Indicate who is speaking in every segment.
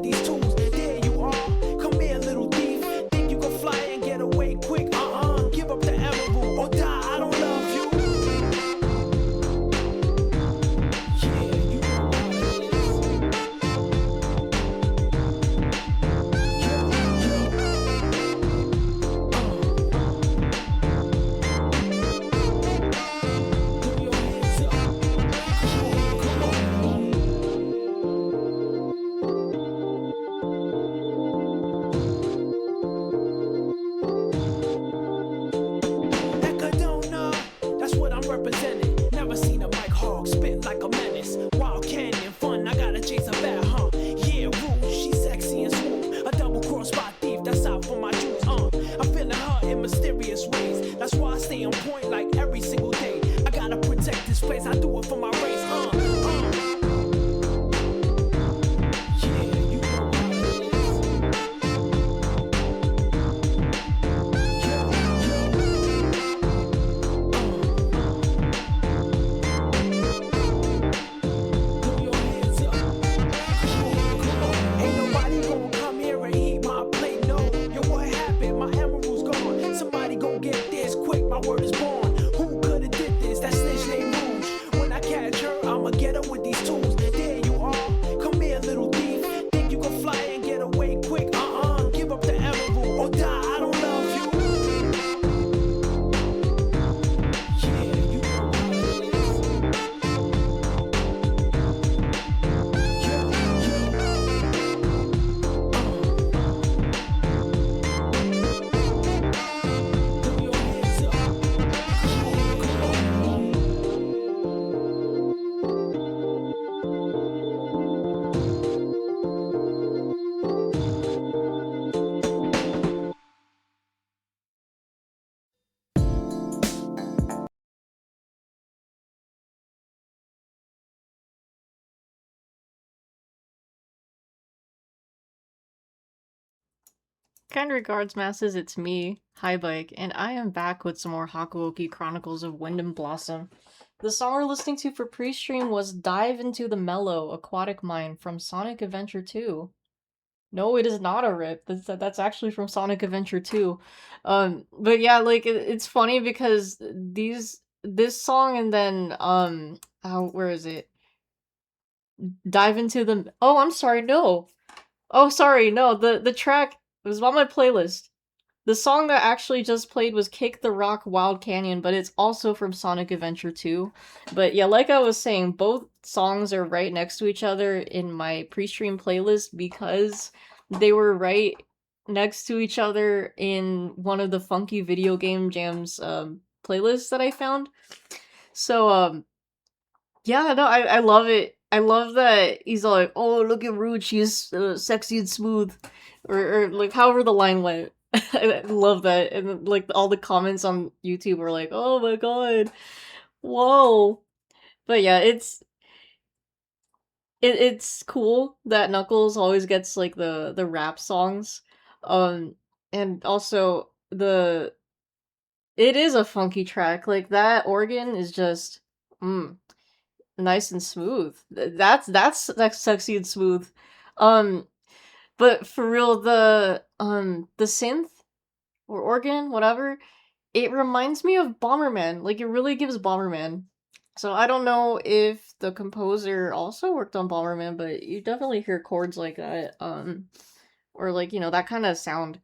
Speaker 1: these tools. There you are, come here, little thief. Think you can fly and get away quick? Give up the emerald or die. I don't love you. Yeah, you know how it Throw your hands up. Come on. Ecadona, that's what I'm representing. Never seen a mic hog spit like a menace. Wild canyon fun, I gotta chase a bad hump. Yeah, rude, she's sexy and smooth. A double cross by thief, that's out for my Jews. I'm feeling her in mysterious ways. That's why I stay on point like every single day. I gotta protect this place, I do it for my race. Yeah, you know how it is. Throw your hands up. Come on. Ain't nobody gonna come here and eat my plate, no. Yo, what happened? My emerald's gone. Somebody gon' get this quick, my word is born. Who coulda did this? That snitch named Rouge. When I catch her, I'ma get her with these tools. There you are, come here, little thief. Think you can fly and get away quick? Give up the emerald or die. I don't love you. Yeah, you know how it is. Throw your hands up. Come on.
Speaker 2: Kind regards, masses, it's me, Highbike, and I am back with some more Hakuoki Chronicles of Wind and Blossom. The song we're listening to for pre-stream was Dive Into the Mellow Aquatic Mine from Sonic Adventure 2. No, it is not a rip. That's actually from Sonic Adventure 2. But yeah, like it's funny because this song and then where is it? Dive into the Oh, I'm sorry, no. Oh, sorry, no. The track was on my playlist. The song that actually just played was Kick the Rock Wild Canyon, but it's also from Sonic Adventure 2. But yeah, like I was saying, both songs are right next to each other in my pre-stream playlist because they were right next to each other in one of the Funky Video Game Jams playlists that I found. So yeah, no, I love it. I love that he's like, oh, look at Rude, she's sexy and smooth. Or like however the line went. I love that. And like all the comments on YouTube were like, oh my god. Whoa. But yeah, it's cool that Knuckles always gets like the rap songs. And also it is a funky track. Like that organ is just nice and smooth. That's sexy and smooth. But for real, the synth or organ, whatever, it reminds me of Bomberman. Like it really gives Bomberman. So I don't know if the composer also worked on Bomberman, but you definitely hear chords like that. Or like, you know, that kind of sound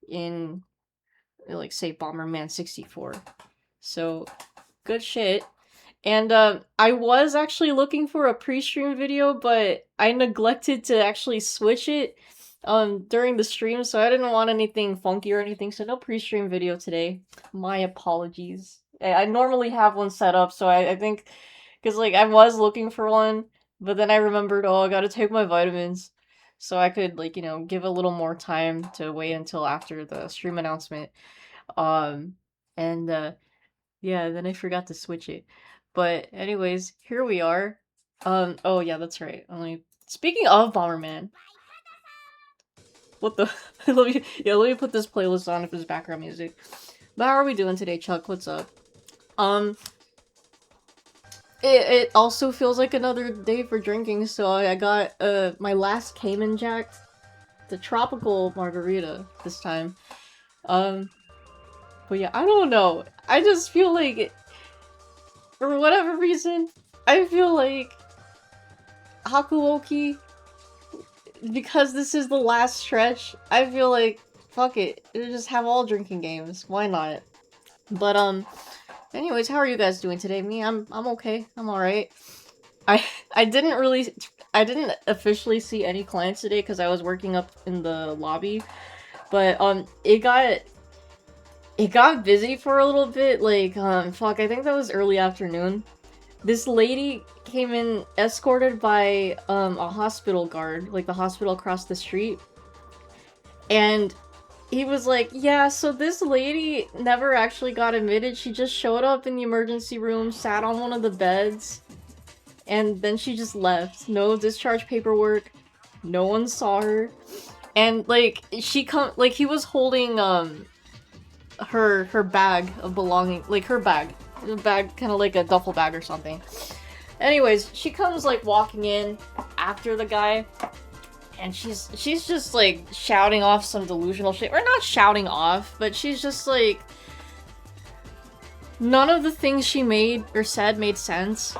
Speaker 2: in like say Bomberman 64. So good shit. And I was actually looking for a pre-stream video, but I neglected to actually switch it during the stream, so I didn't want anything funky or anything, so no pre-stream video today. My apologies. I normally have one set up, so I think, because like I was looking for one, but then I remembered, oh, I gotta take my vitamins, so I could like, you know, give a little more time to wait until after the stream announcement. And yeah, then I forgot to switch it. But anyways, here we are. Oh yeah, that's right. Speaking of Bomberman, what the let me put this playlist on if it's background music. But how are we doing today, Chuck? What's up? It also feels like another day for drinking, so I got my last Cayman Jack the tropical margarita this time. But yeah, I don't know. I just feel like, for whatever reason, I feel like Hakuoki, because this is the last stretch, I feel like, fuck it, just have all drinking games. Why not? But, anyways, how are you guys doing today? Me, I'm okay. I'm alright. I didn't officially see any clients today because I was working up in the lobby, but, it got busy for a little bit, like, fuck, I think that was early afternoon. This lady came in escorted by, a hospital guard, like the hospital across the street. And he was like, yeah, so this lady never actually got admitted. She just showed up in the emergency room, sat on one of the beds, and then she just left. No discharge paperwork. No one saw her. And, like, he was holding, her bag of belonging, like her bag, kind of like a duffel bag or something. Anyways, she comes like walking in after the guy, and she's just like shouting off some delusional shit, or not shouting off, but she's just like, none of the things she made or said made sense.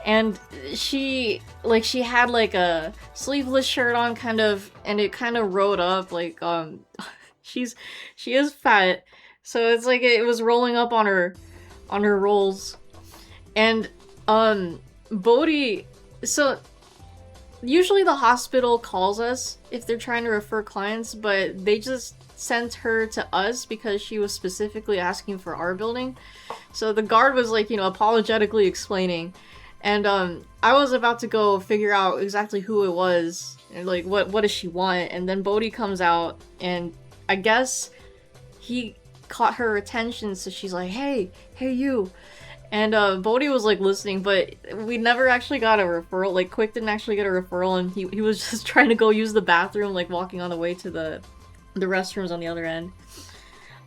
Speaker 2: And she had like a sleeveless shirt on, kind of, and it kind of rode up like she is fat, so it's like it was rolling up on her rolls. And Bodhi, so usually the hospital calls us if they're trying to refer clients, but they just sent her to us because she was specifically asking for our building. So the guard was like, you know, apologetically explaining, and I was about to go figure out exactly who it was and like what does she want, and then Bodhi comes out, and I guess he caught her attention, so she's like, hey you. And Bodhi was like listening, but we never actually got a referral. Like, Quick didn't actually get a referral, and he was just trying to go use the bathroom, like walking on the way to the restrooms on the other end.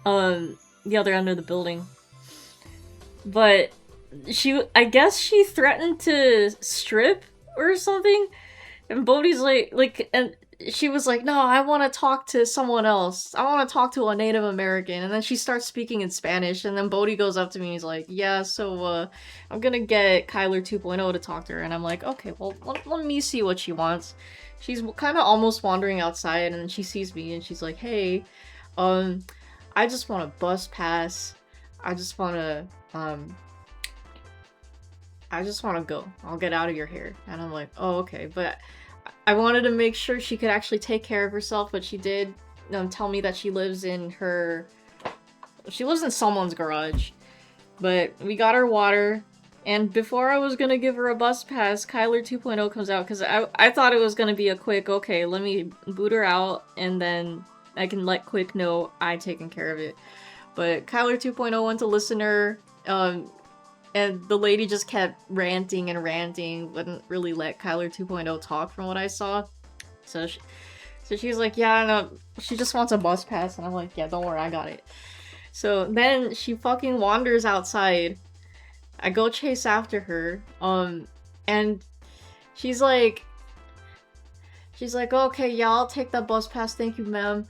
Speaker 2: The other end of the building. But I guess she threatened to strip or something, and Bodhi's like, and she was like, no, I want to talk to someone else. I want to talk to a Native American. And then she starts speaking in Spanish, and then Bodhi goes up to me and he's like, yeah, so, I'm gonna get Kyler 2.0 to talk to her. And I'm like, okay, well, let me see what she wants. She's kind of almost wandering outside, and then she sees me, and she's like, hey, I just want a bus pass. I just want to go. I'll get out of your hair. And I'm like, oh, okay, but I wanted to make sure she could actually take care of herself, but she did tell me that she lives in someone's garage. But we got her water, and before I was gonna give her a bus pass, Kyler 2.0 comes out, because I thought it was gonna be a quick, okay, let me boot her out, and then I can let Quick know I taken care of it. But Kyler 2.0 went to listen to her, and the lady just kept ranting and ranting, wouldn't really let Kyler 2.0 talk from what I saw. So she's like, yeah, no, she just wants a bus pass, and I'm like, yeah, don't worry, I got it. So then she fucking wanders outside. I go chase after her, and she's like, okay, yeah, I'll take that bus pass, thank you, ma'am.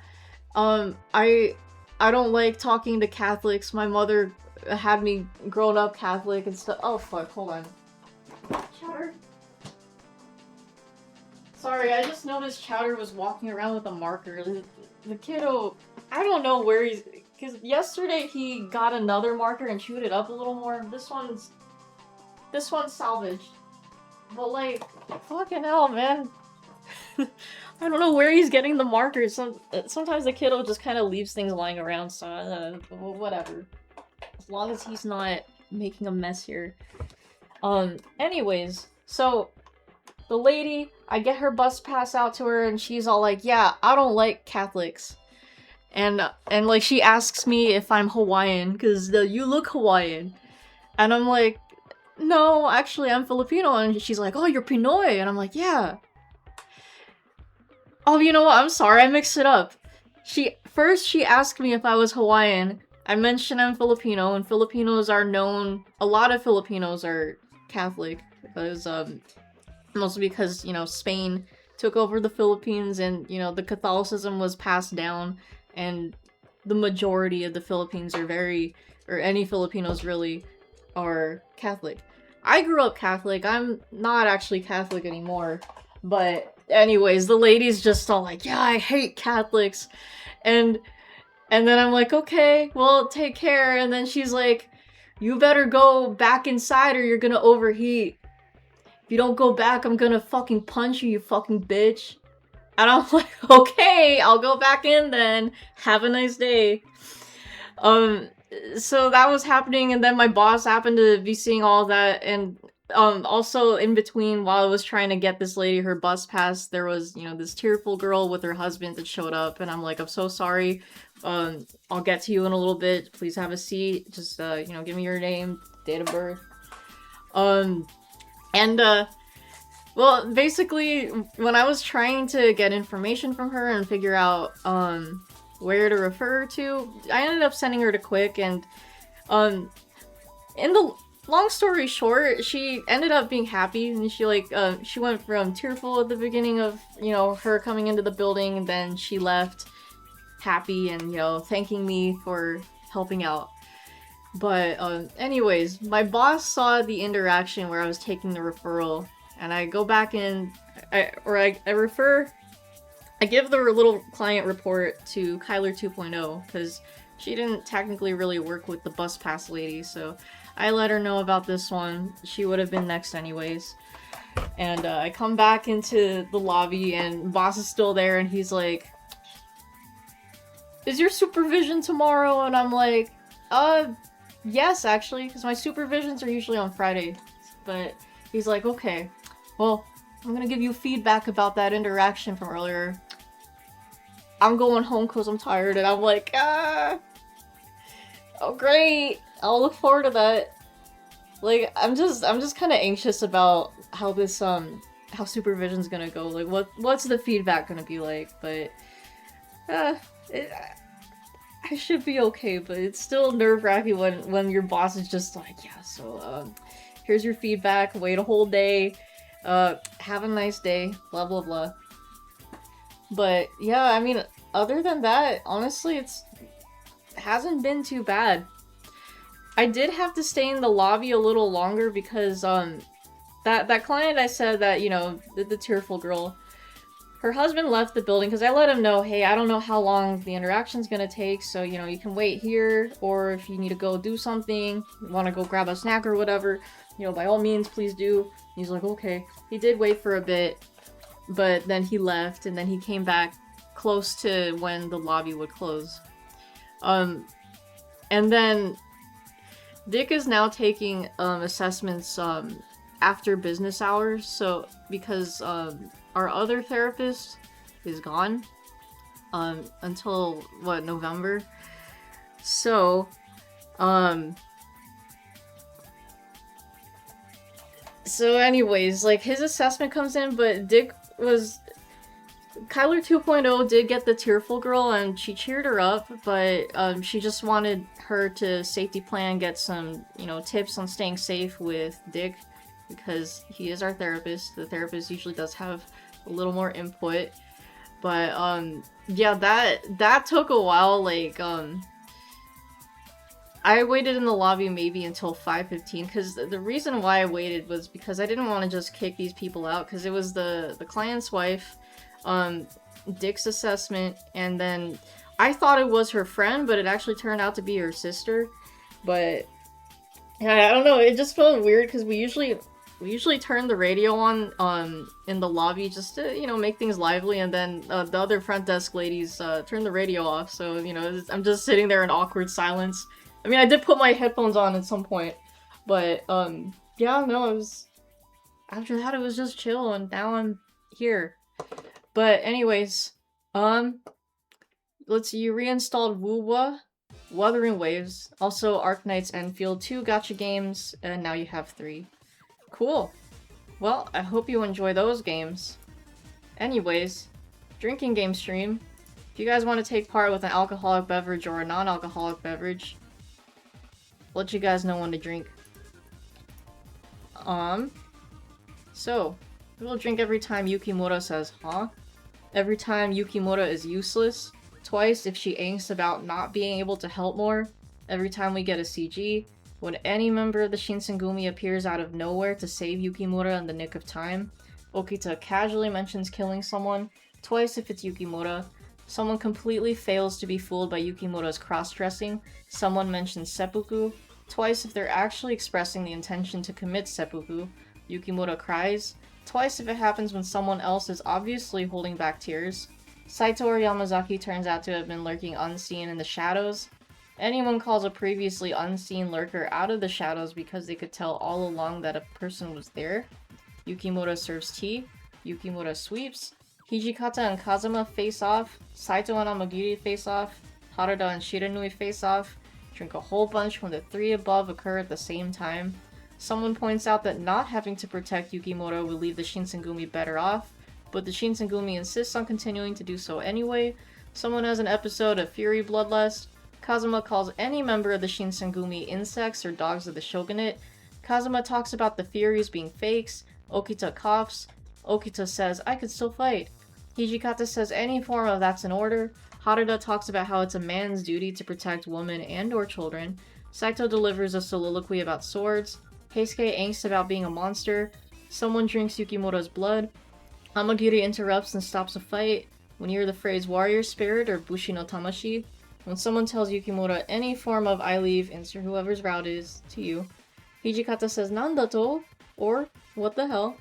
Speaker 2: I don't like talking to Catholics. My mother had me grown up Catholic and stuff. Oh fuck, hold on. Chowder? Sorry, I just noticed Chowder was walking around with a marker. The kiddo, I don't know where he's, because yesterday he got another marker and chewed it up a little more. This one's salvaged. But like, fucking hell, man. I don't know where he's getting the markers. Sometimes the kiddo just kind of leaves things lying around, so whatever. As long as he's not making a mess here. Anyways, so the lady, I get her bus pass out to her, and she's all like, yeah, I don't like Catholics. And like, she asks me if I'm Hawaiian, because you look Hawaiian. And I'm like, no, actually, I'm Filipino. And she's like, oh, you're Pinoy. And I'm like, yeah. Oh, you know what? I'm sorry, I mixed it up. First she asked me if I was Hawaiian. I mentioned I'm Filipino, and Filipinos are known, a lot of Filipinos are Catholic, because, mostly because, you know, Spain took over the Philippines, and you know, the Catholicism was passed down, and the majority of the Philippines are or any Filipinos really, are Catholic. I grew up Catholic. I'm not actually Catholic anymore. But anyways, the lady's just all like, yeah, I hate Catholics. And then I'm like, okay, well, take care. And then she's like, you better go back inside or you're gonna overheat. If you don't go back, I'm gonna fucking punch you, you fucking bitch. And I'm like, okay, I'll go back in then. Have a nice day. So that was happening, and then my boss happened to be seeing all that, and also in between, while I was trying to get this lady her bus pass, there was, you know, this tearful girl with her husband that showed up, and I'm like, I'm so sorry. I'll get to you in a little bit. Please have a seat. Just, you know, give me your name, date of birth. Well, basically, when I was trying to get information from her and figure out, where to refer her to, I ended up sending her to Quick, and, in the long story short, she ended up being happy, and she, like, she went from tearful at the beginning of, you know, her coming into the building, and then she left happy and, you know, thanking me for helping out. But, anyways, my boss saw the interaction where I was taking the referral, and I go back in, I give the little client report to Kyler 2.0, because she didn't technically really work with the bus pass lady, so I let her know about this one. She would have been next anyways. And I come back into the lobby, and boss is still there, and he's like, is your supervision tomorrow? And I'm like, yes, actually, because my supervisions are usually on Friday. But he's like, okay, well, I'm gonna give you feedback about that interaction from earlier. I'm going home because I'm tired, and I'm like, oh great, I'll look forward to that. Like, I'm just kind of anxious about how this, how supervision's gonna go. Like, what's the feedback gonna be like? But, I should be okay, but it's still nerve-wracking when your boss is just like, yeah, so, here's your feedback, wait a whole day, have a nice day, blah blah blah. But, yeah, I mean, other than that, honestly, it hasn't been too bad. I did have to stay in the lobby a little longer because, that client I said that, you know, the tearful girl, her husband left the building because I let him know, hey, I don't know how long the interaction's gonna take, so, you know, you can wait here, or if you need to go do something, want to go grab a snack or whatever, you know, by all means, please do. He's like, okay. He did wait for a bit, but then he left, and then he came back close to when the lobby would close. And then Dick is now taking assessments after business hours, so because our other therapist is gone until what, November? So anyways, like, his assessment comes in, but Kyler 2.0 did get the tearful girl, and she cheered her up, but she just wanted her to safety plan, get some, you know, tips on staying safe with Dick, because he is our therapist. The therapist usually does have a little more input, but yeah, that took a while. Like, I waited in the lobby maybe until 5:15, because the reason why I waited was because I didn't want to just kick these people out, because it was the client's wife, Dick's assessment, and then I thought it was her friend, but it actually turned out to be her sister. But yeah, I don't know, it just felt weird because we usually turn the radio on in the lobby just to, you know, make things lively, and then the other front desk ladies turn the radio off, so, you know, I'm just sitting there in awkward silence. I mean, I did put my headphones on at some point, but yeah, no, it was, after that it was just chill, and now I'm here. But anyways, let's see, you reinstalled Woowa, Wuthering Waves, also Arknight's Enfield, 2 gacha games, and now you have 3. Cool. Well, I hope you enjoy those games. Anyways, drinking game stream. If you guys want to take part with an alcoholic beverage or a non-alcoholic beverage, I'll let you guys know when to drink. So, We'll drink every time Yukimura says, huh? Every time Yukimura is useless. Twice if she angsts about not being able to help more. Every time we get a CG. When any member of the Shinsengumi appears out of nowhere to save Yukimura in the nick of time. Okita casually mentions killing someone. Twice if it's Yukimura. Someone completely fails to be fooled by Yukimura's cross-dressing. Someone mentions seppuku. Twice if they're actually expressing the intention to commit seppuku. Yukimura cries. Twice if it happens when someone else is obviously holding back tears. Saito or Yamazaki turns out to have been lurking unseen in the shadows. Anyone calls a previously unseen lurker out of the shadows because they could tell all along that a person was there. Yukimura serves tea. Yukimura sweeps. Hijikata and Kazuma face off. Saito and Amagiri face off. Harada and Shiranui face off. Drink a whole bunch when the three above occur at the same time. Someone points out that not having to protect Yukimura would leave the Shinsengumi better off, but the Shinsengumi insists on continuing to do so anyway. Someone has an episode of Fury Bloodlust. Kazuma calls any member of the Shinsengumi insects or dogs of the shogunate. Kazuma talks about the Furies being fakes. Okita coughs. Okita says, I could still fight. Hijikata says any form of that's in order. Harada talks about how it's a man's duty to protect women and or children. Saito delivers a soliloquy about swords. Heisuke angsts about being a monster. Someone drinks Yukimura's blood. Amagiri interrupts and stops a fight. When you hear the phrase warrior spirit or bushi no tamashi. When someone tells Yukimura any form of I leave, insert whoever's route is to you. Hijikata says nandato or what the hell.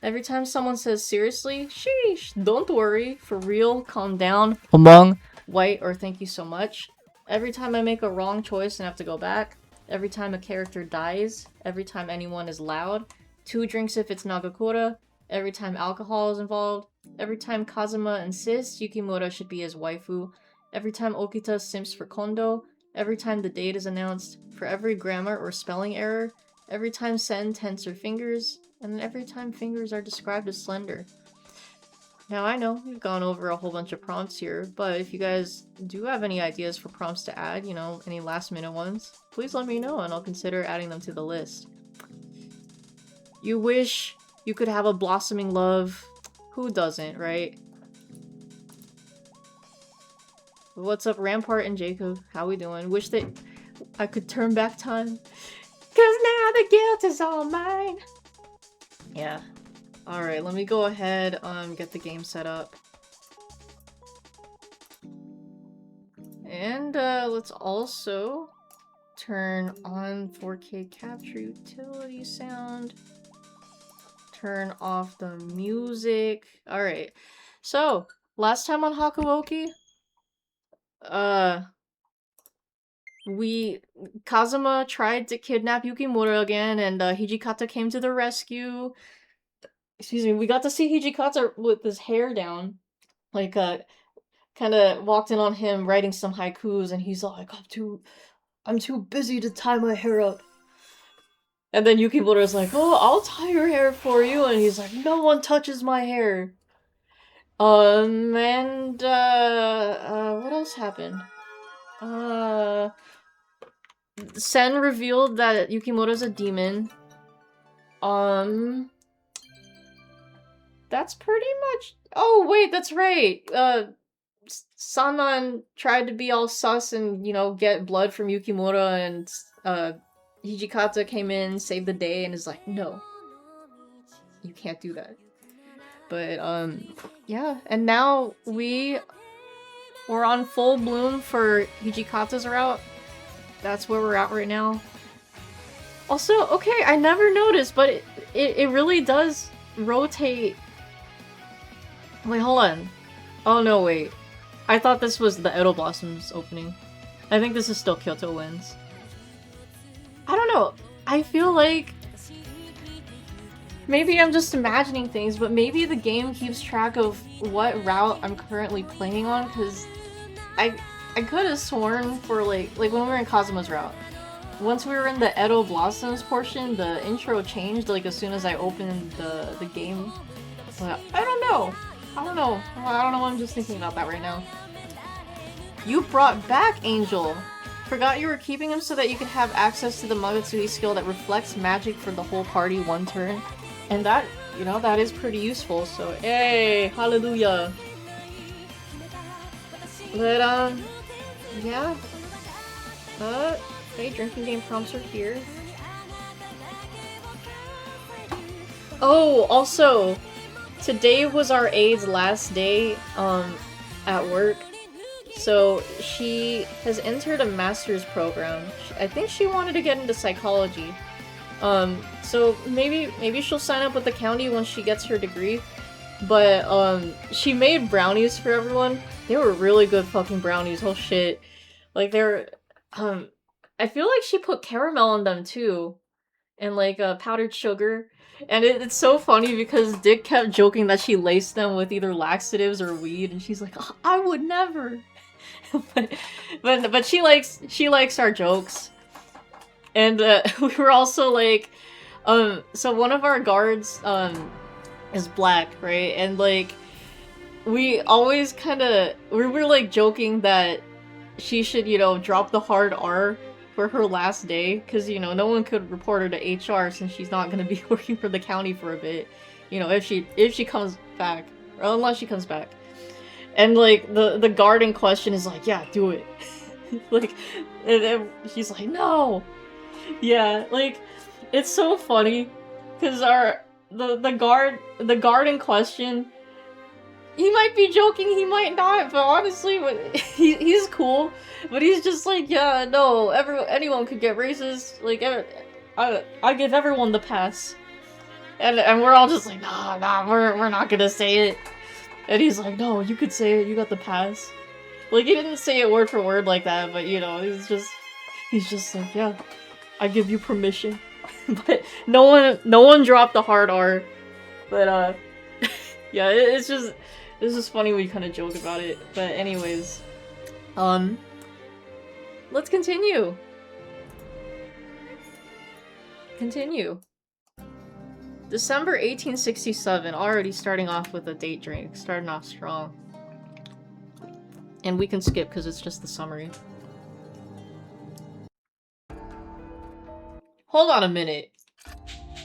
Speaker 2: Every time someone says seriously, sheesh, don't worry, for real, calm down, among, white, or thank you so much. Every time I make a wrong choice and have to go back. Every time a character dies. Every time anyone is loud. 2 drinks if it's Nagakura. Every time alcohol is involved. Every time Kazuma insists Yukimura should be his waifu. Every time Okita simps for Kondo. Every time the date is announced. For every grammar or spelling error. Every time Sen tense her fingers. And every time fingers are described as slender. Now I know we've gone over a whole bunch of prompts here, but if you guys do have any ideas for prompts to add, you know, any last minute ones, please let me know and I'll consider adding them to the list. You wish you could have a blossoming love. Who doesn't, right? What's up, Rampart and Jacob? How we doing? Wish that I could turn back time. 'Cause now the guilt is all mine. Yeah. Alright, let me go ahead get the game set up. And let's also turn on 4K capture utility sound. Turn off the music. Alright. So, last time on Hakuoki, Kazuma tried to kidnap Yukimura again, and Hijikata came to the rescue. Excuse me, we got to see Hijikata with his hair down. Like, kinda walked in on him writing some haikus, and he's like, I'm too busy to tie my hair up. And then Yukimura's like, oh, I'll tie your hair for you, and he's like, no one touches my hair. And, what else happened? Sen revealed that Yukimura's a demon. That's pretty much... Oh, wait, that's right! Sanan tried to be all sus and, you know, get blood from Yukimura, and, Hijikata came in, saved the day, and is like, no. You can't do that. But, yeah. And now we're on full bloom for Hijikata's route. That's where we're at right now. Also, okay, I never noticed, but it really does rotate. Wait, hold on. Oh no, wait. I thought this was the Edo Blossoms opening. I think this is still Kyoto Winds. I don't know. I feel like maybe I'm just imagining things, but maybe the game keeps track of what route I'm currently playing on, because I could have sworn for like when we were in Kazuma's route. Once we were in the Edo Blossoms portion, the intro changed like as soon as I opened the game. But I don't know. I don't know what I'm just thinking about that right now. You brought back Angel! Forgot you were keeping him so that you could have access to the Magatsuhi skill that reflects magic for the whole party one turn. And that you know, that is pretty useful, so hey, hallelujah. But, yeah. Okay, drinking game prompts are here. Oh, also, today was our aide's last day, at work. So, she has entered a master's program. I think she wanted to get into psychology. So maybe she'll sign up with the county once she gets her degree. But, she made brownies for everyone. They were really good fucking brownies, oh shit. Like, they're, I feel like she put caramel in them too. And, like, powdered sugar. And it's so funny because Dick kept joking that she laced them with either laxatives or weed, and she's like, oh, I would never. but she likes our jokes. And, we were also like, so one of our guards, is black, right? And, like, we always we were, like, joking that she should, you know, drop the hard R for her last day, because, you know, no one could report her to HR since she's not going to be working for the county for a bit, you know, if she comes back, or unless she comes back. And, like, the guard in question is like, yeah, do it. Like, and she's like, no! Yeah, like, it's so funny, because the guard in question, he might be joking, he might not, but honestly, he's cool. But he's just like, yeah, no, anyone could get raises. Like, I give everyone the pass. And we're all just like, nah, we're not gonna say it. And he's like, no, you could say it, you got the pass. Like, he didn't say it word for word like that, but, you know, he's just like, yeah, I give you permission. But no one dropped the hard R. But, yeah, it's just funny we kind of joke about it. But anyways, let's continue. December 1867, already starting off with a date drink, starting off strong. And we can skip because it's just the summary. Hold on a minute.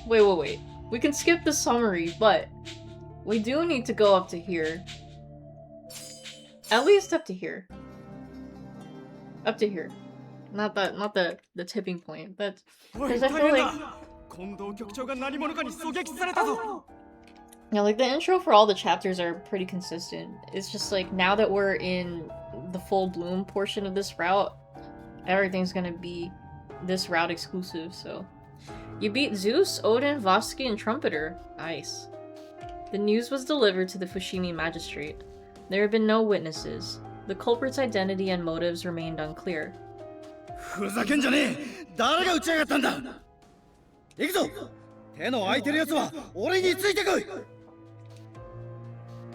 Speaker 2: Wait. We can skip the summary, but we do need to go up to here. At least up to here. Up to here. Not the tipping point, but because I feel like yeah, like the intro for all the chapters are pretty consistent. It's just like now that we're in the full bloom portion of this route, everything's gonna be this route exclusive, so. You beat Zeus, Odin, Voski, and Trumpeter. Nice. The news was delivered to the Fushimi magistrate. There have been no witnesses. The culprit's identity and motives remained unclear.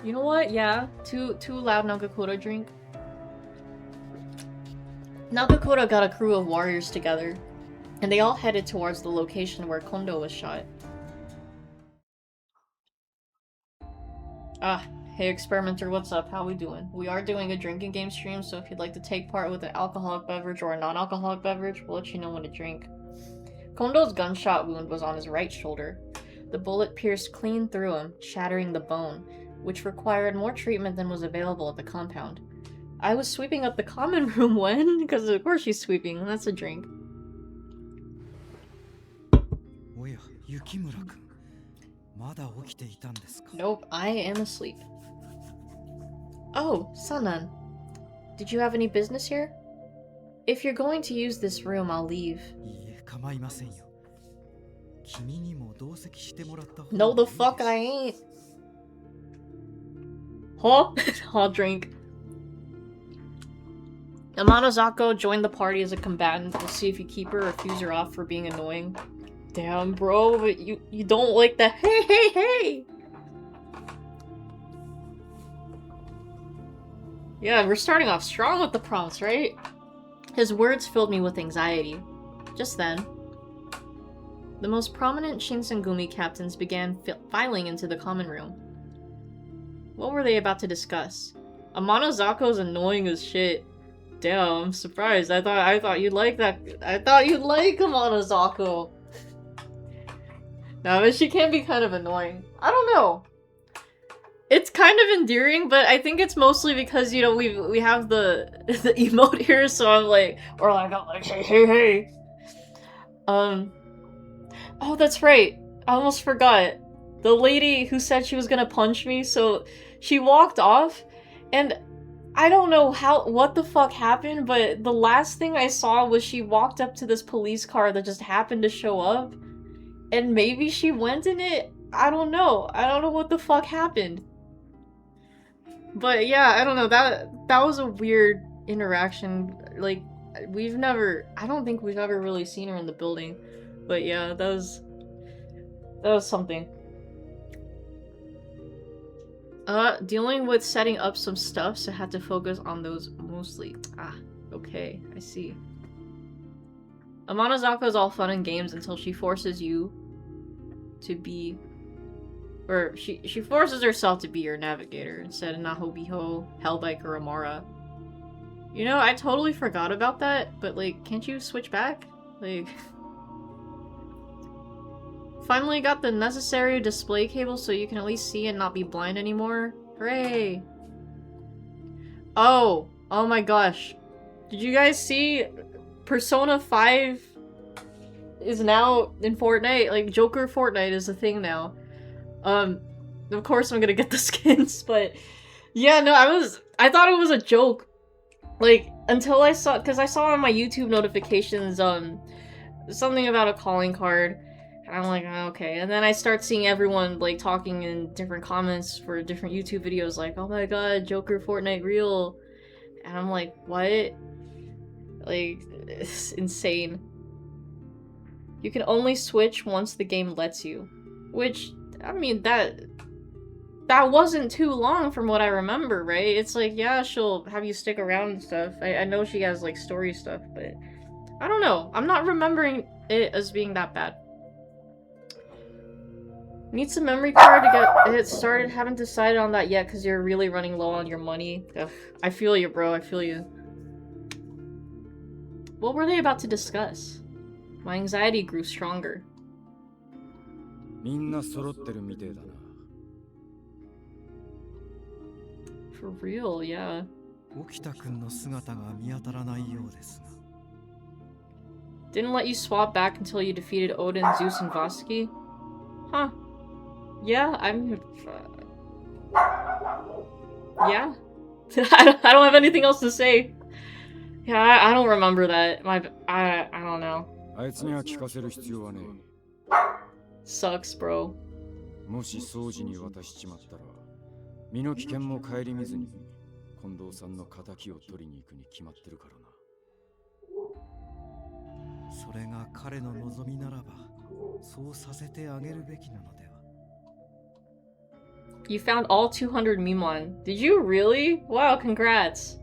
Speaker 2: You know what? Yeah. Too loud Nagakura drink. Nagakura got a crew of warriors together, and they all headed towards the location where Kondo was shot. Hey experimenter, what's up? How we doing? We are doing a drinking game stream, so if you'd like to take part with an alcoholic beverage or a non-alcoholic beverage, we'll let you know when to drink. Kondo's gunshot wound was on his right shoulder. The bullet pierced clean through him, shattering the bone, which required more treatment than was available at the compound. I was sweeping up the common room when? Because of course she's sweeping, that's a drink. Nope, I am asleep. Oh, Sanan. Did you have any business here? If you're going to use this room, I'll leave. No, the fuck I ain't. Huh? I'll drink. Amanozako joined the party as a combatant. We'll see if you keep her or fuse her off for being annoying. Damn, bro, but you don't like the hey! Yeah, we're starting off strong with the prompts, right? His words filled me with anxiety. Just then, the most prominent Shinsengumi captains began filing into the common room. What were they about to discuss? Amanozako's annoying as shit. Damn, I'm surprised. I thought you'd like that. I thought you'd like Amanozako. No, but she can be kind of annoying. I don't know. It's kind of endearing, but I think it's mostly because, you know, we have the the emote here, so I'm like, or like I'm like, hey, hey, hey. Oh, that's right. I almost forgot. The lady who said she was gonna punch me, so she walked off, and I don't know what the fuck happened, but the last thing I saw was she walked up to this police car that just happened to show up, and maybe she went in it? I don't know. I don't know what the fuck happened. But yeah, I don't know, that was a weird interaction. Like, I don't think we've ever really seen her in the building. But yeah, that was something. Dealing with setting up some stuff, so had to focus on those mostly. Ah, okay, I see. Amanazaka is all fun and games until she forces you to be... Or, she forces herself to be your navigator instead of Nahobiho, Hellbike, or Amara. You know, I totally forgot about that, but like, can't you switch back? Like... Finally got the necessary display cable so you can at least see and not be blind anymore. Hooray! Oh! Oh my gosh. Did you guys see Persona 5 is now in Fortnite? Like, Joker Fortnite is a thing now. Of course I'm gonna get the skins, but... Yeah, no, I thought it was a joke. Like, until I saw... Because I saw on my YouTube notifications, something about a calling card. And I'm like, oh, okay. And then I start seeing everyone, like, talking in different comments for different YouTube videos, like, oh my god, Joker Fortnite real. And I'm like, what? Like, it's insane. You can only switch once the game lets you. Which, I mean, that wasn't too long from what I remember, right? It's like, yeah, she'll have you stick around and stuff. I know she has, like, story stuff, but... I don't know. I'm not remembering it as being that bad. Need some memory card to get it started. Haven't decided on that yet because you're really running low on your money. Ugh, I feel you, bro. I feel you. What were they about to discuss? My anxiety grew stronger. For real, yeah. Didn't let you swap back until you defeated Odin, Zeus, and Vasaki? Huh. Yeah, yeah. I don't have anything else to say. Yeah, I don't remember that. I don't know. Sucks, bro. You found all 200 Mimon. Did you really? Wow, congrats.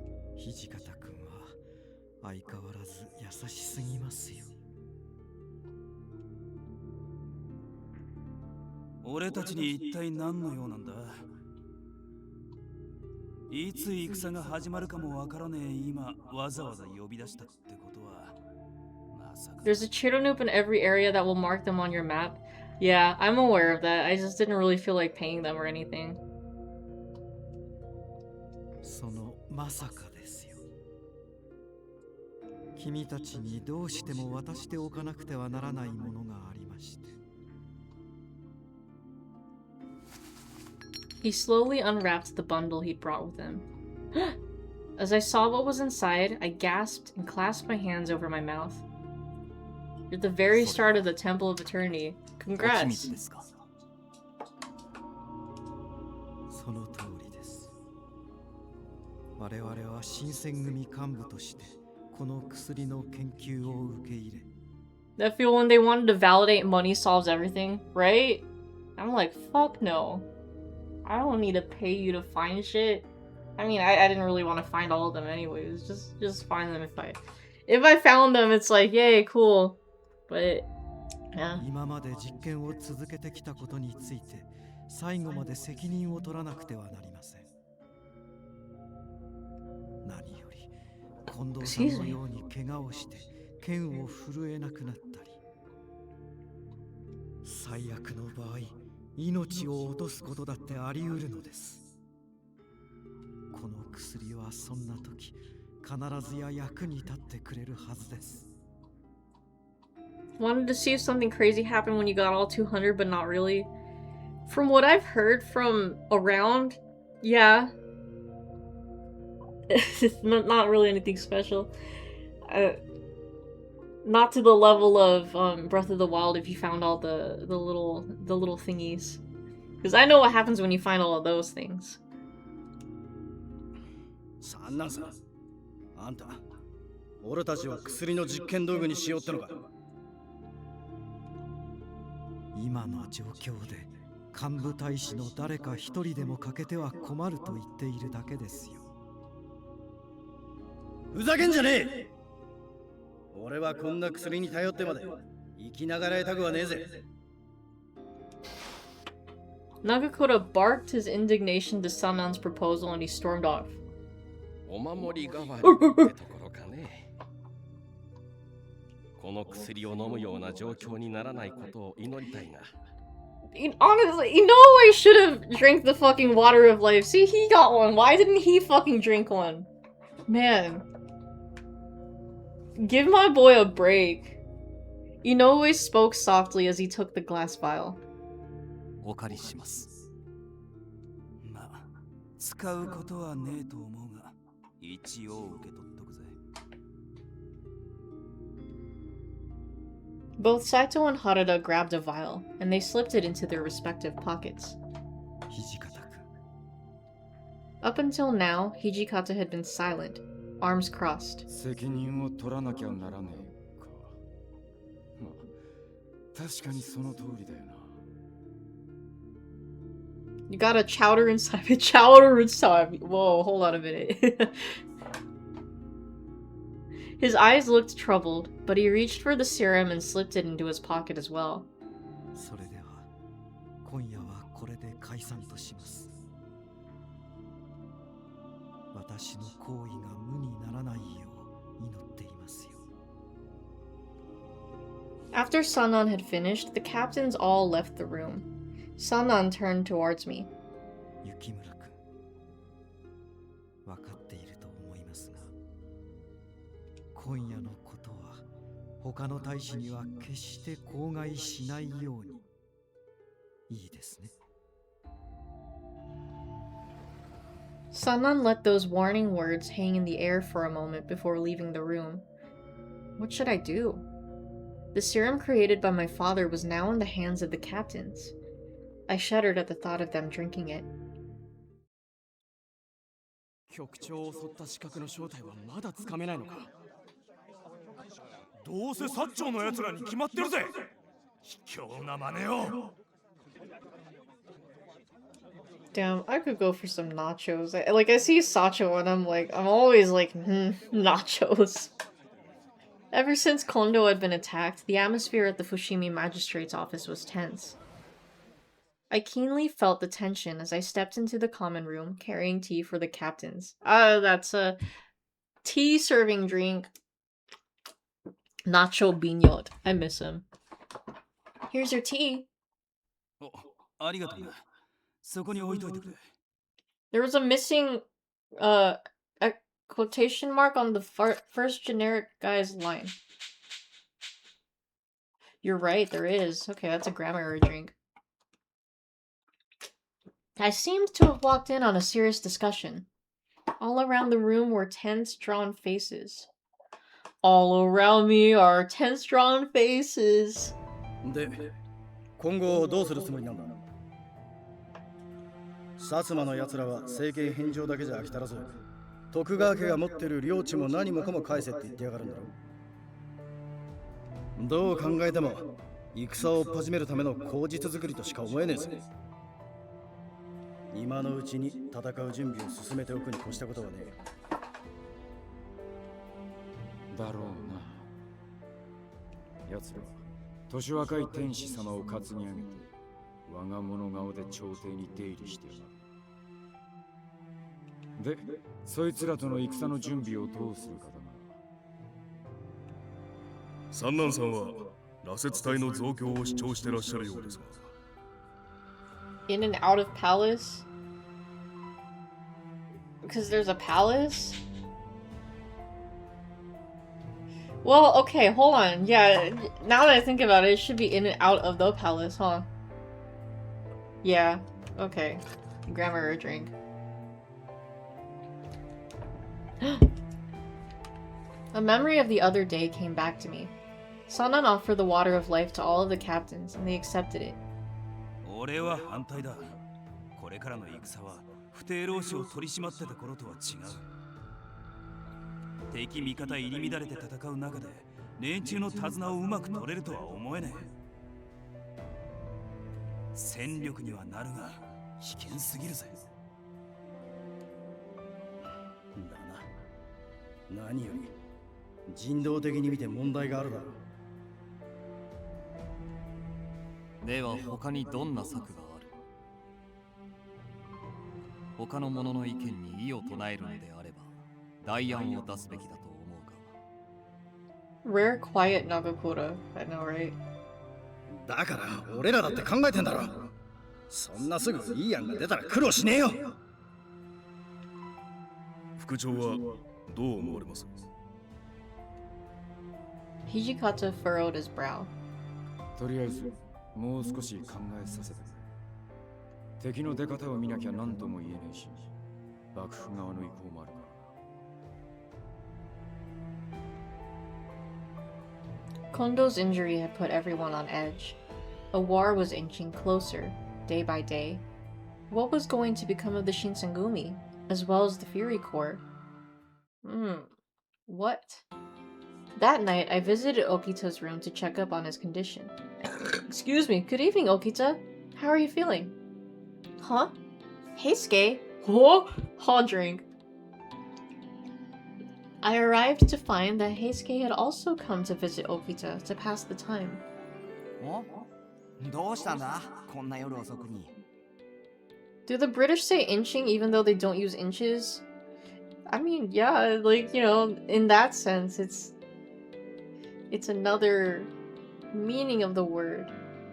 Speaker 2: There's a Chiranoop in every area that will mark them on your map. Yeah, I'm aware of that. I just didn't really feel like paying them or anything. He slowly unwrapped the bundle he'd brought with him. As I saw what was inside, I gasped and clasped my hands over my mouth. You're at the very start of the Temple of Eternity. Congrats. That feel when they wanted to validate money solves everything, right? I'm like, fuck no. I don't need to pay you to find shit. I mean, I didn't really want to find all of them anyways. Just find them if I found them, it's like, yay, cool. But, yeah. Excuse me.
Speaker 3: 最悪の場合、命を落とすことだってあり得るのです。この薬はそんな時、必ずや役に立ってくれるはずです。
Speaker 2: Wanted to see if something crazy happened when you got all 200, but not really. From what I've heard from around, yeah. Not really anything special. Not to the level of Breath of the Wild if you found all the little thingies. Because I know what happens when you find all of those things.
Speaker 4: 三男さん、あんた、俺たちを薬の実験道具にしようってのか。
Speaker 3: 今の状況で幹部大使の誰か一人でも欠けては困ると言っているだけですよ。
Speaker 4: ふざけんじゃねえ。俺はこんな薬に頼ってまで生きながらえたくはねえぜ。
Speaker 2: Nagakoda barked his indignation to Sanan's proposal and he stormed off.
Speaker 5: お守り代わりってところかね。この薬を飲むような状況にならないことを祈りたいが。
Speaker 2: Honestly, I should have drank the fucking water of life. See, he got one. Why didn't he fucking drink one? Man. Give my boy a break. Inoue spoke softly as he took the glass vial.
Speaker 3: お借りします。まあ、使うことはねえと思うが、一応受け取っとくぜ。
Speaker 2: Both Saito and Harada grabbed a vial, and they slipped it into their respective pockets. Up until now, Hijikata had been silent, arms crossed.
Speaker 6: 責任を取らなきゃならねえか。まあ、確かにその通りだよな。
Speaker 2: You got a chowder inside me. Chowder inside me. Whoa, hold on a minute. His eyes looked troubled, but he reached for the serum and slipped it into his pocket as well.
Speaker 3: それでは、今夜はこれで解散とします。私の行為が無にならないよう祈っていますよ。
Speaker 2: After Sanan had finished, the captains all left the room. Sanan turned towards me.
Speaker 3: 雪村君、分かっていると思いますが、今夜のことは他の大使には決して口外しないように。いいですね。
Speaker 2: Sanan let those warning words hang in the air for a moment before leaving the room. What should I do? The serum created by my father was now in the hands of the captains. I shuddered at the thought of them drinking it.
Speaker 7: 局長を襲った刺客の正体はまだつかめないのか。どうせ薩長の奴らに決まってるぜ。卑怯な真似を。
Speaker 2: Damn, I could go for some nachos. I see Sacho and I'm always like, nachos. Ever since Kondo had been attacked, the atmosphere at the Fushimi magistrate's office was tense. I keenly felt the tension as I stepped into the common room, carrying tea for the captains. That's a tea serving drink. Nacho Bignot. I miss him. Here's your tea. There was a missing a quotation mark on the first generic guy's line. You're right, there is. Okay, that's a grammar error drink. I seemed to have walked in on a serious discussion. All around the room were tense, drawn faces. All around me are tense, drawn faces.
Speaker 4: で、今後どうするつもりなんだ。薩摩の奴らは政権返上だけじゃ飽き足らず、徳川家が持ってる領地も何もかも返せって言ってやがるんだろ。どう考えても戦を始めるための口実作りとしか思えねえぜ。今のうちに戦う準備を進めておくに越したことはねえ。
Speaker 6: だろうな。奴らは年若い天使様を担ぎ上げて我が物顔で朝廷に出入りしてやがる。で、そいつらとの戦の準備をどうするかだな。
Speaker 7: 三男さんは羅刹隊の増強を主張してらっしゃるようですが。
Speaker 2: In and out of palace? Because there's a palace? Well, okay, hold on. Yeah, now that I think about it, it should be in and out of the palace, huh? Yeah, okay. Grammar or drink. A memory of the other day came back to me. Sanan offered the water of life to all of the captains, and they accepted it.
Speaker 7: 俺は反対だ。これからの戦は不定労使を取り締まってた頃とは違う。敵味方入り乱れて戦う中で連中の手綱をうまく取れるとは思えねえ。戦力にはなるが危険すぎるぜ。
Speaker 4: だな。何より人道的に見て問題があるだろう。
Speaker 8: では他にどんな策がある？他の者の意見に異を唱えるのであれば代案を出すべきだと思うが。
Speaker 2: Rare quiet Nagakura, I know, right?
Speaker 4: だから俺らだって考えてんだろ。そんなすぐいい案が出たら苦労しねえよ。
Speaker 7: 副長はどう思われます？
Speaker 2: Hijikata furrowed his brow.
Speaker 6: とりあえずもう少し考えさせて。敵の出方を見なきゃ何とも言えねえし、幕府側の意向もあるから。
Speaker 2: Kondo's injury had put everyone on edge. A war was inching closer, day by day. What was going to become of the Shinsengumi, as well as the Fury Corps? What? That night, I visited Okita's room to check up on his condition. Excuse me, good evening, Okita. How are you feeling? Huh? Heisuke? Huh? Drink. I arrived to find that Heisuke had also come to visit Okita to pass the time.
Speaker 9: どうしたんだこんな夜遅くに。
Speaker 2: Do the British say inching even though they don't use inches? I mean, yeah, like, you know, in that sense, it's another meaning of the word.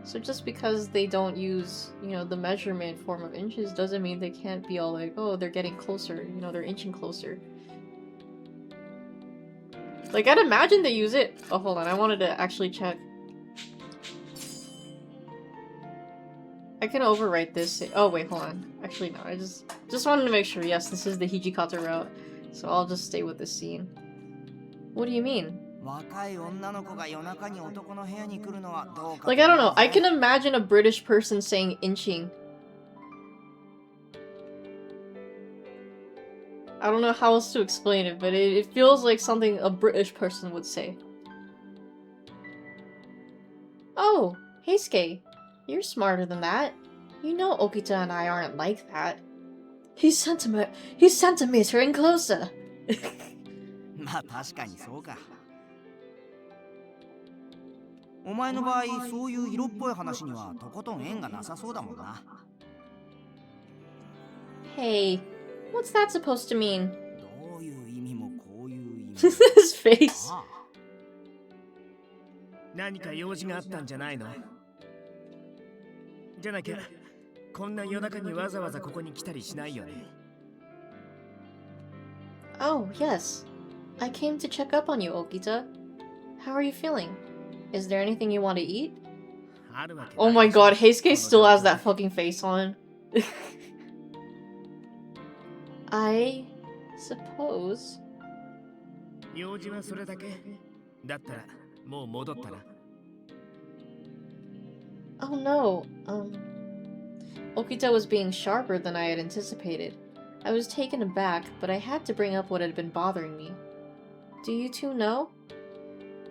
Speaker 2: So just because they don't use, you know, the measurement form of inches doesn't mean they can't be all like, oh, they're getting closer, you know, they're inching closer. Like, I'd imagine they use it. Oh, hold on, I wanted to actually check. I can overwrite this. Oh, wait, hold on. Actually, no, I just wanted to make sure. Yes, this is the Hijikata route. So I'll just stay with this scene. What do you mean? Like, I don't know. I can imagine a British person saying inching. I don't know how else to explain it, but it feels like something a British person would say. Oh, Heisuke. You're smarter than that. You know Okita and I aren't like that. He's centimetering closer.
Speaker 9: まあ確かにそうか。お前の場合、そういう色っぽい話にはとことん縁がなさそうだもんな。
Speaker 2: Hey, what's that supposed to mean?
Speaker 9: どういう意味もこういう意味。
Speaker 2: His face.
Speaker 10: 何か用事があったんじゃないの？じゃなきゃこんな夜中にわざわざここに来たりしないよね。
Speaker 2: Oh, yes. I came to check up on you, Okita. How are you feeling? Is there anything you want to eat? Oh my god, Heisuke still has that fucking face on. I suppose.
Speaker 10: 用事はそれだけ。だったらもう戻ったな。
Speaker 2: Oh no, Okita was being sharper than I had anticipated. I was taken aback, but I had to bring up what had been bothering me. Do you two know?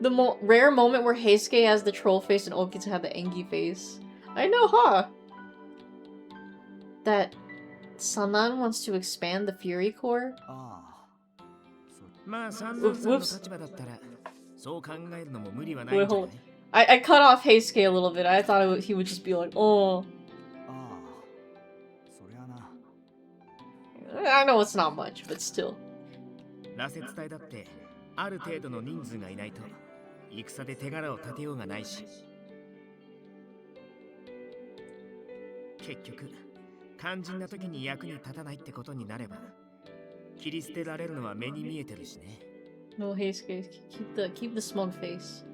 Speaker 2: The rare moment where Heisuke has the troll face and Okita had the Engi face. I know, huh? That Sanan wants to expand the Fury Corps? Whoops. Wait, hold on. I cut off Heisuke a little bit. I thought he would just be like, oh. I know it's not much, but still.
Speaker 10: 戦で手柄を立てようがないし。結局肝心な時に役に立たないってことになれば切り捨てられるのは目に見えてるしね。
Speaker 2: No, Heisuke, keep the smug face.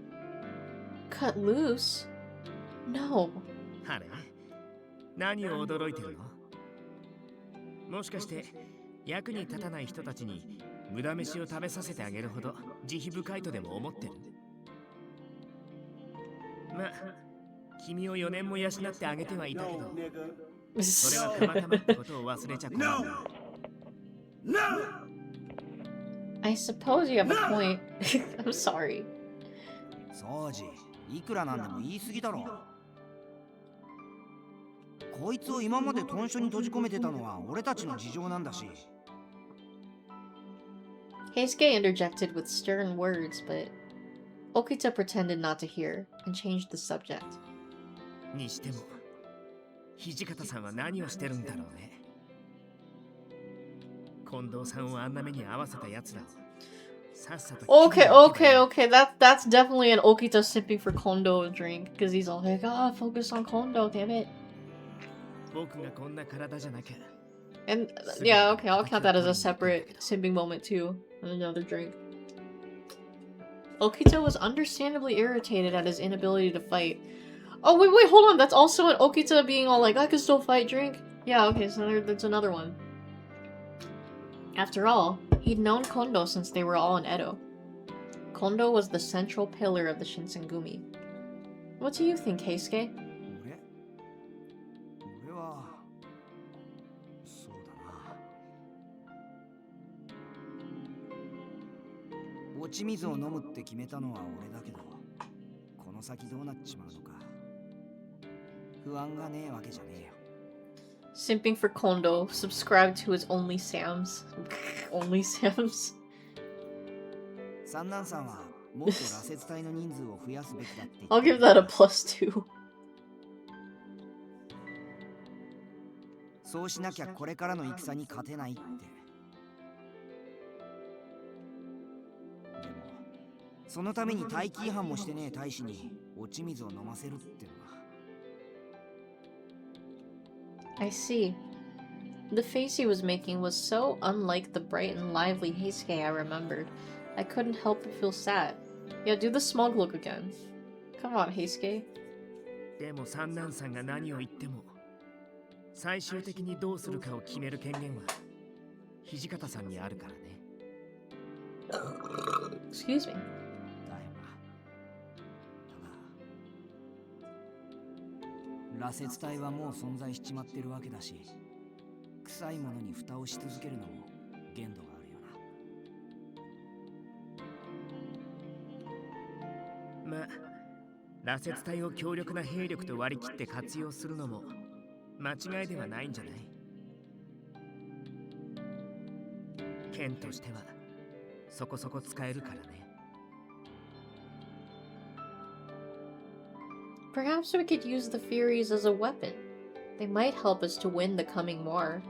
Speaker 2: Cut loose? No.
Speaker 10: あれ何を驚いてるの？もしかして役に立たない人たちに無駄飯を食べさせてあげるほど慈悲深いとでも思ってる？まあ君を4年も養ってあげてはいたけど、それはたまたまってことを忘れちゃ困る。
Speaker 2: I suppose you have a point. I'm sorry.
Speaker 9: そうじ、いくらなんでも言い過ぎだろ。こいつを今まで豚書に閉じ込めてたのは俺たちの事情なんだし。
Speaker 2: Heisuke interjected with stern words, but Okita pretended not to hear and changed the subject.
Speaker 10: にしても土方さんは何をしてるんだろうね。近藤さんをあんな目に遭わせたやつらをさっさと。
Speaker 2: Okay, that's definitely an Okita sipping for Kondo drink, because he's all like, focus on Kondo, damn it.
Speaker 10: 僕がこんな体じゃなきゃ。
Speaker 2: And yeah, okay, I'll count that as a separate simping moment too. Another drink. Okita was understandably irritated at his inability to fight. Oh, wait, hold on. That's also an Okita being all like, I can still fight drink? Yeah, okay, so that's another one. After all, he'd known Kondo since they were all in Edo. Kondo was the central pillar of the Shinsengumi. What do you think, Heisuke?
Speaker 9: 俺はそうだな。落ち水を飲むって決めたのは俺だけど、この先どうなっちまうのか不安がねえわけじゃねえよ。
Speaker 2: Simping for Kondo, subscribe to his Only Sams. Only Sams.
Speaker 9: 三男さんはもっと羅刹隊の人数を増やすべきだって。
Speaker 2: I'll give that a +2.
Speaker 9: そうしなきゃこれからの戦に勝てないって。でもそのために待機違反もしてねえ大使に落ち水を飲ませるってのは。
Speaker 2: I see. The face he was making was so unlike the bright and lively Heisuke I remembered. I couldn't help but feel sad. Yeah, do the smug look again. Come on, Heisuke.
Speaker 10: でも三男さんが何を言っても最終的にどうするかを決める権限は土方さんにあるからね。
Speaker 2: Excuse me.
Speaker 9: 羅刹隊はもう存在しちまってるわけだし、臭いものに蓋をし続けるのも限度があるよ
Speaker 10: な。まあ羅刹隊を強力な兵力と割り切って活用するのも間違いではないんじゃない？剣としてはそこそこ使えるからね。
Speaker 2: Perhaps we could use the Furies as a weapon. They might help us to win the coming war.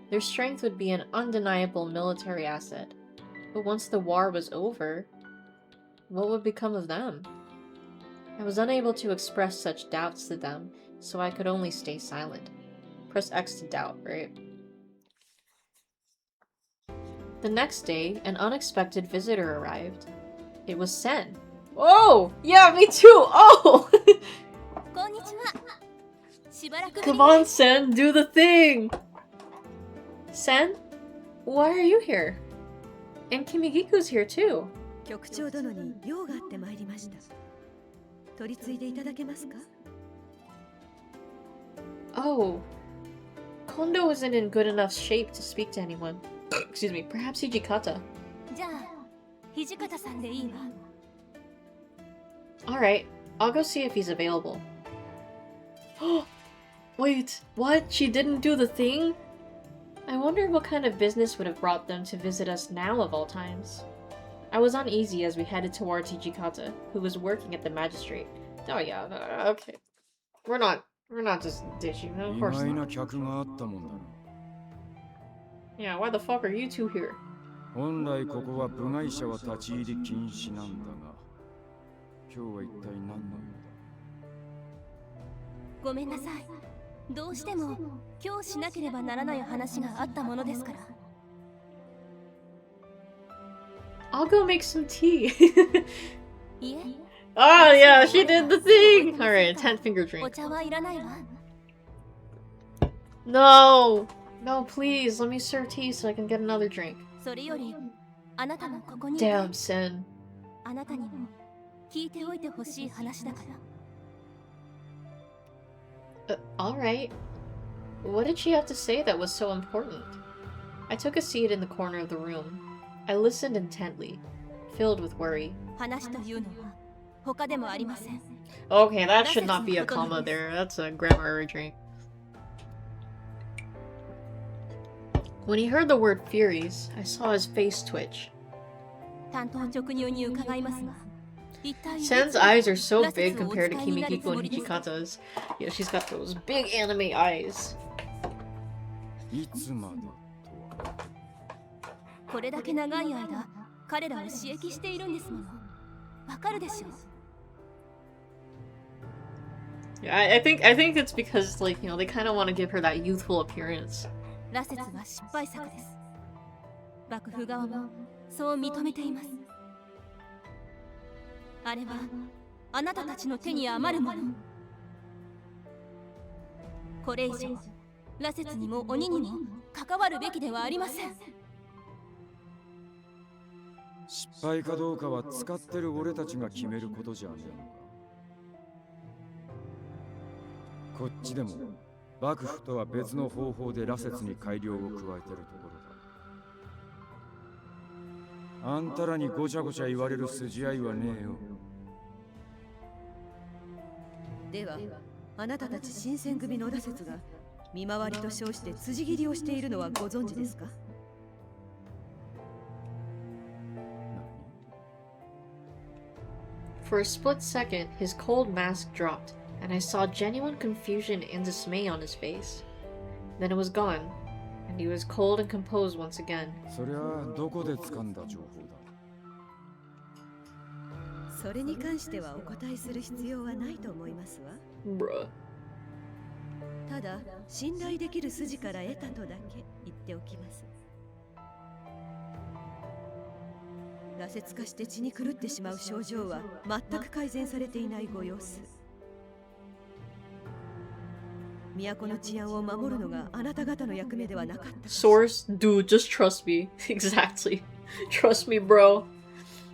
Speaker 2: Their strength would be an undeniable military asset. But once the war was over, what would become of them? I was unable to express such doubts to them, so I could only stay silent. Press X to doubt, right? The next day, an unexpected visitor arrived. It was Sen. Oh! Yeah, me too! Oh! Come on, Sen, do the thing! Sen? Why are you here? And Kimigiku's here too.
Speaker 11: 局長殿に用があって参りました。取り次いでいただけますか?
Speaker 2: Oh. Kondo isn't in good enough shape to speak to anyone. Excuse me, perhaps Hijikata.
Speaker 12: じゃあ、土方さんでいいわ。
Speaker 2: Alright, I'll go see if he's available. Wait, what? She didn't do the thing? I wonder what kind of business would have brought them to visit us now of all times. I was uneasy as we headed towards Hijikata, who was working at the magistrate. Oh yeah, okay. We're not just dishing, of course not. Yeah, why the fuck are you two here?
Speaker 6: 本来ここは部外者は立ち入り禁止なんだが、日は一体何の用だ。
Speaker 12: ごめんなさい。どうしても今日しなければならない話があったものですから。
Speaker 2: I'll go make some tea.
Speaker 12: いえ。
Speaker 2: Oh yeah, she did the thing! Alright, 10 finger drink.
Speaker 12: お茶はいらないわ。
Speaker 2: No! No, please, let me serve tea so I can get another drink.
Speaker 12: それより、あなたもここに。
Speaker 2: Damn, Sen.
Speaker 12: あなたにも聞いておいてほしい話だから。
Speaker 2: Alright. What did she have to say that was so important? I took a seat in the corner of the room. I listened intently, filled with worry.
Speaker 12: 話というのは他でもありません。
Speaker 2: Okay, that should not be a comma there. That's a grammar error drink. When he heard the word Furies, I saw his face twitch.
Speaker 12: 担当直入に伺いますが、
Speaker 2: Sen's eyes are so big compared to Kimikiko and Hijikata's. Yeah, she's got those big anime eyes.
Speaker 6: いつまでとは。
Speaker 12: これだけ長い間、彼らを刺激しているんですもの。わかるでしょう。
Speaker 2: Yeah, I think it's because, like, you know, they kind of want to give her that youthful appearance.
Speaker 12: 羅刹は失敗作です。幕府側もそう認めています。あれはあなたたちの手に余るもの。これ以上、羅刹にも鬼にも関わるべきではありません。
Speaker 6: 失敗かどうかは使ってる俺たちが決めることじゃねえのか。こっちでも幕府とは別の方法で羅刹に改良を加えてるところだ。あんたらにごちゃごちゃ言われる筋合いはねえよ。
Speaker 11: では、あなたたち新選組の羅刹が見回りと称して辻斬りをしているのはご存知ですか？
Speaker 2: For a split second, his cold mask dropped, and I saw genuine confusion and dismay on his face. Then it was gone, and he was cold and composed once again.
Speaker 6: そりゃどこで掴んだ情報だ。
Speaker 11: それに関してはお答えする必要はないと思いますわ。
Speaker 2: Bruh.
Speaker 11: ただ、信頼できる筋から得たとだけ言っておきます。羅刹化して血に狂ってしまう症状は全く改善されていないご様子。都の治安を守るのがあなた方の役目ではなかった。
Speaker 2: Source, dude, just trust me. Exactly. Trust me, bro.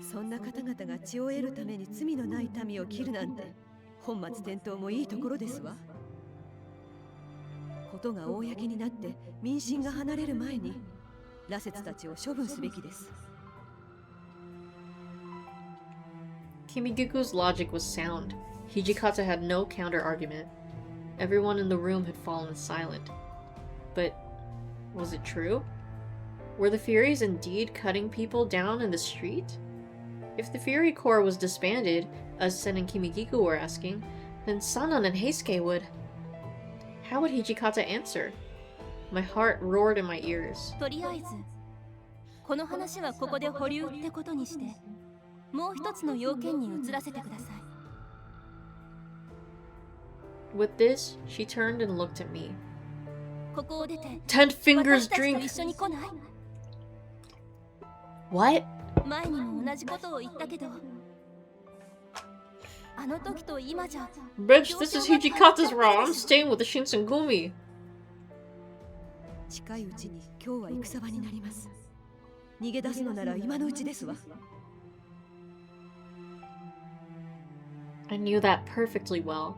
Speaker 11: そんな方々が血を得るために罪のない民を切るなんて本末転倒もいいところですわ。ことが公になって民心が離れる前に羅刹たちを処分すべきです。
Speaker 2: Kimigiku's logic was sound. Hijikata had no counter-argument. Everyone in the room had fallen silent. But was it true? Were the Furies indeed cutting people down in the street? If the Fury Corps was disbanded, as Sen and Kimigiku were asking, then Sanan and Heisuke would... How would Hijikata answer? My heart roared in my ears.
Speaker 12: とりあえず、この話はここで保留ってことにして、もう一つの要件に移らせてください。
Speaker 2: With this, she turned and looked at me.
Speaker 12: ここを出て、
Speaker 2: 10 fingers
Speaker 12: 私たちと
Speaker 2: drink.
Speaker 12: 一緒に来ない？
Speaker 2: What?
Speaker 12: 前にも同じことを言ったけど、あの時と今じゃ。
Speaker 2: Bitch, this is Hijikata's route. I'm staying with the Shinsengumi.
Speaker 11: 近いうちに今日は戦場になります。逃げ出すのなら今のうちですわ。
Speaker 2: I knew that perfectly well.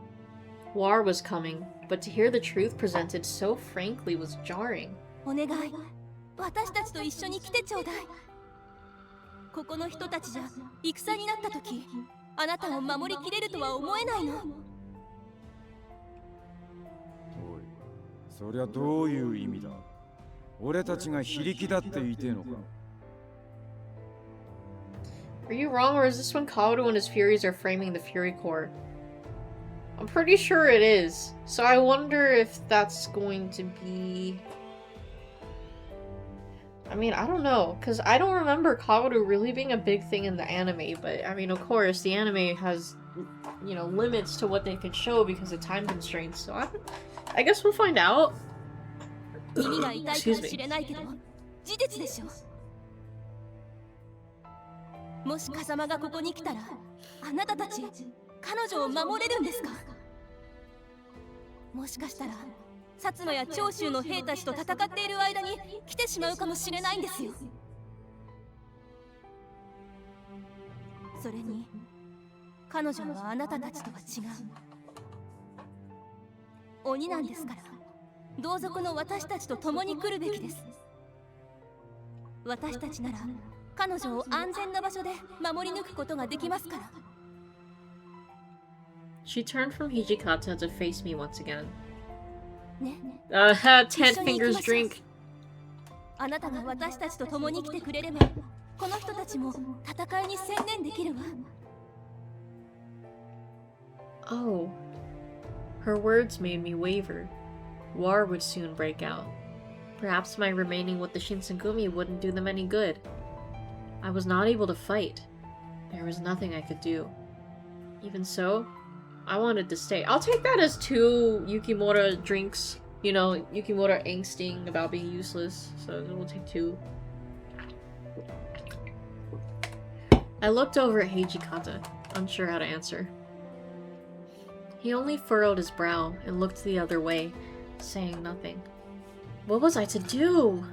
Speaker 2: War was coming, but to hear the truth presented so frankly was jarring.
Speaker 12: お願い、私たちと一緒に来てちょうだい。ここの人たちじゃ戦になった時、あなたを守りきれるとは思えないの。
Speaker 6: おい、そりゃどういう意味だ。俺たちが非力だって言いてえのか。
Speaker 2: Are you wrong, or is this when Kaoru and his Furies are framing the Fury Corps? I'm pretty sure it is. So I wonder if that's going to be... I mean, I don't know, because I don't remember Kaoru really being a big thing in the anime, but I mean, of course, the anime has, you know, limits to what they can show because of time constraints, so I guess we'll find out. Excuse me.
Speaker 12: もし風間がここに来たら、あなたたち彼女を守れるんですか？もしかしたら薩摩や長州の兵たちと戦っている間に来てしまうかもしれないんですよ。それに彼女はあなたたちとは違う。鬼なんですから、同族の私たちと共に来るべきです。私たちなら彼女を安全な場所で守り抜くことができますから。
Speaker 2: She turned from Hijikata to face me once again.
Speaker 12: ね。
Speaker 2: 10 fingers drink.
Speaker 12: あなたが私たちと共に来てくれれば、この人たちも戦いに専念できるわ。
Speaker 2: Oh. Her words made me waver. War would soon break out. Perhaps my remaining with the Shinsengumi wouldn't do them any good. I was not able to fight. There was nothing I could do. Even so, I wanted to stay. I'll take that as 2 Yukimura drinks. You know, Yukimura angsting about being useless. So we'll take 2. I looked over at Hijikata, unsure how to answer. He only furrowed his brow and looked the other way, saying nothing. What was I to do?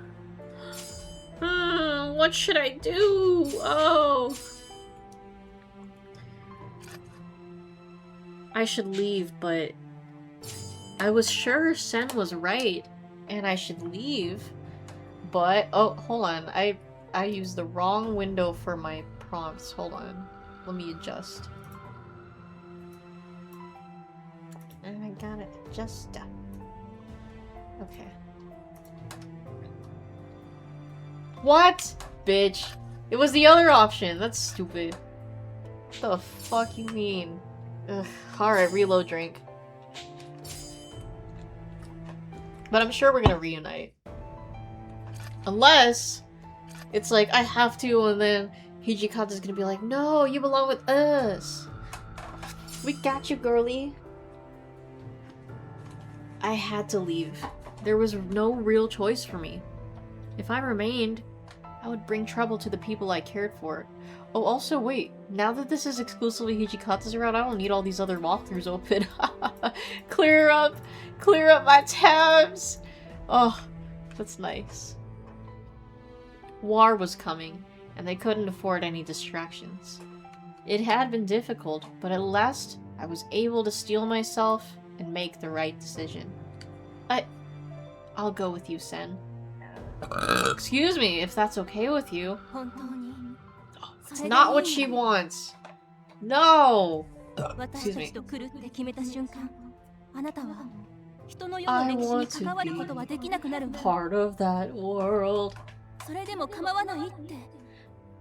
Speaker 2: What should I do? Oh. I should leave, but I was sure Sen was right, and I should leave. But oh, hold on. I used the wrong window for my prompts. Hold on. Let me adjust. And I got it just okay. What? Bitch. It was the other option. That's stupid. What the fuck you mean? Ugh. Alright, reload drink. But I'm sure we're gonna reunite. Unless it's like, I have to, and then Hijikata's gonna be like, no, you belong with us. We got you, girly. I had to leave. There was no real choice for me. If I remained, I would bring trouble to the people I cared for. Oh, also, wait. Now that this is exclusively Hijikata's route, I don't need all these other walkthroughs open. Clear up my tabs! Oh, that's nice. War was coming, and they couldn't afford any distractions. It had been difficult, but at last I was able to steel myself and make the right decision. I'll go with you, Sen. Excuse me, if that's okay with you. It's not what she wants. No! Excuse me. I want to be part of that world.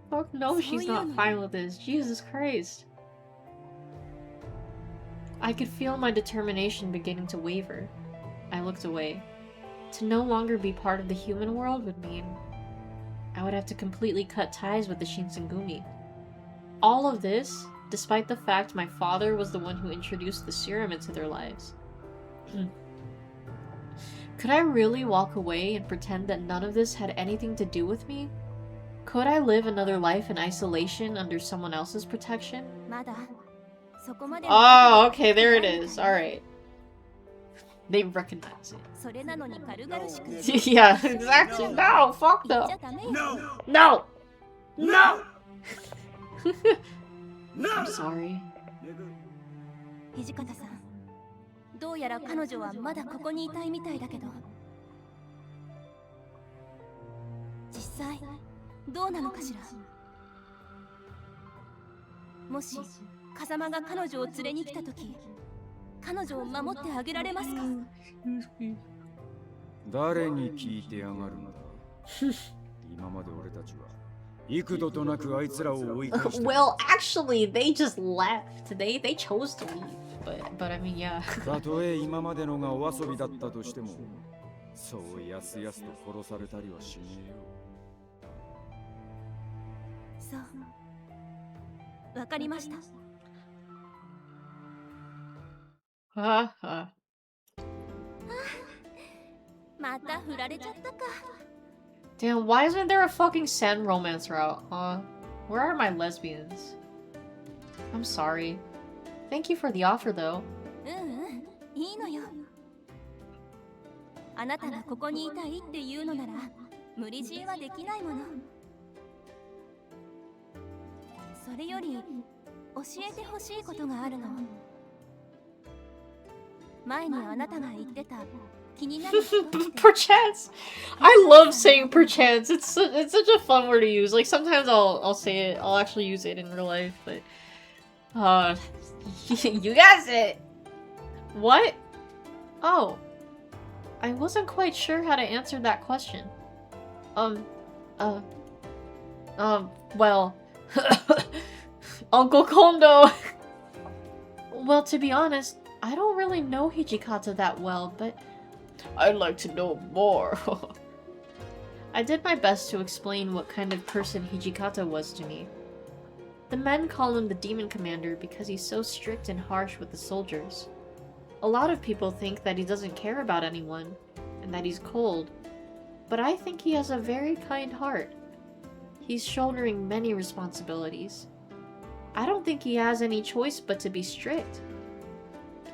Speaker 2: Fuck no, she's not fine with this. Jesus Christ. I could feel my determination beginning to waver. I looked away. To no longer be part of the human world would mean I would have to completely cut ties with the Shinsengumi. All of this, despite the fact my father was the one who introduced the serum into their lives. Could I really walk away and pretend that none of this had anything to do with me? Could I live another life in isolation under someone else's protection? Oh, okay, there it is. Alright. They recognize it. Yeah, exactly. No, fuck no. No! No! I'm sorry.
Speaker 12: 土方さん、どうやら彼女はまだここにいたいみたいだけど、実際どうなのかしら。もし風間が彼女を連れに来たとき、彼女を守ってあげられますか？
Speaker 6: 誰に聞いてやがるんだ。今まで俺たちは幾度となくあいつらを追い返して。
Speaker 2: Well, actually, they just left. They chose to leave. But I mean, yeah.
Speaker 6: たとえ今までのがお遊びだったとしても、そうやすやすと殺されたりはしねえよ。
Speaker 12: そうわかりました。
Speaker 2: はは。
Speaker 12: また振られちゃったか。
Speaker 2: Damn, why isn't there a fucking Sen romance route, huh? Where are my lesbians? I'm sorry. Thank you for the offer, though.
Speaker 12: いいのよ。あなたがここにいたいっていうのなら無理強いはできないもの。それより教えてほしいことがあるの。前にあなたが言ってた気になる人って。
Speaker 2: Perchance! I love saying perchance. It's such a fun word to use. Like, sometimes I'll say it, I'll actually use it in real life, but... you got it! What? Oh. I wasn't quite sure how to answer that question. Well... Uncle Kondo! Well, to be honest, I don't really know Hijikata that well, but I'd like to know more. I did my best to explain what kind of person Hijikata was to me. The men call him the Demon Commander because he's so strict and harsh with the soldiers. A lot of people think that he doesn't care about anyone, and that he's cold, but I think he has a very kind heart. He's shouldering many responsibilities. I don't think he has any choice but to be strict.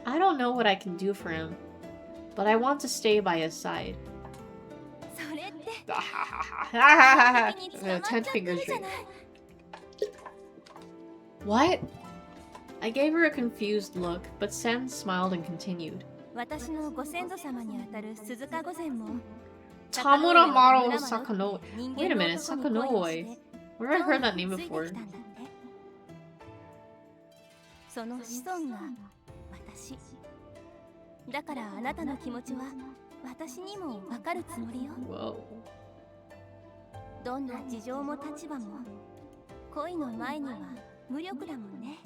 Speaker 2: I don't know what I can do for him, but I want to stay by his side. 10 fingers drink. What? I gave her a confused look, but Sen smiled and continued.
Speaker 12: 私のご先祖様にあたる鈴鹿御前も
Speaker 2: Tamura Maro Sakano. Wait a minute, Sakanoi. Where have I heard that name before?
Speaker 12: その子孫が私。だからあなたの気持ちは私にもわかるつもりよ。どんな事情も立場も恋の前には無力だもんね。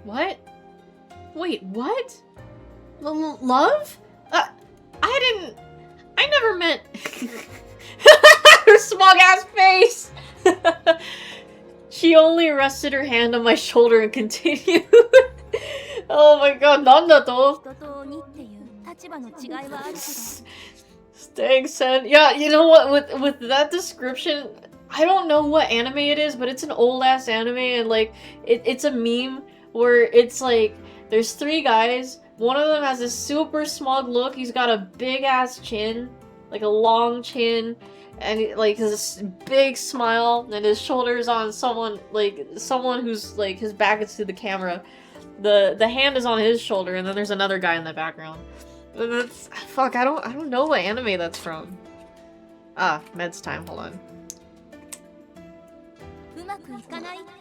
Speaker 2: What? Wait, what? Love? I never meant... Her smug ass face! She only rested her hand on my shoulder and continued. Oh my god, nandato? Dang, Sen. Yeah, you know what? With that description, I don't know what anime it is, but it's an old ass anime, and like it's a meme where it's like there's 3 guys. One of them has this super smug look. He's got a big ass chin, like a long chin, and like this big smile, and his shoulders on someone who's like his back is to the camera. The hand is on his shoulder, and then there's another guy in the background. And that's fuck. I don't know what anime that's from. Ah, meds time. Hold on.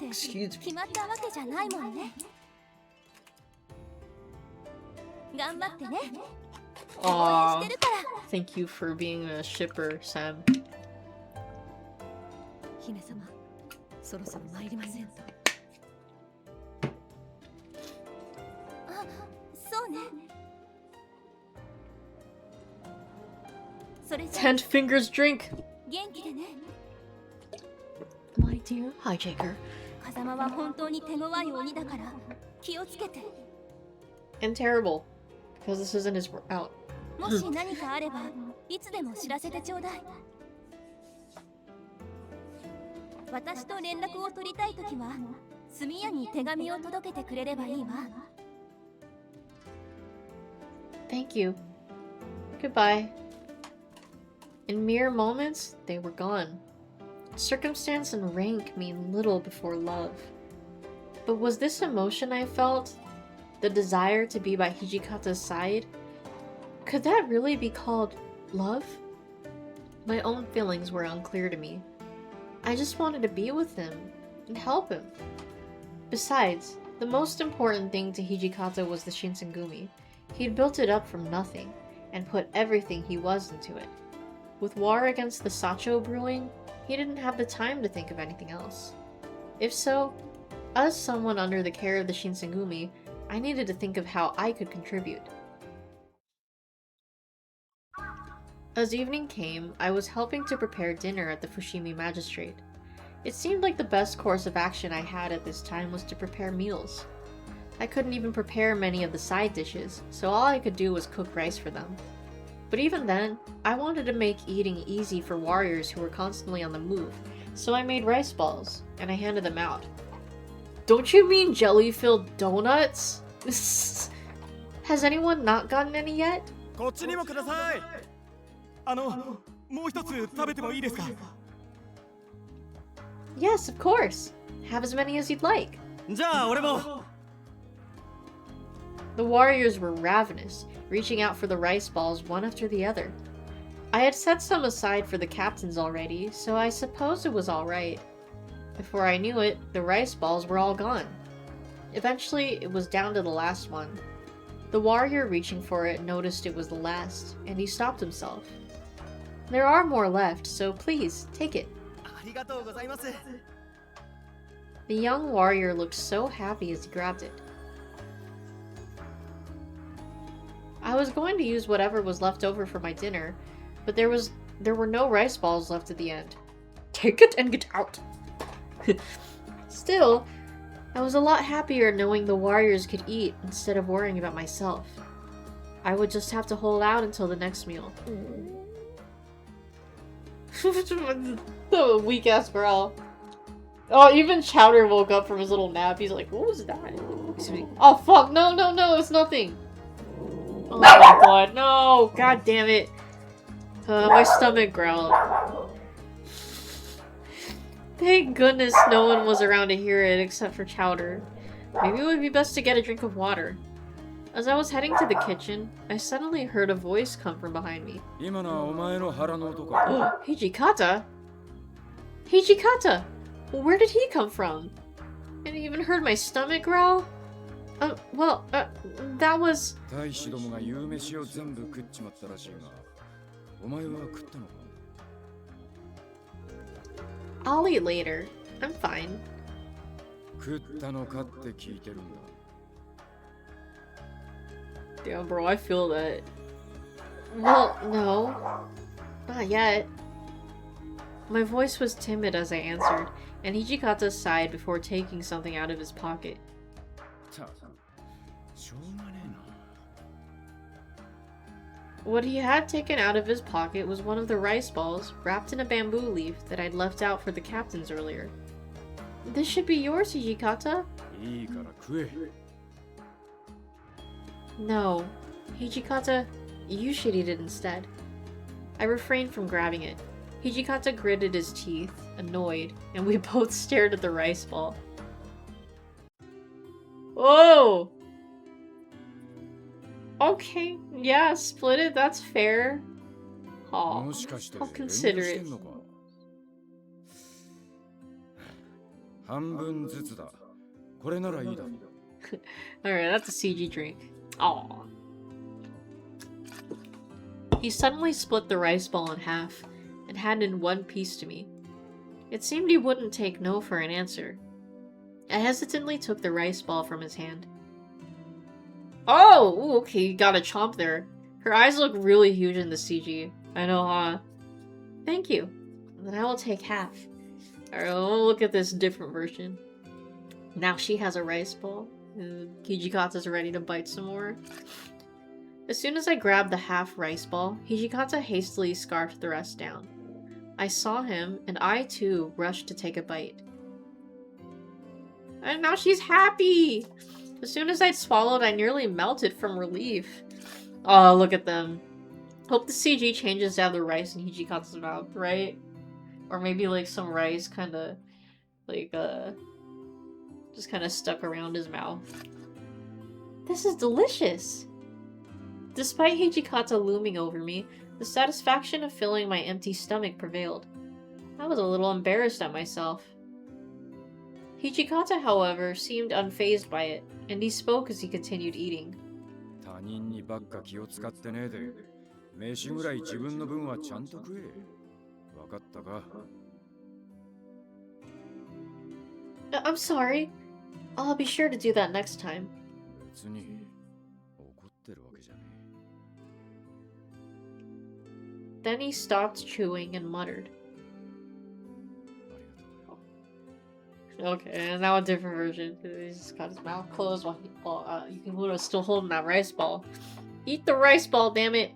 Speaker 2: Excuse me. Aw, thank you for being a shipper, Sam.
Speaker 11: 姫様、そろそろ参りませんと。
Speaker 12: あ、そうね。それじゃ
Speaker 2: 10 fingers drink.
Speaker 12: 元気でね。
Speaker 2: My dear hijacker.
Speaker 12: 風間は本当に手強い鬼だから気をつけて。
Speaker 2: And terrible, because this isn't his out.
Speaker 12: もし何かあればいつでも知らせてちょうだい。私と連絡を取りたいときは速やに手紙を届けてくれればいいわ。
Speaker 2: Thank you. Goodbye. In mere moments, they were gone. Circumstance and rank mean little before love. But was this emotion I felt, the desire to be by Hijikata's side, could that really be called love? My own feelings were unclear to me. I just wanted to be with him and help him. Besides, the most important thing to Hijikata was the Shinsengumi. He'd built it up from nothing and put everything he was into it. With war against the Sacho brewing, he didn't have the time to think of anything else. If so, as someone under the care of the Shinsengumi, I needed to think of how I could contribute. As evening came, I was helping to prepare dinner at the Fushimi Magistrate. It seemed like the best course of action I had at this time was to prepare meals. I couldn't even prepare many of the side dishes, so all I could do was cook rice for them. But even then, I wanted to make eating easy for warriors who were constantly on the move, so I made rice balls, and I handed them out. Don't you mean jelly-filled donuts? Has anyone not gotten any yet?
Speaker 7: こっちにもください。もう一つ食べてもいいですか?
Speaker 2: Yes, of course. Have as many as you'd like.
Speaker 7: じゃあ俺も。
Speaker 2: The warriors were ravenous, reaching out for the rice balls one after the other. I had set some aside for the captains already, so I suppose it was alright. Before I knew it, the rice balls were all gone. Eventually, it was down to the last one. The warrior reaching for it noticed it was the last, and he stopped himself. There are more left, so please, take it.
Speaker 7: ありがとうございます。
Speaker 2: The young warrior looked so happy as he grabbed it. I was going to use whatever was left over for my dinner, but there were no rice balls left at the end. Take it and get out! Still, I was a lot happier knowing the warriors could eat instead of worrying about myself. I would just have to hold out until the next meal. The weak-ass growl. Oh, even Chowder woke up from his little nap. He's like, what was that? Excuse me. Oh, fuck. No, no, no. It's nothing. Oh my god. No. God damn it. My stomach growled. Thank goodness no one was around to hear it except for Chowder. Maybe it would be best to get a drink of water. As I was heading to the kitchen, I suddenly heard a voice come from behind me. Hijikata? Hijikata! Where did he come from? And he even heard my stomach growl? That was... I'll eat later. I'm fine. Damn, bro, I feel that. Well, no. Not yet. My voice was timid as I answered, and Hijikata sighed before taking something out of his pocket. What he had taken out of his pocket was one of the rice balls, wrapped in a bamboo leaf that I'd left out for the captains earlier. This should be yours, Hijikata. No. Hijikata, you should eat it instead. I refrained from grabbing it. Hijikata gritted his teeth, annoyed, and we both stared at the rice ball. Whoa! Okay, yeah, split it, that's fair. Aw, how considerate. Alright, that's a CG drink. Aw. He suddenly split the rice ball in half, and handed one piece to me. It seemed he wouldn't take no for an answer. I hesitantly took the rice ball from his hand. Oh! Ooh, okay, you got a chomp there. Her eyes look really huge in the CG. I know, huh? Thank you. Then I will take half. Alright, we'll look at this different version. Now she has a rice ball. Hijikata's ready to bite some more. As soon as I grabbed the half rice ball, Hijikata hastily scarfed the rest down. I saw him, and I too rushed to take a bite. And now she's happy! As soon as I'd swallowed, I nearly melted from relief. Oh, look at them. Hope the CG changes to have the rice in Hijikata's mouth, right? Or maybe like some rice kinda, like, just kinda stuck around his mouth. This is delicious! Despite Hijikata looming over me, the satisfaction of filling my empty stomach prevailed. I was a little embarrassed at myself. Hijikata, however, seemed unfazed by it, and he spoke as he continued eating. I'm sorry. I'll be sure to do that next time. Then he stopped chewing and muttered. Okay, and now a different version. He's just got his mouth closed while you can still holding that rice ball. Eat the rice ball, damn it!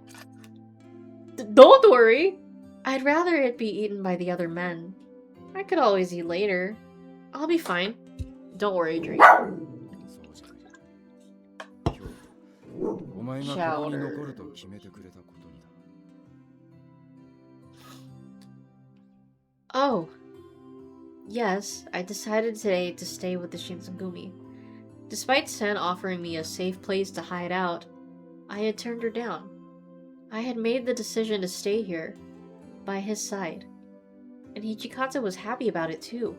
Speaker 2: Don't worry! I'd rather it be eaten by the other men. I could always eat later. I'll be fine. Don't worry, drink. Chowder. Oh. Yes, I decided today to stay with the Shinsengumi. Despite Sen offering me a safe place to hide out, I had turned her down. I had made the decision to stay here, by his side. And Hijikata was happy about it too.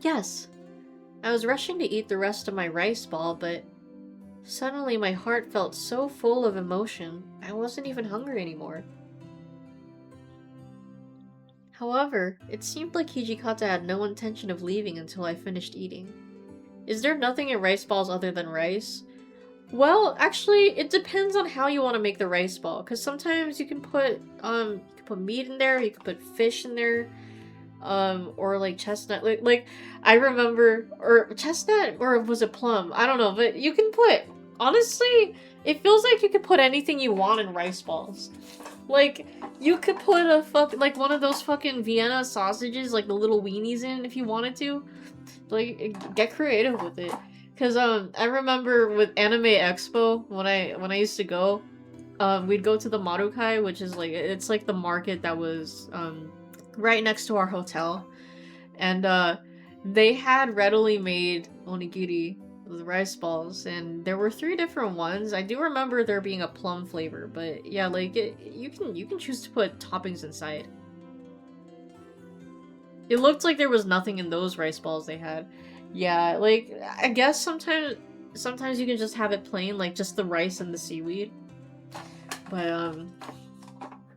Speaker 2: Yes, I was rushing to eat the rest of my rice ball, but suddenly my heart felt so full of emotion, I wasn't even hungry anymore. However, it seemed like Hijikata had no intention of leaving until I finished eating. Is there nothing in rice balls other than rice? Well, actually, it depends on how you want to make the rice ball, because sometimes you can put meat in there, you can put fish in there, or like chestnut, like I remember, or chestnut, or was it plum? I don't know, but you can put, honestly, it feels like you could put anything you want in rice balls. Like, you could put like one of those fucking Vienna sausages, like the little weenies in if you wanted to. Like, get creative with it. Cause I remember with Anime Expo when I used to go, we'd go to the Marukai, which is like, it's like the market that was right next to our hotel, and they had readily made onigiri with rice balls, and there were 3 different ones. I do remember there being a plum flavor, but yeah, like you can choose to put toppings inside. It looked like there was nothing in those rice balls they had. Yeah, like, I guess sometimes you can just have it plain, like just the rice and the seaweed. But,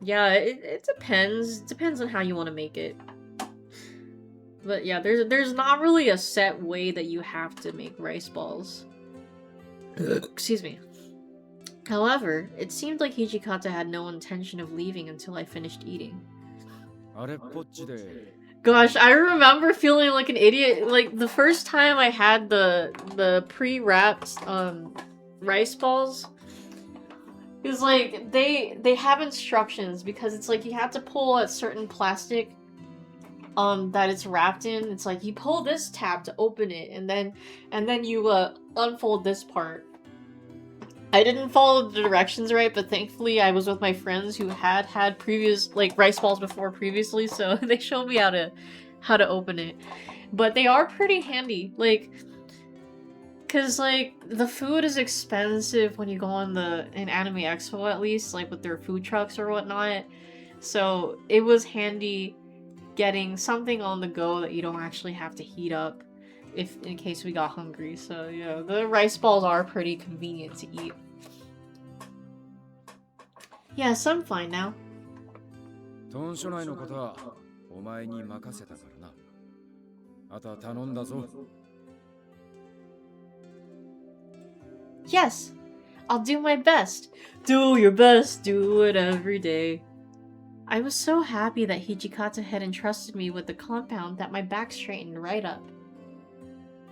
Speaker 2: yeah, it depends. It depends on how you want to make it. But yeah, there's not really a set way that you have to make rice balls. Excuse me. However, it seemed like Hijikata had no intention of leaving until I finished eating. Gosh, I remember feeling like an idiot. Like, the first time I had the pre-wrapped rice balls, it was like they have instructions, because it's like you have to pull a certain plastic that it's wrapped in. It's like you pull this tab to open it, and then you unfold this part. I didn't follow the directions right, but thankfully I was with my friends who had previous, like, rice balls before previously, so they showed me how to open it. But they are pretty handy, like, cause like the food is expensive when you go on in Anime Expo, at least, like with their food trucks or whatnot. So it was handy getting something on the go that you don't actually have to heat up in case we got hungry. So yeah, the rice balls are pretty convenient to eat. Yes, I'm fine now. Yes, I'll do my best. Do your best, do it every day. I was so happy that Hijikata had entrusted me with the compound that my back straightened right up.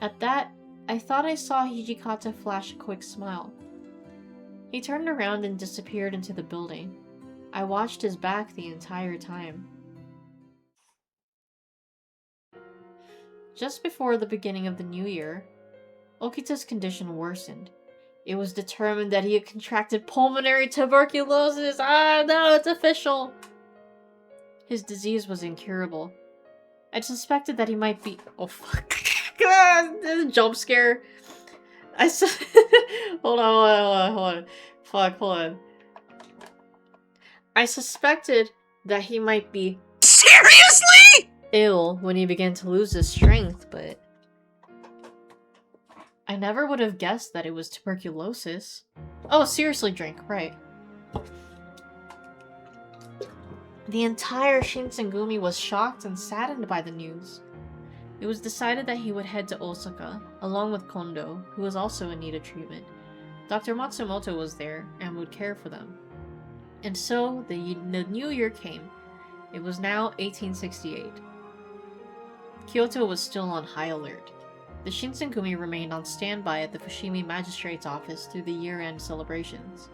Speaker 2: At that, I thought I saw Hijikata flash a quick smile. He turned around and disappeared into the building. I watched his back the entire time. Just before the beginning of the new year, Okita's condition worsened. It was determined that he had contracted pulmonary tuberculosis. Ah, no, it's official! His disease was incurable. I suspected that he might be— oh fuck. God, this is a jump scare. Hold on. Fuck, hold on. I suspected that he might be— seriously?! Ill when he began to lose his strength, but I never would have guessed that it was tuberculosis. Oh, seriously drink, right. The entire Shinsengumi was shocked and saddened by the news. It was decided that he would head to Osaka, along with Kondo, who was also in need of treatment. Dr. Matsumoto was there and would care for them. And so, the new year came. It was now 1868. Kyoto was still on high alert. The Shinsengumi remained on standby at the Fushimi Magistrate's office through the year-end celebrations.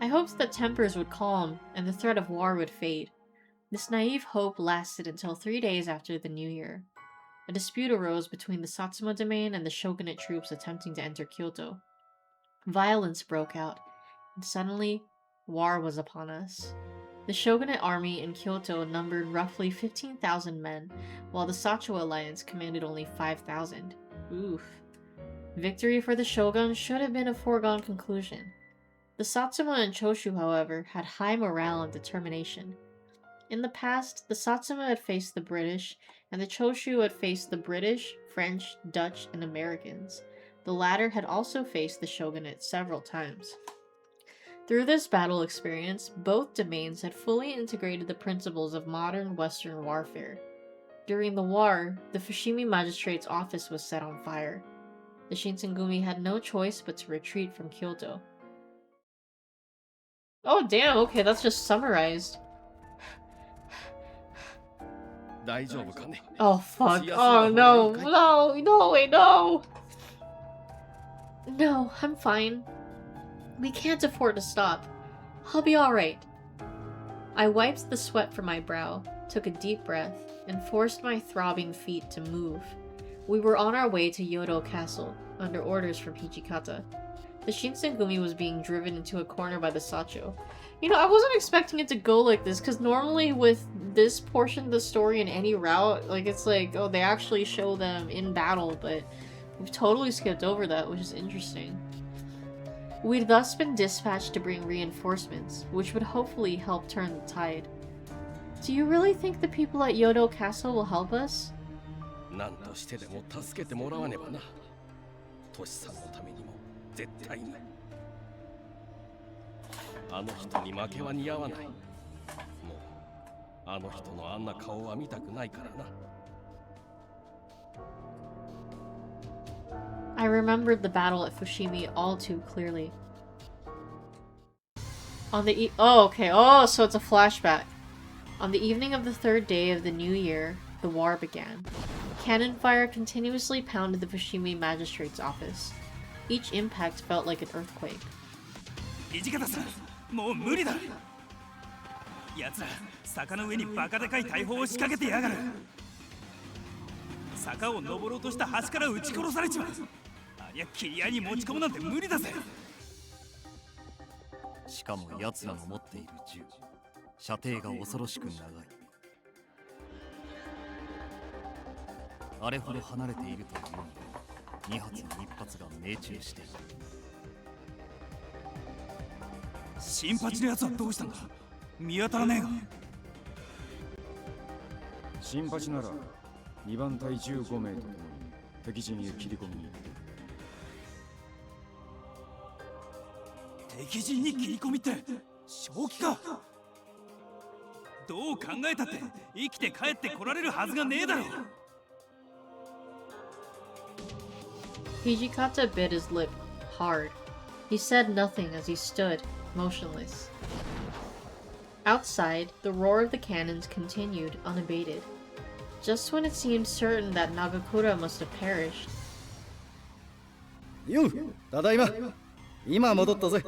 Speaker 2: I hoped that tempers would calm and the threat of war would fade. This naive hope lasted until 3 days after the new year. A dispute arose between the Satsuma domain and the shogunate troops attempting to enter Kyoto. Violence broke out, and suddenly, war was upon us. The shogunate army in Kyoto numbered roughly 15,000 men, while the Sacho alliance commanded only 5,000. Oof. Victory for the shogun should have been a foregone conclusion. The Satsuma and Choshu, however, had high morale and determination. In the past, the Satsuma had faced the British, and the Choshu had faced the British, French, Dutch, and Americans. The latter had also faced the shogunate several times. Through this battle experience, both domains had fully integrated the principles of modern Western warfare. During the war, the Fushimi Magistrate's office was set on fire. The Shinsengumi had no choice but to retreat from Kyoto. Oh damn, okay, that's just summarized. Oh fuck, oh no, wait, no! No, I'm fine. We can't afford to stop. I'll be alright. I wiped the sweat from my brow, took a deep breath, and forced my throbbing feet to move. We were on our way to Yodo Castle, under orders from Hijikata. The Shinsengumi was being driven into a corner by the Sacho. You know, I wasn't expecting it to go like this, because normally with this portion of the story in any route, like, it's like, oh, they actually show them in battle, but we've totally skipped over that, which is interesting. We'd thus been dispatched to bring reinforcements, which would hopefully help turn the tide. Do you really think the people at Yodo Castle will help us? I remembered the battle at Fushimi all too clearly. On the so it's a flashback. On the evening of the third day of the new year, the war began. Cannon fire continuously pounded the Fushimi Magistrate's office. Each impact felt like an earthquake.
Speaker 7: 土方さん、もう無理だ。奴ら坂の上にバカでかい大砲を仕掛けてやがる。坂を登ろうとした橋から撃ち殺されちまう。ありゃ切り合いに持ち込むなんて無理だぜ。
Speaker 8: しかも奴らの持っている銃、射程が恐ろしく長い。あれほど離れているというのに、2発に1発が命中している。
Speaker 7: 新八のやつはどうしたんだ？見当たらねえが。
Speaker 6: 新八なら2番隊15名とともに敵陣へ切り込みに行って。
Speaker 7: 敵陣に切り込みって正気か？どう考えたって生きて帰ってこられるはずがねえだろ。
Speaker 2: Hijikata bit his lip hard. He said nothing as he stood, motionless. Outside, the roar of the cannons continued unabated. Just when it seemed certain that Nagakura must have perished.
Speaker 4: Yu, tadaima. Ima modotta ze.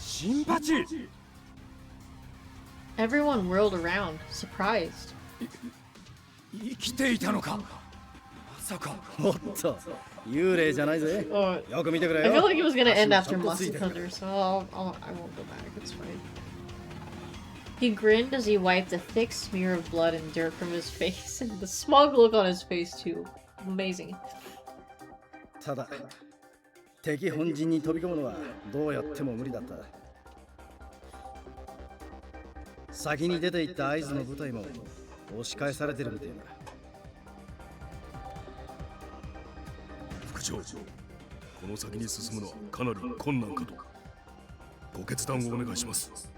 Speaker 7: Shinpachi!
Speaker 2: Everyone whirled around, surprised.
Speaker 6: 生きていたのか。
Speaker 4: おっと、幽霊じゃないぜ。よく見てくれよ。
Speaker 2: I feel like it was gonna end after Muscle Thunder, so I won't go back, it's fine. He grinned as he wiped a thick smear of blood and dirt from his face, and the smug look on his face too. Amazing.
Speaker 4: ただ、敵本陣に飛び込むのはどうやっても無理だった。先に出て行った合図の部隊も押し返されてるみたいな。
Speaker 13: 副長、この先に進むのはかなり困難かと。ご決断をお願いします。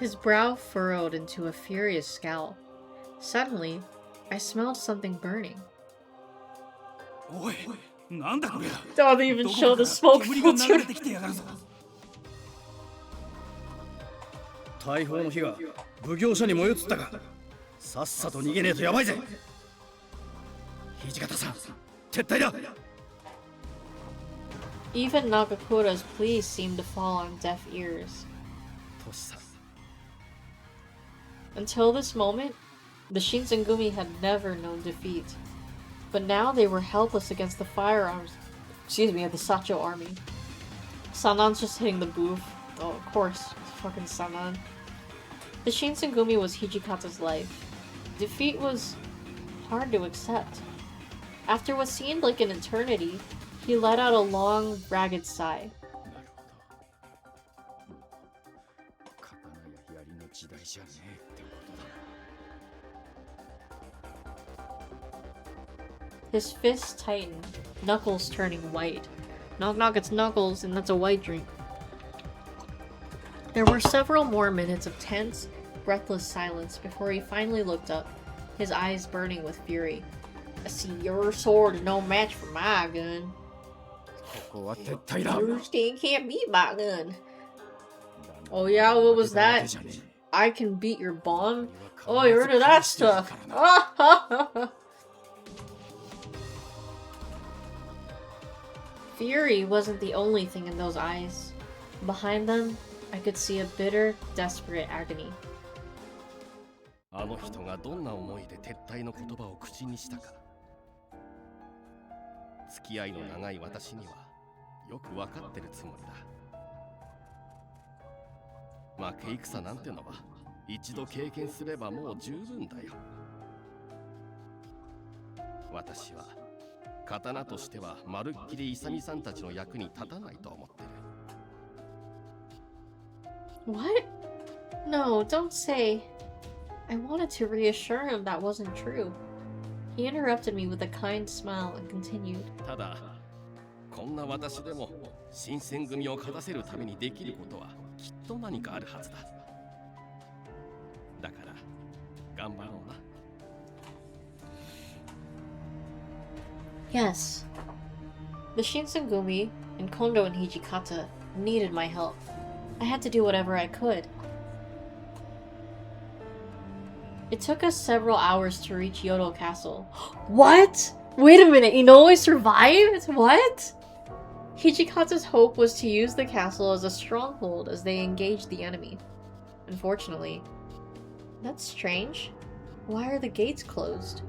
Speaker 2: His brow furrowed into a furious scowl. Suddenly, I smelled something burning. Don't even show the smoke filter.
Speaker 4: 大砲の火が奉行所に燃え移ったか。さっさと逃げねえとやばいぜ。土方さん、撤退だ。
Speaker 2: Even Nagakura's pleas seemed to fall on deaf ears. Until this moment, the Shinsengumi had never known defeat. But now they were helpless against the firearms, of the Sacho army. Sanan's just hitting the booth. Oh, of course, it's fucking Sanan. The Shinsengumi was Hijikata's life. Defeat was hard to accept. After what seemed like an eternity, he let out a long, ragged sigh. His fists tightened, knuckles turning white. Knock knock, it's Knuckles, and that's a white drink. There were several more minutes of tense, breathless silence before he finally looked up, his eyes burning with fury. I see your sword is no match for my gun. Your sting can't beat my gun. Oh yeah, what was that? I can beat your bomb? Oh, you heard of that stuff? Fury wasn't the only thing in those eyes. Behind them, I could see a bitter, desperate agony.
Speaker 5: あの人がどんな思いで撤退の言葉を口にしたか。付き合いの長い私にはよくわかってるつもりだ。負け戦なんてのは一度経験すればもう十分だよ。私は刀としてはまるっきり勇さんたちの役に立たないと思ってる。
Speaker 2: What? No, don't say. I wanted to reassure him that wasn't true. He interrupted me with a kind smile and continued.
Speaker 5: ただ、こんな私でも新選組を勝たせるためにできることはきっと何かあるはずだ。だから頑張ろうな。
Speaker 2: Yes. The Shinsengumi and Kondo and Hijikata needed my help. I had to do whatever I could. It took us several hours to reach Yodo Castle. What? Wait a minute, Inoue survived? What? Hijikata's hope was to use the castle as a stronghold as they engaged the enemy. Unfortunately. That's strange. Why are the gates closed?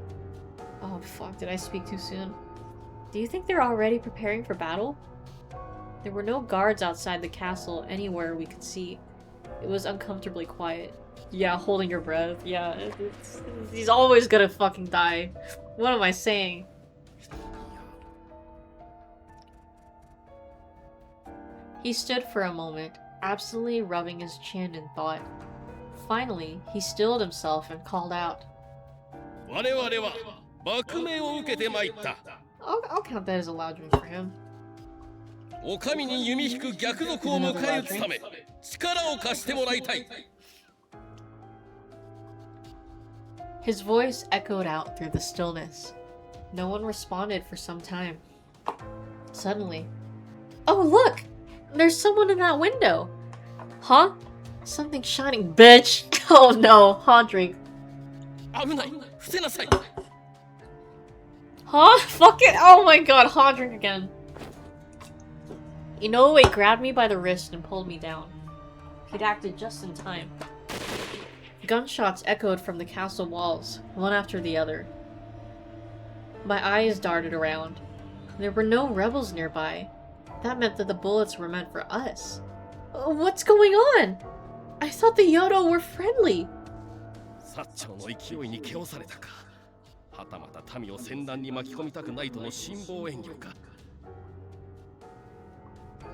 Speaker 2: Oh fuck, did I speak too soon? Do you think they're already preparing for battle? There were no guards outside the castle anywhere we could see. It was uncomfortably quiet. Yeah, holding your breath. Yeah, he's always gonna fucking die. What am I saying? He stood for a moment, absently rubbing his chin in thought. Finally, he stilled himself and called out. I'll count that as a loud drink for him. His voice echoed out through the stillness. No one responded for some time. Suddenly, oh look! There's someone in that window! Huh? Something shining, bitch! Oh no, Hodrick. Huh? Fuck it! Oh my god, Hodrick again. Inoue grabbed me by the wrist and pulled me down. He'd acted just in time. Gunshots echoed from the castle walls, one after the other. My eyes darted around. There were no rebels nearby. That meant that the bullets were meant for us. What's going on? I thought the Yodo were friendly.
Speaker 5: 薩長の勢いに気をされたか。はたまた民を戦乱に巻き込みたくないとの辛抱遠慮か。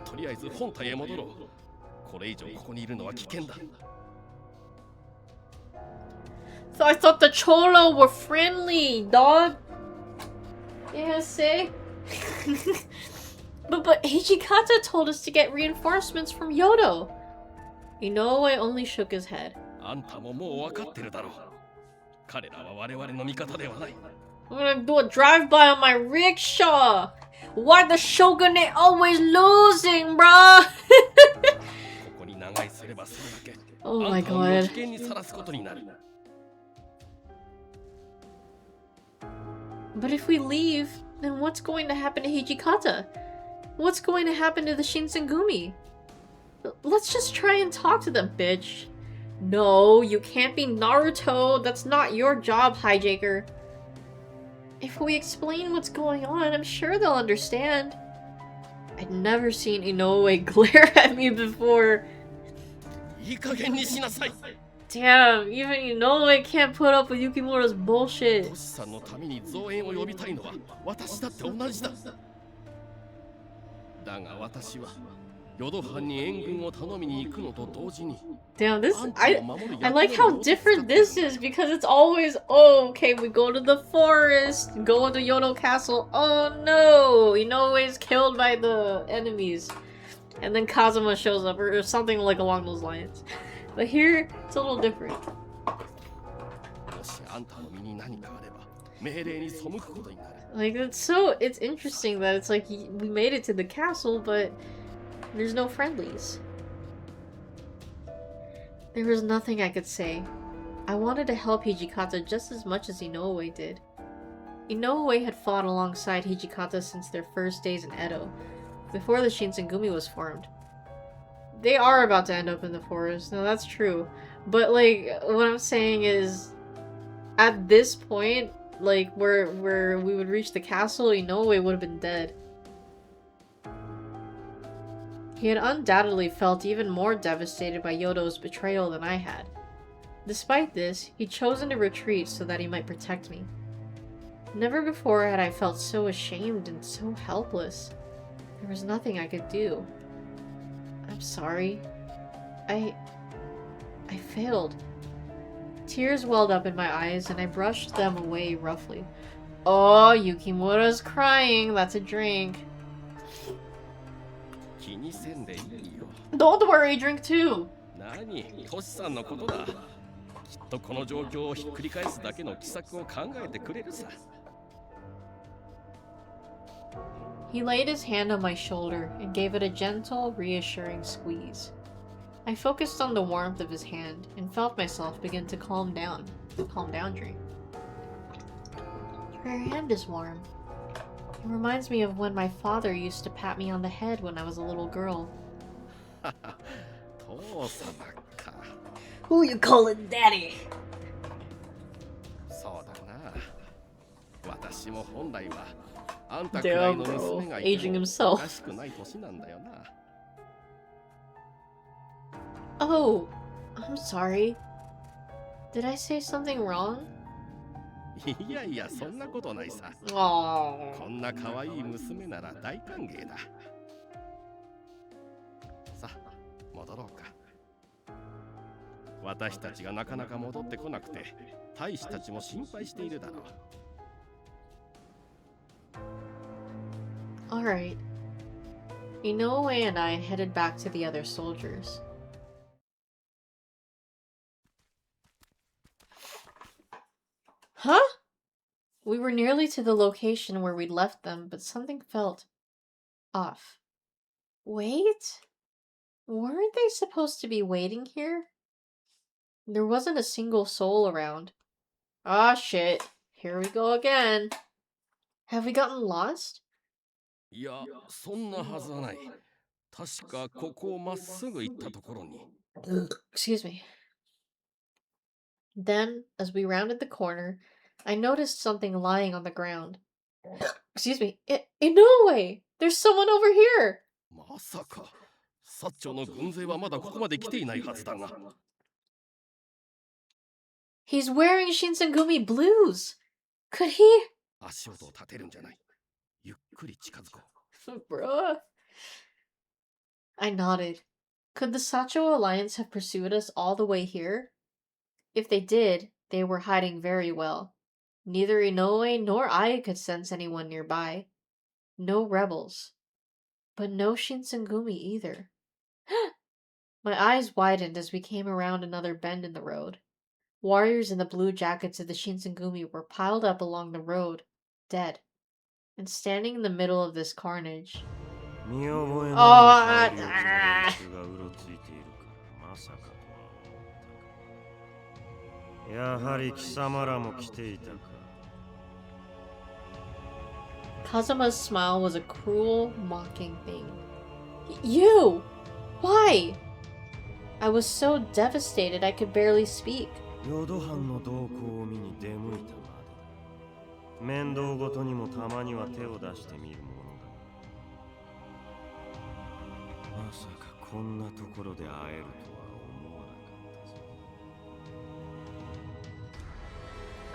Speaker 5: とりあえず本体へ戻ろう。これ以上ここにいるのは危険だ。
Speaker 2: So I thought the Cholo were friendly, dog. Yeah, see? but Hijikata told us to get reinforcements from Yodo. Inoue only shook his head.
Speaker 5: あんたももう分かってるだろう。彼らは我々の味方ではない。
Speaker 2: I'm gonna do a drive-by on my rickshaw! Why the shogunate always losing, bruh?
Speaker 5: ここに長居すればそれだけ
Speaker 2: Oh
Speaker 5: あ
Speaker 2: my
Speaker 5: んたを身を
Speaker 2: god.
Speaker 5: 危険にさらすことになる。
Speaker 2: But if we leave, then what's going to happen to Hijikata? What's going to happen to the Shinsengumi? Let's just try and talk to them, bitch. No, you can't be Naruto. That's not your job, Hijaker. If we explain what's going on, I'm sure they'll understand. I'd never seen Inoue glare at me before.
Speaker 5: いい加減にしなさい。
Speaker 2: Damn, even Inoue can't put up with Yukimura's bullshit.
Speaker 5: トシさんのために増援を呼びたいのは私だって同じだ。だが私は淀藩に援軍を頼みに行くのと同時に
Speaker 2: Damn, this I like how different this is because it's always, oh, okay, we go to the forest, go to Yodo Castle. Oh no, Inoue's killed by the enemies, and then Kazuma shows up or something like along those lines. But here, it's a little different.
Speaker 5: もしあんたの身に何かあれば命令に背くことになる。
Speaker 2: Like it's interesting that it's like we made it to the castle, but there's no friendlies. There was nothing I could say. I wanted to help Hijikata just as much as Inoue did. Inoue had fought alongside Hijikata since their first days in Edo, before the Shinsengumi was formed. They are about to end up in the forest, no, that's true. But like, what I'm saying is, at this point, like where we would reach the castle, Inoue would have been dead. He had undoubtedly felt even more devastated by Yodo's betrayal than I had. Despite this, he'd chosen to retreat so that he might protect me. Never before had I felt so ashamed and so helpless. There was nothing I could do. I'm sorry. I failed. Tears welled up in my eyes and I brushed them away roughly. Oh, Yukimura's crying. That's a drink.
Speaker 5: 気にせんでいいよ。
Speaker 2: Don't worry, drink too.
Speaker 5: 何、トシさんのことだ。きっとこの状況をひっくり返すだけの奇策を考えてくれるさ。
Speaker 2: He laid his hand on my shoulder and gave it a gentle, reassuring squeeze. I focused on the warmth of his hand and felt myself begin to calm down. Calm down, drink. Your hand is warm. It reminds me of when my father used to pat me on the head when I was a little girl.
Speaker 5: 父様か。
Speaker 2: Who you calling daddy?
Speaker 5: そうだな。私も本来はあんたくらいの娘がいてもおかしくない年なんだよな。
Speaker 2: Oh, I'm sorry. Did I say something wrong?
Speaker 5: いやいや、そんなことないさ。
Speaker 2: Aww.
Speaker 5: こんな可愛い娘なら大歓迎だ。さあ、戻ろうか。私たちがなかなか戻ってこなくて、大使たちも心配しているだろう。
Speaker 2: Alright. Inoue and I headed back to the other soldiers. Huh? We were nearly to the location where we'd left them, but something felt off. Wait? Weren't they supposed to be waiting here? There wasn't a single soul around. Ah, shit. Here we go again. Have we gotten lost?
Speaker 5: いや、そんなはずはない。確かここをまっすぐ行ったところに。
Speaker 2: Excuse me. Then, as we rounded the corner, I noticed something lying on the ground. Excuse me. Inoue! There's someone over here!
Speaker 5: まさか、薩長の軍勢はまだここまで来ていないはずだが。
Speaker 2: He's wearing Shinsengumi blues! Could he?
Speaker 5: 足音を立てるんじゃない。ゆっくり近づこう。
Speaker 2: Bruh. I nodded. Could the Sacho Alliance have pursued us all the way here? If they did, they were hiding very well. Neither Inoue nor I could sense anyone nearby. No rebels. But no Shinsengumi either. My eyes widened as we came around another bend in the road. Warriors in the blue jackets of the Shinsengumi were piled up along the road, dead. And standing in the middle of this carnage. Kazuma's smile was a cruel, mocking thing. You! Why? I was so devastated I could barely speak.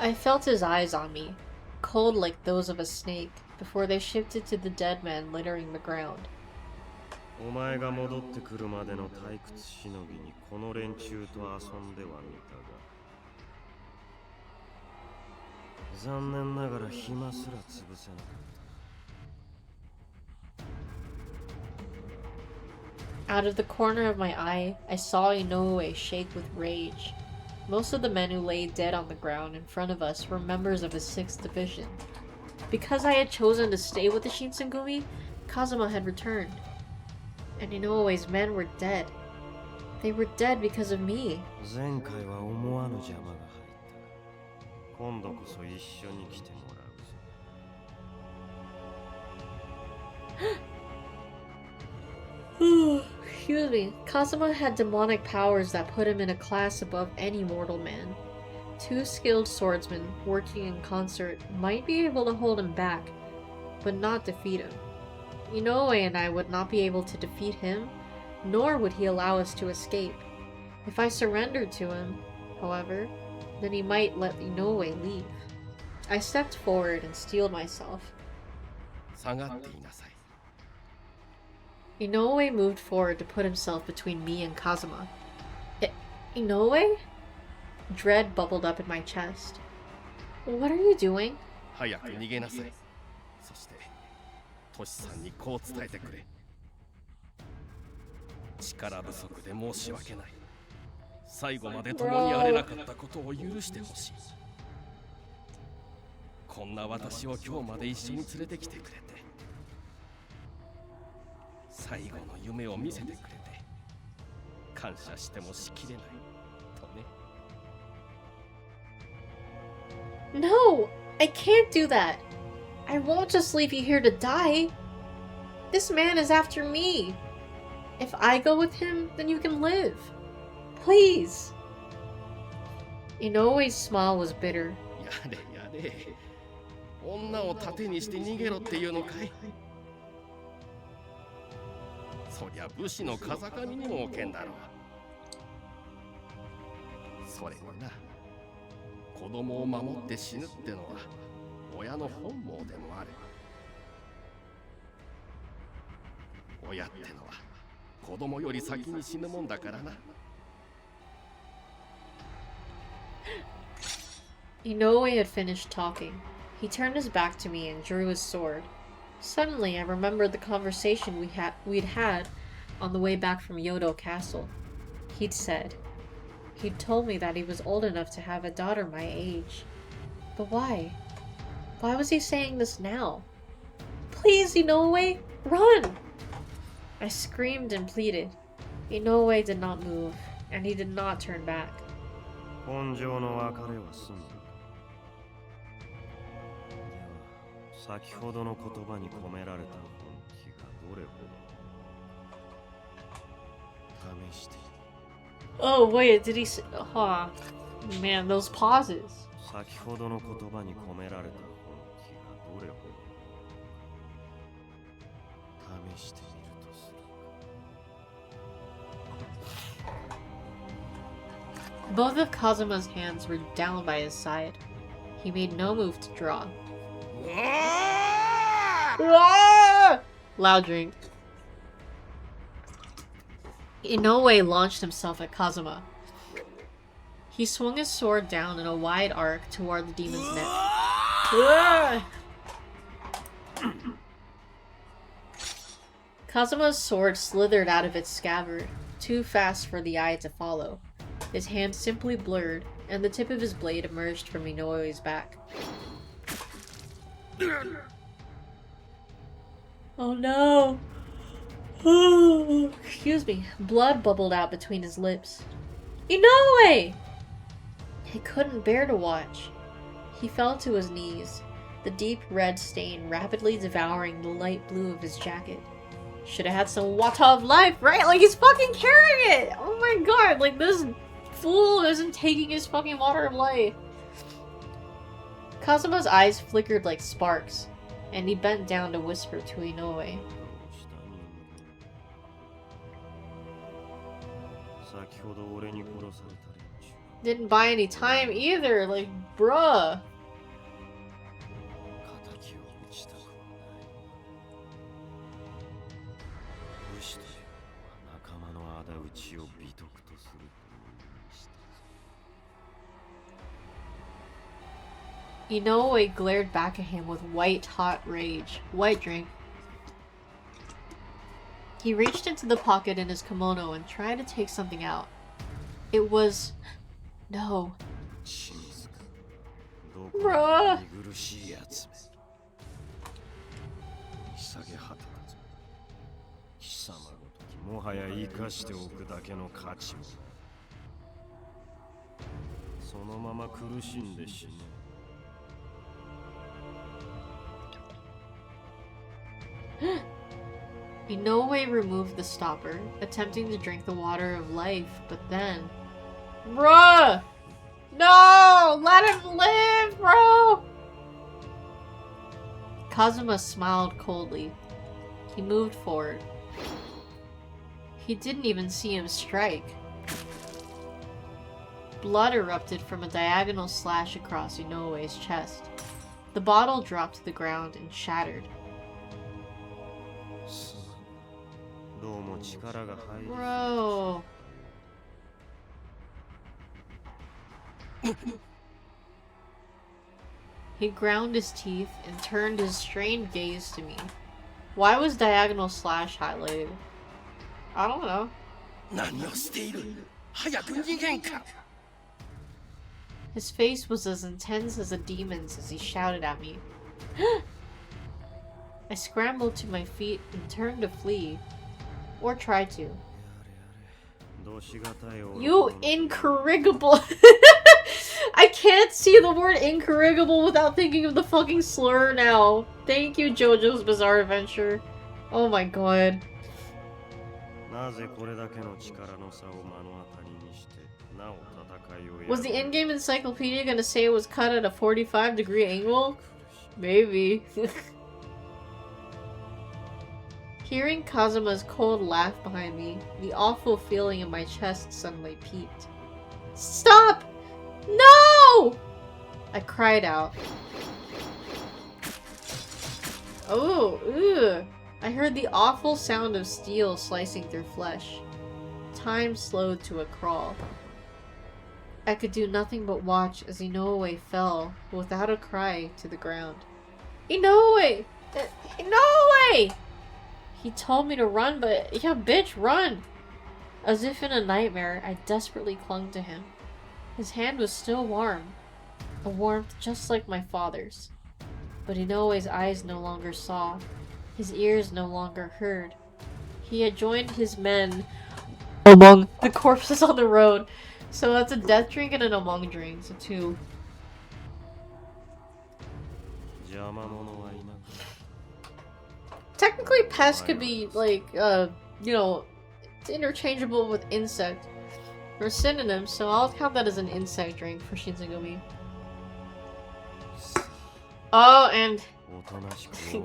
Speaker 2: I felt his eyes on me, cold like those of a snake, before they shifted to the dead man littering the ground. Out of the corner of my eye, I saw Inoue shake with rage. Most of the men who lay dead on the ground in front of us were members of his 6th division. Because I had chosen to stay with the Shinsengumi, Kazuma had returned. And Inoue's men were dead. They were dead because of me. Excuse me. Kazuma had demonic powers that put him in a class above any mortal man. 2 skilled swordsmen working in concert might be able to hold him back, but not defeat him. Inoue and I would not be able to defeat him, nor would he allow us to escape. If I surrendered to him, however, then he might let Inoue leave. I stepped forward and steeled myself. Inoue moved forward to put himself between me and Kazuma. Inoue? Dread bubbled up in my chest. What are you doing? No! I can't do that! I won't just leave you here to die! This man is after me! If I go with him, then you can live. Please! Inoue's smile was bitter. Inoue had finished talking. He turned his back to me and drew his sword. Suddenly, I remembered the conversation we'd had on the way back from Yodo Castle. He'd told me that he was old enough to have a daughter my age. But why? Why was he saying this now? Please, Inoue, run! I screamed and pleaded. Inoue did not move, and he did not turn back. Oh wait, did he say? Oh, man, those pauses. Both of Kazuma's hands were down by his side. He made no move to draw. Loud drink. Inoue launched himself at Kazuma. He swung his sword down in a wide arc toward the demon's neck. Kazuma's sword slithered out of its scabbard, too fast for the eye to follow. His hand simply blurred, and the tip of his blade emerged from Inoue's back. Oh no! Excuse me. Blood bubbled out between his lips. Inoue! He couldn't bear to watch. He fell to his knees, the deep red stain rapidly devouring the light blue of his jacket. Should have had some water of life, right? Like, he's fucking carrying it! Oh my god, like, this fool isn't taking his fucking water of life. Kazuma's eyes flickered like sparks, and he bent down to whisper to Inoue. Didn't buy any time either, like, bruh. Inoue glared back at him with white-hot rage. White drink. He reached into the pocket in his kimono and tried to take something out. It was... no. Bruh! Inoue removed the stopper, attempting to drink the water of life, but then... Bruh! No! Let him live, bro! Kazuma smiled coldly. He moved forward. He didn't even see him strike. Blood erupted from a diagonal slash across Inoue's chest. The bottle dropped to the ground and shattered. Bro. He ground his teeth and turned his strained gaze to me. Why was diagonal slash highlighted? I don't know. His face was as intense as a demon's as he shouted at me. I scrambled to my feet and turned to flee. Or tried to. You incorrigible. I can't see the word incorrigible without thinking of the fucking slur now. Thank you, JoJo's Bizarre Adventure. Oh my god. Was the in-game encyclopedia gonna say it was cut at a 45-degree angle? Maybe. Hearing Kazuma's cold laugh behind me, the awful feeling in my chest suddenly peaked. Stop! No! I cried out. Oh, ugh. I heard the awful sound of steel slicing through flesh. Time slowed to a crawl. I could do nothing but watch as Inoue fell, without a cry, to the ground. Inoue! Inoue! He told me to run, but yeah, bitch, run! As if in a nightmare, I desperately clung to him. His hand was still warm, a warmth just like my father's. But Inoue's eyes no longer saw, his ears no longer heard. He had joined his men among the corpses on the road. So that's a death drink and an among drink, so 2. Technically, pest could be, like, you know, it's interchangeable with insect. Or synonyms, so I'll count that as an insect drink for Shinzagumi. Oh, and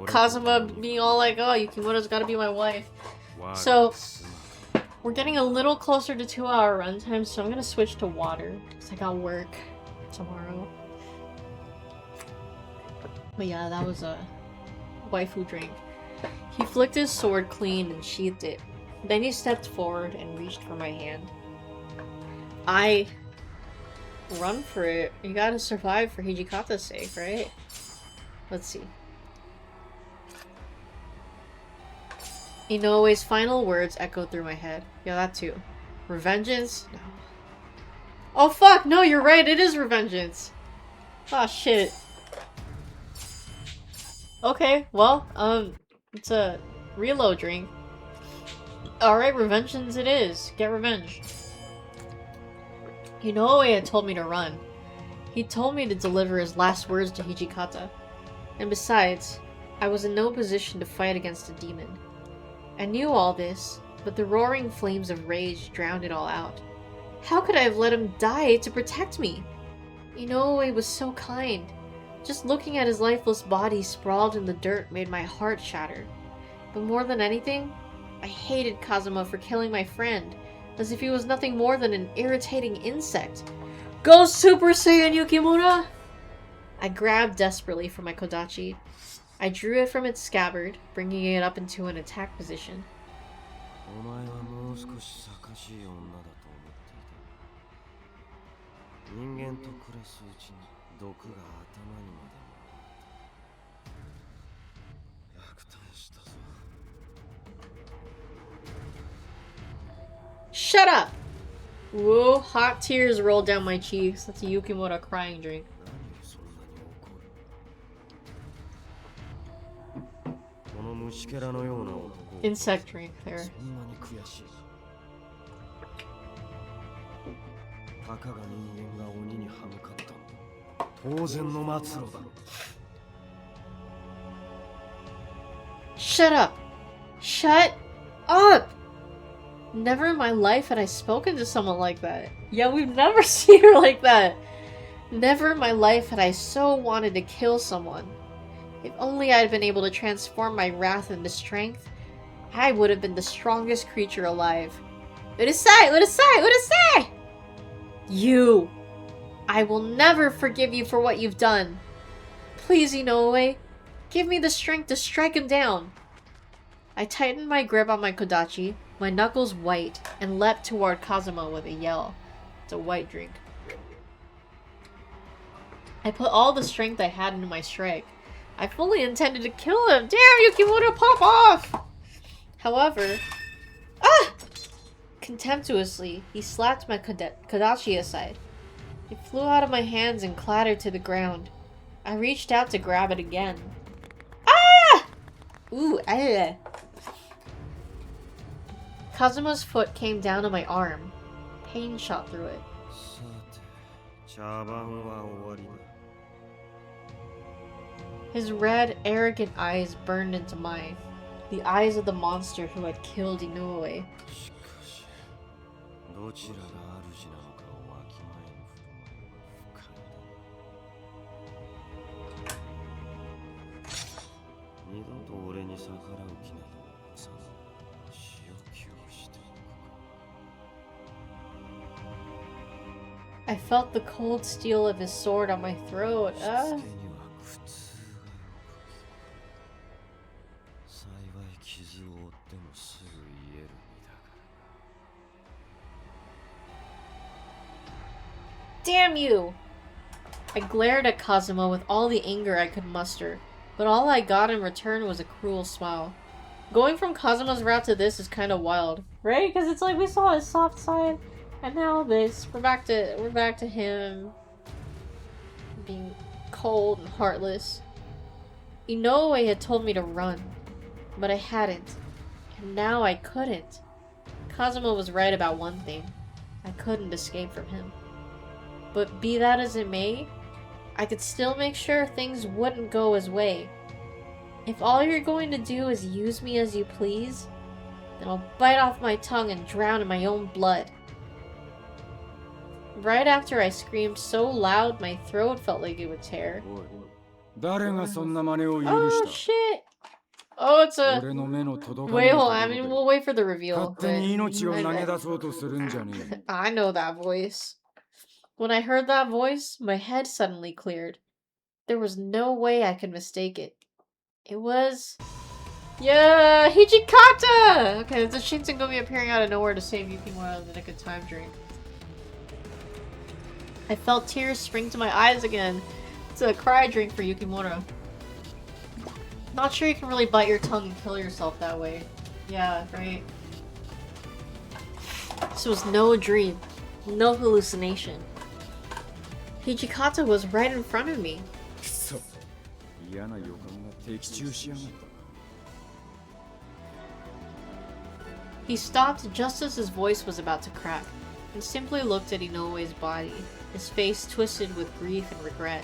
Speaker 2: Kazuma being all like, oh, Yukimoto's gotta be my wife. So, we're getting a little closer to 2-hour runtime, so I'm gonna switch to water, because I got work tomorrow. But yeah, that was a waifu drink. He flicked his sword clean and sheathed it. Then he stepped forward and reached for my hand. I run for it. You gotta survive for Hijikata's sake, right? Let's see. Inoue's final words echoed through my head. Yeah, that too. Revengeance? No. Oh fuck, no, you're right, it is Revengeance. Oh shit. Okay, well, it's a reload drink. Alright, Revengeance it is. Get revenge. Inoue had told me to run. He told me to deliver his last words to Hijikata. And besides, I was in no position to fight against a demon. I knew all this, but the roaring flames of rage drowned it all out. How could I have let him die to protect me? Inoue was so kind. Just looking at his lifeless body sprawled in the dirt made my heart shatter. But more than anything, I hated Kazuma for killing my friend, as if he was nothing more than an irritating insect. Go Super Saiyan, Yukimura! I grabbed desperately for my Kodachi. I drew it from its scabbard, bringing it up into an attack position. Shut up! Whoa, hot tears rolled down my cheeks. That's a Yukimura crying drink. Insect drink there. Shut up! Shut up! Never in my life had I spoken to someone like that. Yeah, we've never seen her like that. Never in my life had I so wanted to kill someone. If only I had been able to transform my wrath into strength, I would have been the strongest creature alive. Urusai! Urusai! Urusai! You! I will never forgive you for what you've done. Please, Inoue, give me the strength to strike him down. I tightened my grip on my Kodachi, my knuckles white, and leapt toward Kazuma with a yell. It's a white drink. I put all the strength I had into my strike. I fully intended to kill him. Damn, Yukimura, pop off! However... Ah! Contemptuously, he slapped my Kodachi aside. It flew out of my hands and clattered to the ground. I reached out to grab it again. Ah! Ooh, ah! Kazuma's foot came down on my arm. Pain shot through it. His red, arrogant eyes burned into mine. The eyes of the monster who had killed Inoue. I felt the cold steel of his sword on my throat. Damn you! I glared at Kazuma with all the anger I could muster, but all I got in return was a cruel smile. Going from Kazuma's route to this is kind of wild, right? Because it's like we saw his soft side, and now this. We're back to him being cold and heartless. Inoue had told me to run, but I hadn't, and now I couldn't. Kazuma was right about one thing. I couldn't escape from him. But be that as it may, I could still make sure things wouldn't go his way. If all you're going to do is use me as you please, then I'll bite off my tongue and drown in my own blood. Right after I screamed so loud my throat felt like it would tear. Oh shit! Oh, it's a... Wait, hold on. I mean, we'll wait for the reveal. I know that voice. When I heard that voice, my head suddenly cleared. There was no way I could mistake it. It was... Yeah, Hijikata! Okay, it's a Shinsengumi appearing out of nowhere to save Yukimura in the nick of time drink. I felt tears spring to my eyes again. It's a cry drink for Yukimura. Not sure you can really bite your tongue and kill yourself that way. Yeah, right. This was no dream. No hallucination. Hijikata was right in front of me.
Speaker 6: くそ、嫌な予感が的中しやがった。
Speaker 2: He stopped just as his voice was about to crack, and simply looked at Inoue's body, his face twisted with grief and regret.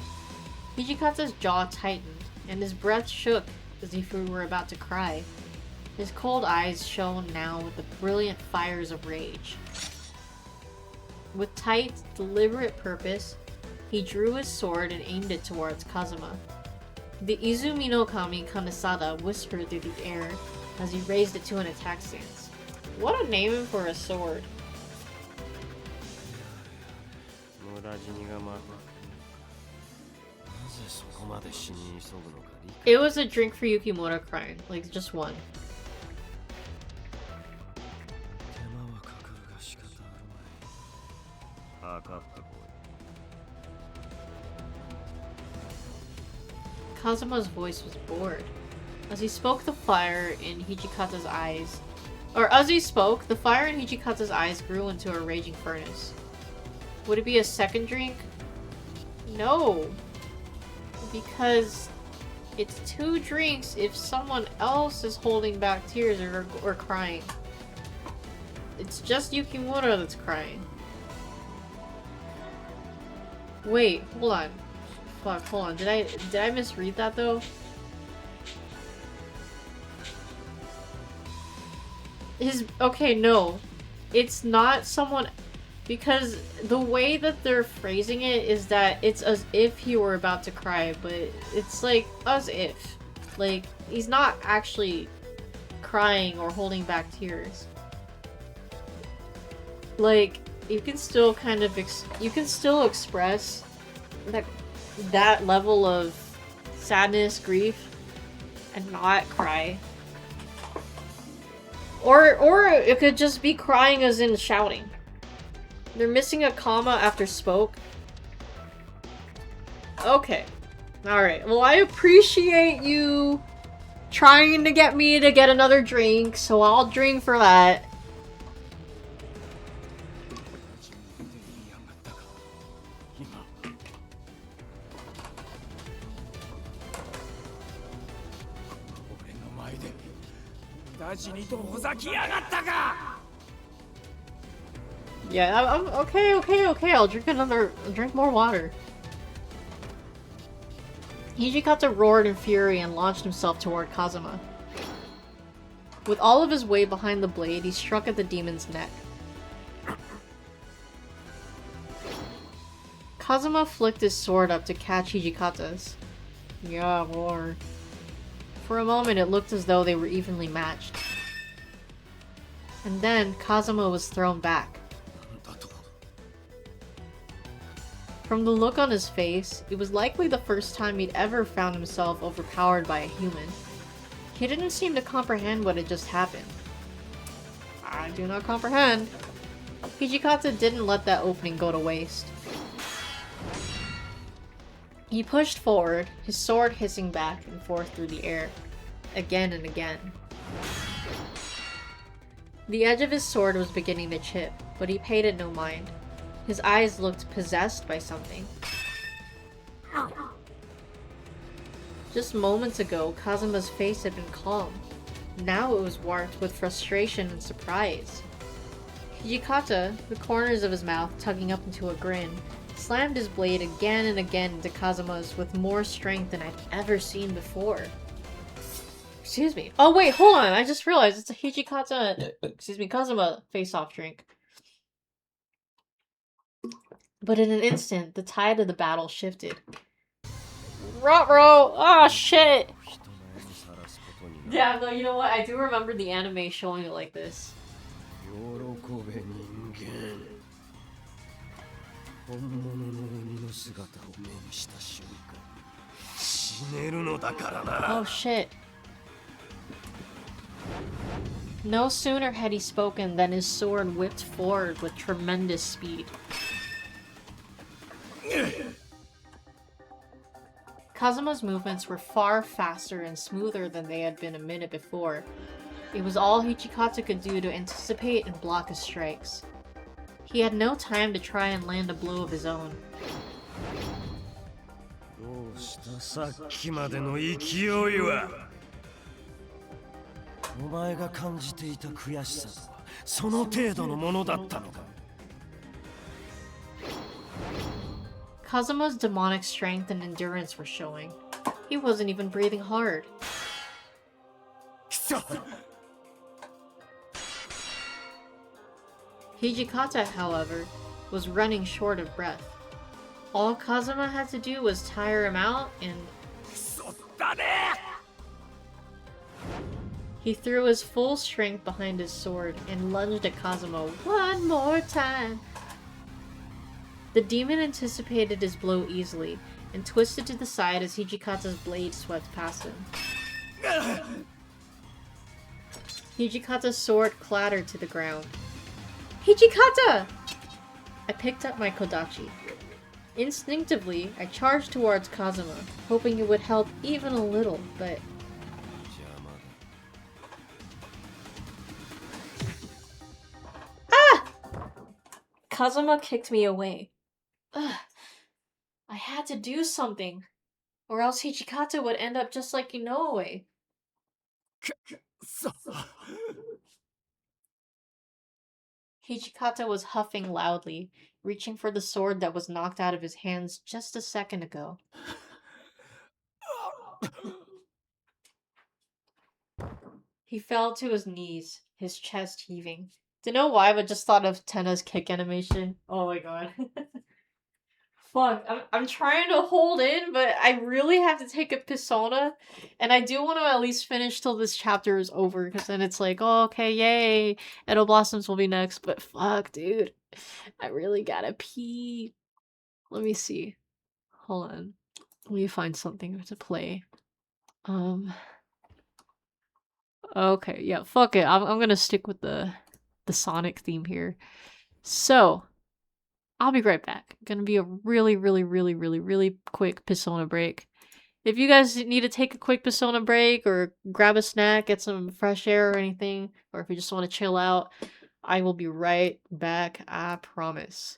Speaker 2: Hijikata's jaw tightened, and his breath shook as if he were about to cry. His cold eyes shone now with the brilliant fires of rage. With tight, deliberate purpose, he drew his sword and aimed it towards Kazuma. The Izumi no Kami Kanesada whispered through the air as he raised it to an attack stance. What a name for a sword. It was a drink for Yukimura crying, like just one. Kazuma's voice was bored. As he spoke, the fire in Hijikata's eyes grew into a raging furnace. Would it be a second drink? No. Because it's 2 drinks if someone else is holding back tears or crying. It's just Yukimura that's crying. Wait, hold on. Fuck, hold on. Did I misread that though? Okay, no. It's not someone, because the way that they're phrasing it is that it's as if he were about to cry, but it's like as if. Like, he's not actually crying or holding back tears. Like, you can still kind of you can still express that level of sadness, grief, and not cry. Or it could just be crying as in shouting. They're missing a comma after spoke. Okay. Alright. Well, I appreciate you trying to get me to get another drink, so I'll drink for that. Yeah, I'm okay. I'll drink more water. Hijikata roared in fury and launched himself toward Kazuma. With all of his weight behind the blade, he struck at the demon's neck. Kazuma flicked his sword up to catch Hijikata's. Yeah, more. For a moment, it looked as though they were evenly matched. And then, Kazuma was thrown back. From the look on his face, it was likely the first time he'd ever found himself overpowered by a human. He didn't seem to comprehend what had just happened. I do not comprehend. Hijikata didn't let that opening go to waste. He pushed forward, his sword hissing back and forth through the air, again and again. The edge of his sword was beginning to chip, but he paid it no mind. His eyes looked possessed by something. Just moments ago, Kazuma's face had been calm. Now it was warped with frustration and surprise. Hijikata, the corners of his mouth tugging up into a grin, slammed his blade again and again into Kazuma's with more strength than I'd ever seen before. Excuse me. Oh wait, hold on. I just realized it's a Hijikata, Kazuma face-off drink. But in an instant, the tide of the battle shifted. Ruh-roh! Oh shit! Yeah, no, you know what? I do remember the anime showing it like this. Oh shit. No sooner had he spoken than his sword whipped forward with tremendous speed. Kazuma's movements were far faster and smoother than they had been a minute before. It was all Hichikata could do to anticipate and block his strikes. He had no time to try and land a blow of his own.
Speaker 14: どうしたさっきまでの勢いは。お前が感じていた悔しさとはその程度のものだったのか。
Speaker 2: Kazuma's demonic strength and endurance were showing. He wasn't even breathing hard. Hijikata, however, was running short of breath. All Kazuma had to do was tire him out and... He threw his full strength behind his sword and lunged at Kazuma one more time. The demon anticipated his blow easily and twisted to the side as Hijikata's blade swept past him. Hijikata's sword clattered to the ground. Hijikata! I picked up my Kodachi. Instinctively, I charged towards Kazuma, hoping it would help even a little, but... Ah! Kazuma kicked me away. Ugh. I had to do something, or else Hijikata would end up just like Inoue. Hijikata was huffing loudly, reaching for the sword that was knocked out of his hands just a second ago. He fell to his knees, his chest heaving. Don't know why, but just thought of Tenna's kick animation. Oh my god. Fuck, I'm trying to hold in, but I really have to take a Persona, and I do want to at least finish till this chapter is over, because then it's like, oh, okay, yay, Edo Blossoms will be next, but fuck, dude, I really gotta pee. Let me see. Hold on. Let me find something to play. Okay, yeah, fuck it. I'm gonna stick with the Sonic theme here. So, I'll be right back. Gonna be a really quick Persona break. If you guys need to take a quick Persona break or grab a snack, get some fresh air or anything, or if you just want to chill out, I will be right back, I promise.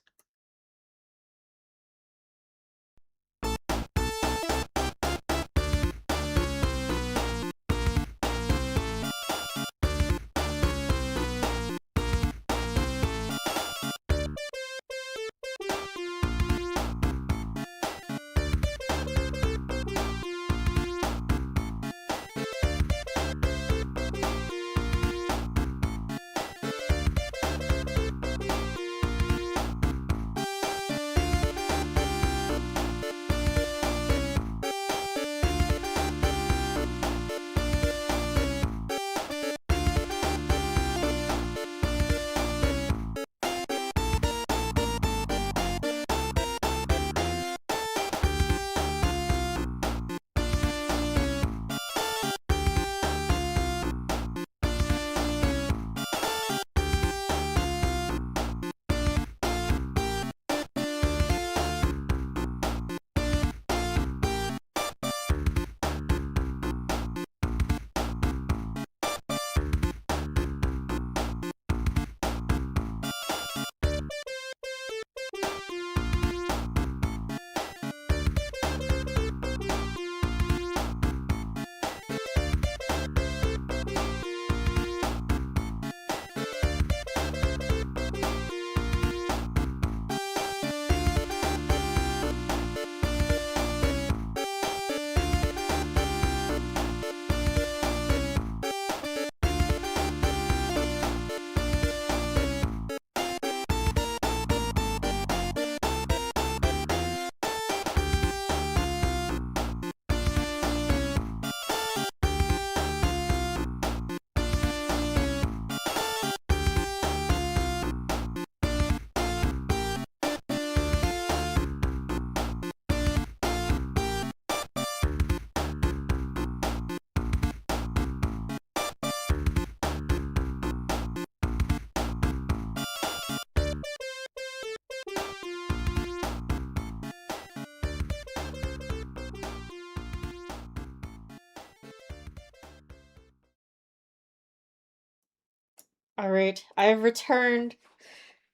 Speaker 2: Alright, I have returned.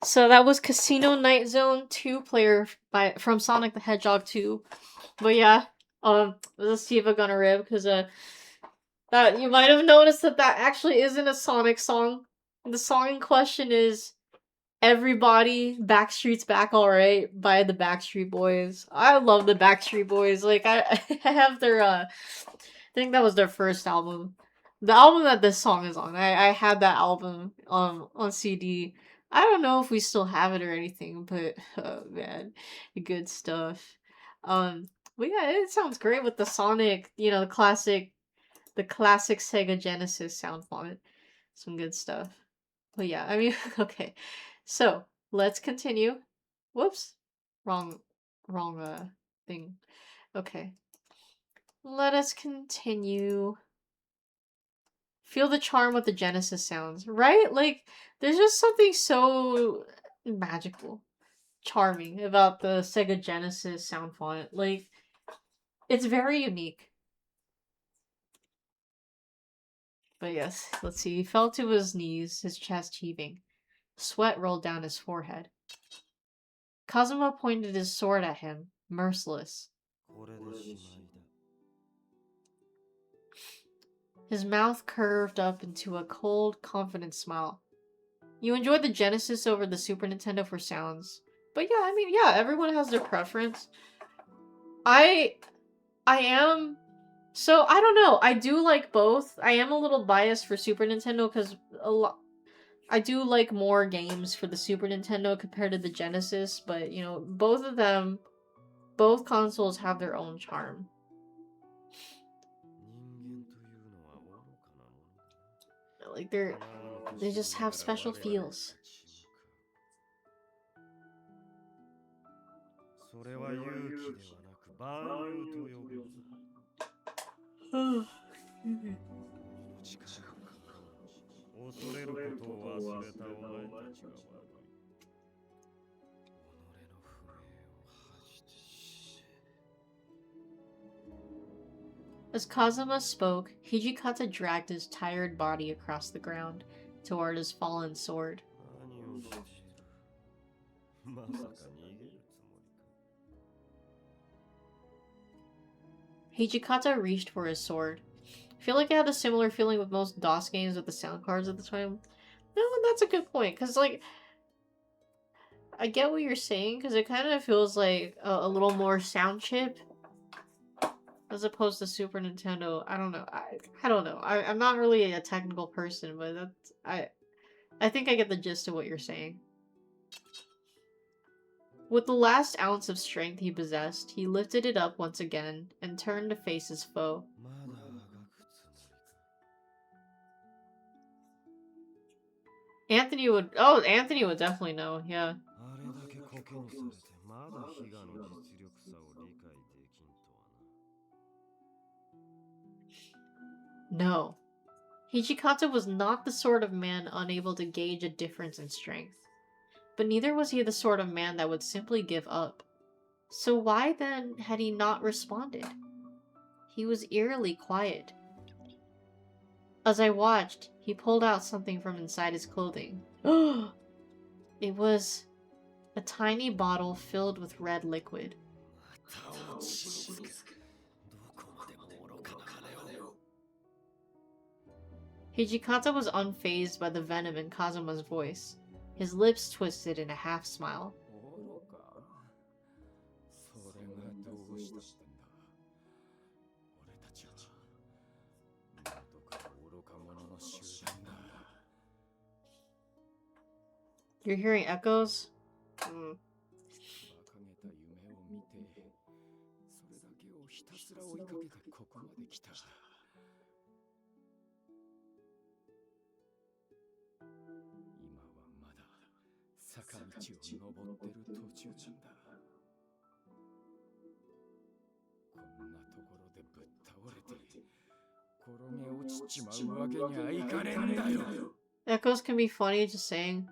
Speaker 2: So that was Casino Night Zone 2 from Sonic the Hedgehog 2. But yeah, let's see if I'm gonna rib, because that you might have noticed that actually isn't a Sonic song. The song in question is Everybody Backstreet's Back Alright by the Backstreet Boys. I love the Backstreet Boys. Like I have their I think that was their first album. The album that this song is on. I had that album on CD. I don't know if we still have it or anything, but oh man, good stuff. But yeah, it sounds great with the Sonic, the classic Sega Genesis sound font. Some good stuff. But yeah, I mean, okay. So, let's continue. Whoops. Wrong thing. Okay. Let us continue. Feel the charm with the Genesis sounds, right? Like, there's just something so magical, charming about the Sega Genesis sound font. Like, it's very unique. But yes, let's see. He fell to his knees, his chest heaving. Sweat rolled down his forehead. Kazuma pointed his sword at him, merciless. His mouth curved up into a cold, confident smile. You enjoyed the Genesis over the Super Nintendo for sounds. But yeah, I mean, yeah, everyone has their preference. I am... So, I don't know. I do like both. I am a little biased for Super Nintendo because I do like more games for the Super Nintendo compared to the Genesis, but, both of them, both consoles have their own charm. Like, they just have special feels. As Kazuma spoke, Hijikata dragged his tired body across the ground toward his fallen sword. Hijikata reached for his sword. I feel like I had a similar feeling with most DOS games with the sound cards at the time. No, that's a good point, because, like, I get what you're saying, because it kind of feels like a little more sound chip as opposed to Super Nintendo. I don't know. I don't know. I'm not really a technical person, but I think I get the gist of what you're saying. With the last ounce of strength he possessed, he lifted it up once again and turned to face his foe. Anthony would definitely know, yeah. No. Hijikata was not the sort of man unable to gauge a difference in strength. But neither was he the sort of man that would simply give up. So why then had he not responded? He was eerily quiet. As I watched, he pulled out something from inside his clothing. It was a tiny bottle filled with red liquid. Hijikata was unfazed by the venom in Kazuma's voice. His lips twisted in a half-smile. You're hearing echoes? Echoes can be funny, just saying.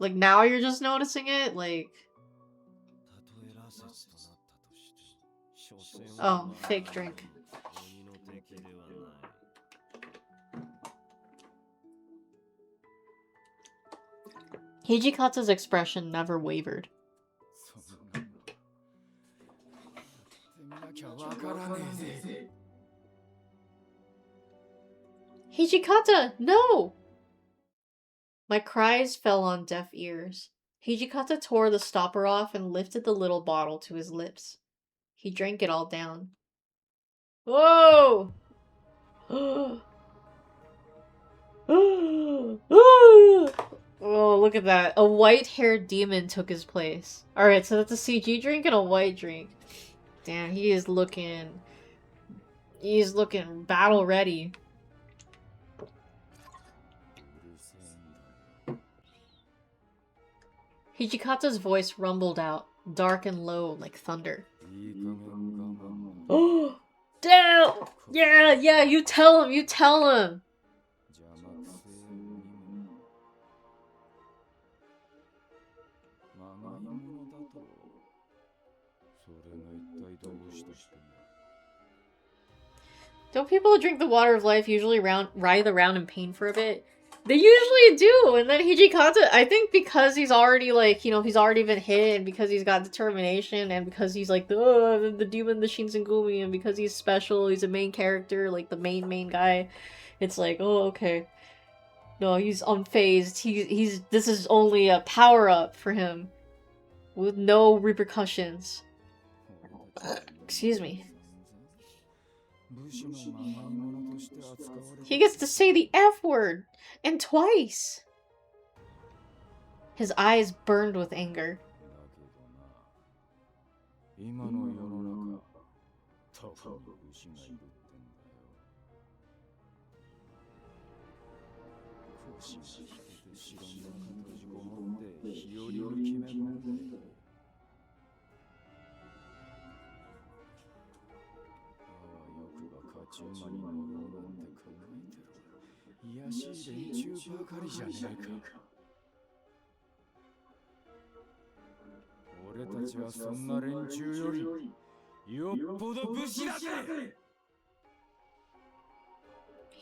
Speaker 2: Like, now you're just noticing it? Like... Oh, fake drink. Hijikata's expression never wavered. Hijikata, no! My cries fell on deaf ears. Hijikata tore the stopper off and lifted the little bottle to his lips. He drank it all down. Whoa! Oh, look at that. A white-haired demon took his place. Alright, so that's a CG drink and a white drink. Damn, he is looking... He's looking battle ready. Hijikata's voice rumbled out, dark and low like thunder. Oh! Damn! Yeah, you tell him! Don't people who drink the water of life usually writhe around in pain for a bit? They usually do, and then Hijikata, I think because he's already like, you know, he's already been hit, and because he's got determination, and because he's like the demon, the Shinsengumi, and because he's special, he's a main character, like the main guy, it's like, oh, okay. No, he's unfazed, this is only a power-up for him. With no repercussions. Excuse me. He gets to say the F word! And twice! His eyes burned with anger.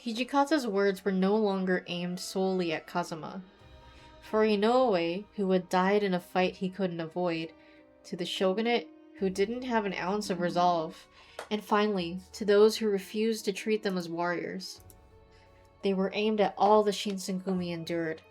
Speaker 2: Hijikata's words were no longer aimed solely at Kazuma. For Inoue, who had died in a fight he couldn't avoid, to the shogunate, who didn't have an ounce of resolve, and finally, to those who refused to treat them as warriors. They were aimed at all the Shinsengumi endured.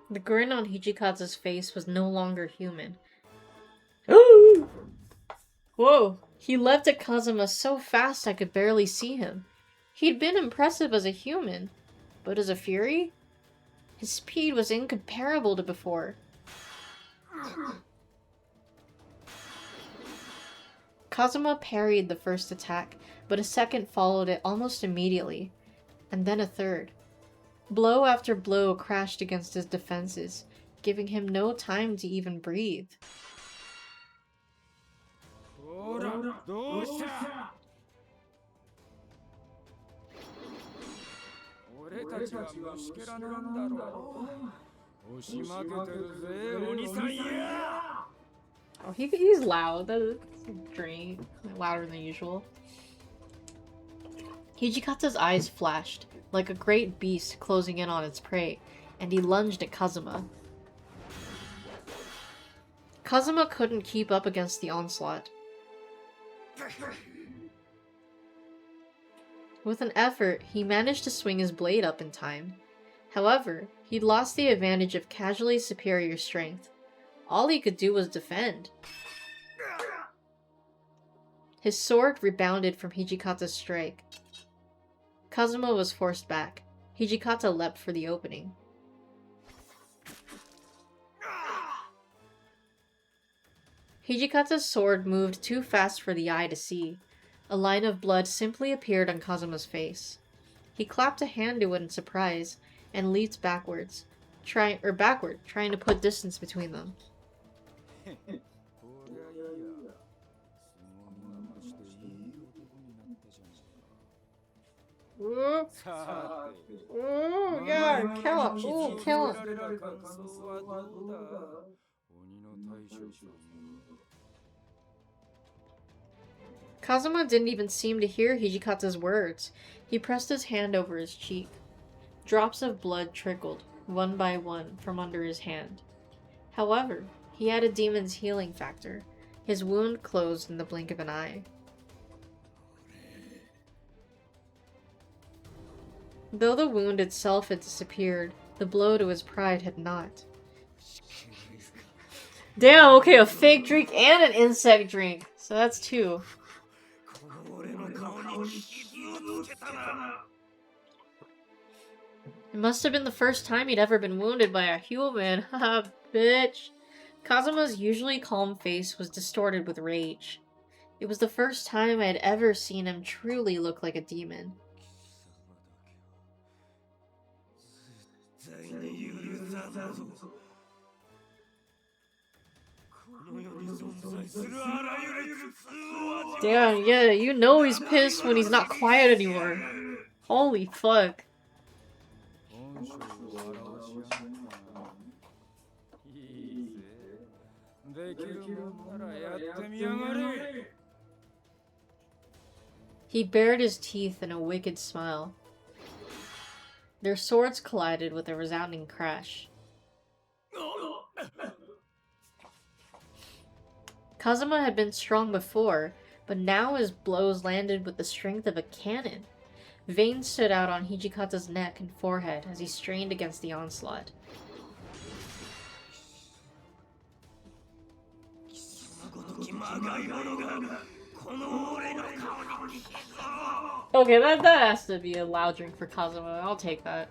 Speaker 2: The grin on Hijikata's face was no longer human. Whoa! He leapt at Kazuma so fast I could barely see him. He'd been impressive as a human, but as a fury? His speed was incomparable to before. Kazuma parried the first attack, but a second followed it almost immediately, and then a third. Blow after blow crashed against his defenses, giving him no time to even breathe. Oh, he's loud. That's a drink. Louder than usual. Hijikata's eyes flashed, like a great beast closing in on its prey, and he lunged at Kazuma. Kazuma couldn't keep up against the onslaught. With an effort, he managed to swing his blade up in time. However, he'd lost the advantage of casually superior strength. All he could do was defend. His sword rebounded from Hijikata's strike. Kazuma was forced back. Hijikata leapt for the opening. Hijikata's sword moved too fast for the eye to see. A line of blood simply appeared on Kazuma's face. He clapped a hand to it in surprise and leaped backwards, trying to put distance between them. Ooh. Ooh, yeah, kill him. Ooh, kill him. Kazuma didn't even seem to hear Hijikata's words. He pressed his hand over his cheek. Drops of blood trickled, one by one, from under his hand. However, he had a demon's healing factor. His wound closed in the blink of an eye. Though the wound itself had disappeared, the blow to his pride had not. Damn, okay, a fake drink and an insect drink. So that's 2. It must have been the first time he'd ever been wounded by a human. Haha, bitch. Kazuma's usually calm face was distorted with rage. It was the first time I had ever seen him truly look like a demon. Damn, yeah, you know he's pissed when he's not quiet anymore. Holy fuck. He bared his teeth in a wicked smile. Their swords collided with a resounding crash. Kazuma had been strong before, but now his blows landed with the strength of a cannon. Veins stood out on Hijikata's neck and forehead as he strained against the onslaught. Okay, that has to be a loud drink for Kazuma. I'll take that.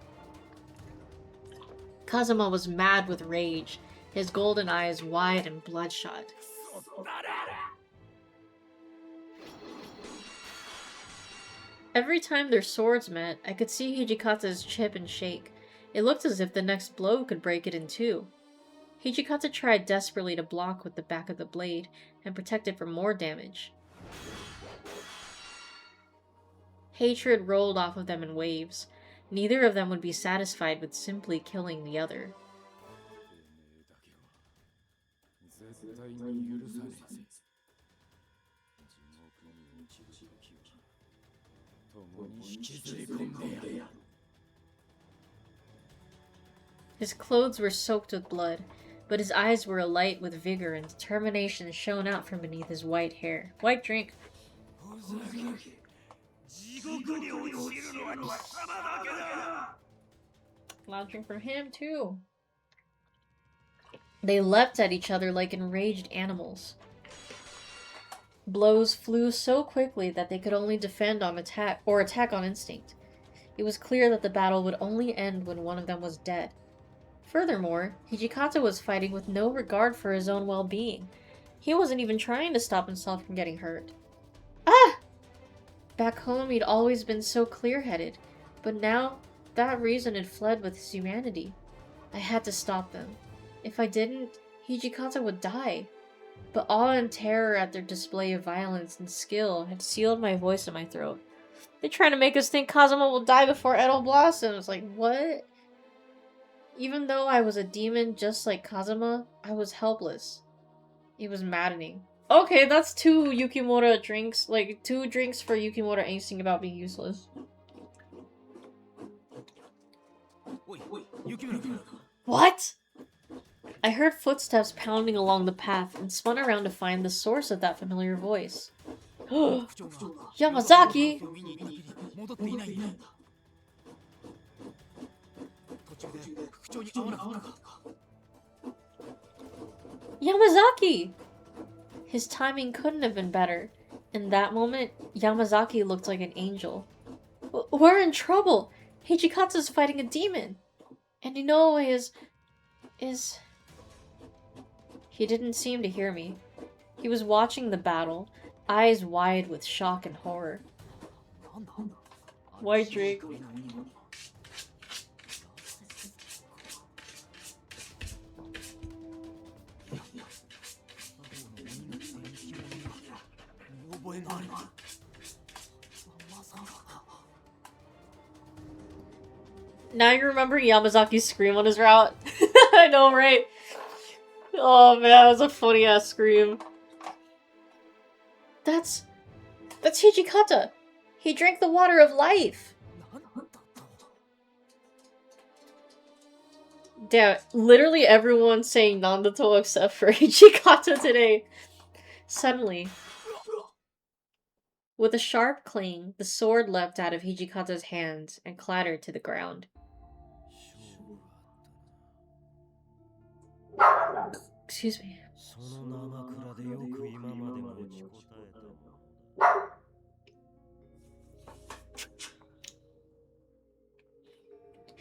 Speaker 2: Kazuma was mad with rage, his golden eyes wide and bloodshot. Every time their swords met, I could see Hijikata's chip and shake. It looked as if the next blow could break it in two. Hijikata tried desperately to block with the back of the blade and protect it from more damage. Hatred rolled off of them in waves. Neither of them would be satisfied with simply killing the other. His clothes were soaked with blood, but his eyes were alight with vigor and determination shone out from beneath his white hair. White drink. Loud drink for him, too. They leapt at each other like enraged animals. Blows flew so quickly that they could only defend on attack or attack on instinct. It was clear that the battle would only end when one of them was dead. Furthermore, Hijikata was fighting with no regard for his own well-being. He wasn't even trying to stop himself from getting hurt. Ah! Back home, he'd always been so clear-headed, but now that reason had fled with his humanity. I had to stop them. If I didn't, Hijikata would die. But awe and terror at their display of violence and skill had sealed my voice in my throat. They're trying to make us think Kazuma will die before Edo blossoms. Like, what? Even though I was a demon just like Kazuma, I was helpless. It was maddening. Okay, that's 2 Yukimura drinks. Like, 2 drinks for Yukimura angsting about being useless. What? I heard footsteps pounding along the path and spun around to find the source of that familiar voice. Yamazaki! Yamazaki! His timing couldn't have been better. In that moment, Yamazaki looked like an angel. We're in trouble! Hijikata's fighting a demon! And Inoue is... He didn't seem to hear me. He was watching the battle, eyes wide with shock and horror. White drink. Now you remember Yamazaki's scream on his route? I know, right? Oh man, that was a funny ass scream. That's Hijikata! He drank the water of life! Damn, literally everyone's saying Nandato except for Hijikata today. Suddenly, with a sharp clang, the sword leapt out of Hijikata's hands and clattered to the ground. Excuse me.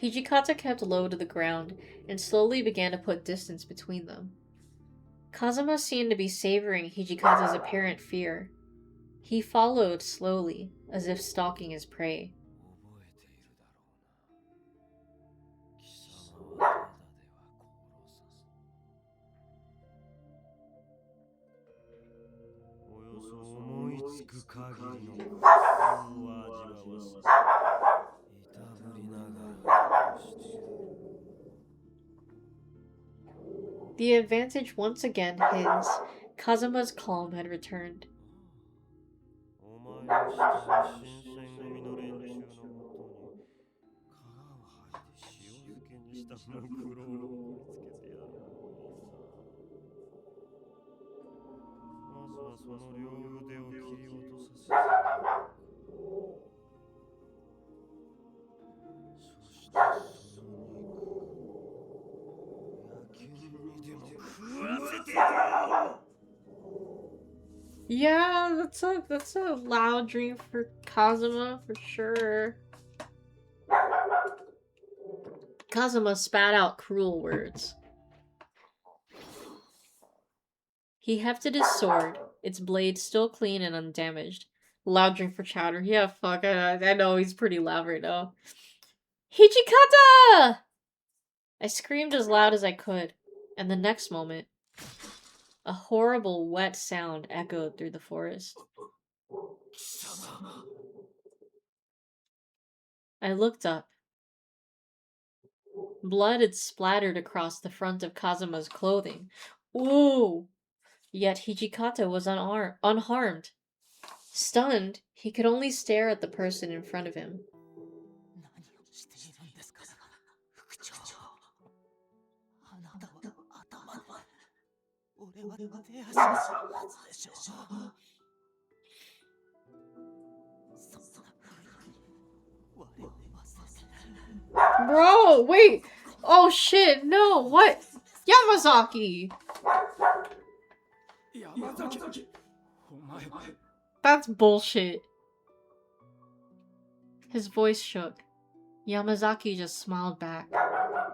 Speaker 2: Hijikata kept low to the ground and slowly began to put distance between them. Kazuma seemed to be savoring Hijikata's apparent fear. He followed slowly, as if stalking his prey. The advantage once again his. Kazuma's calm had returned. Yeah, that's a loud dream for Kazuma, for sure. Kazuma spat out cruel words. He hefted his sword, its blade still clean and undamaged. Loud drink for Chowder. Yeah, fuck, I know he's pretty loud right now. Hijikata! I screamed as loud as I could, and the next moment, a horrible wet sound echoed through the forest. I looked up. Blood had splattered across the front of Kazuma's clothing. Ooh! Yet Hijikata was unharmed. Stunned, he could only stare at the person in front of him. Bro, wait! Oh shit, no, what? Yamazaki! That's bullshit. His voice shook. Yamazaki just smiled back.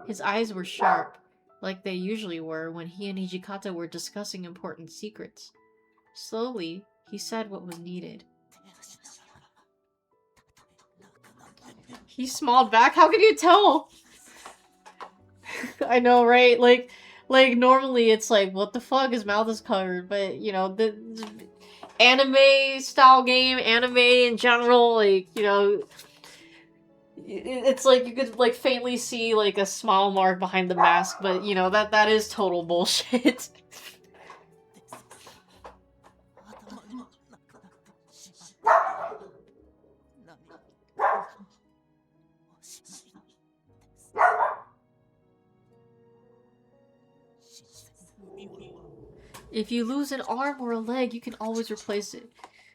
Speaker 2: His eyes were sharp, like they usually were when he and Hijikata were discussing important secrets. Slowly, he said what was needed. He smiled back? How can you tell? I know, right? Like normally it's like, what the fuck, his mouth is covered, but you know, the anime style game, anime in general, like, you know, it's like you could like faintly see like a smile mark behind the mask, but you know, that is total bullshit. If you lose an arm or a leg, you can always replace it.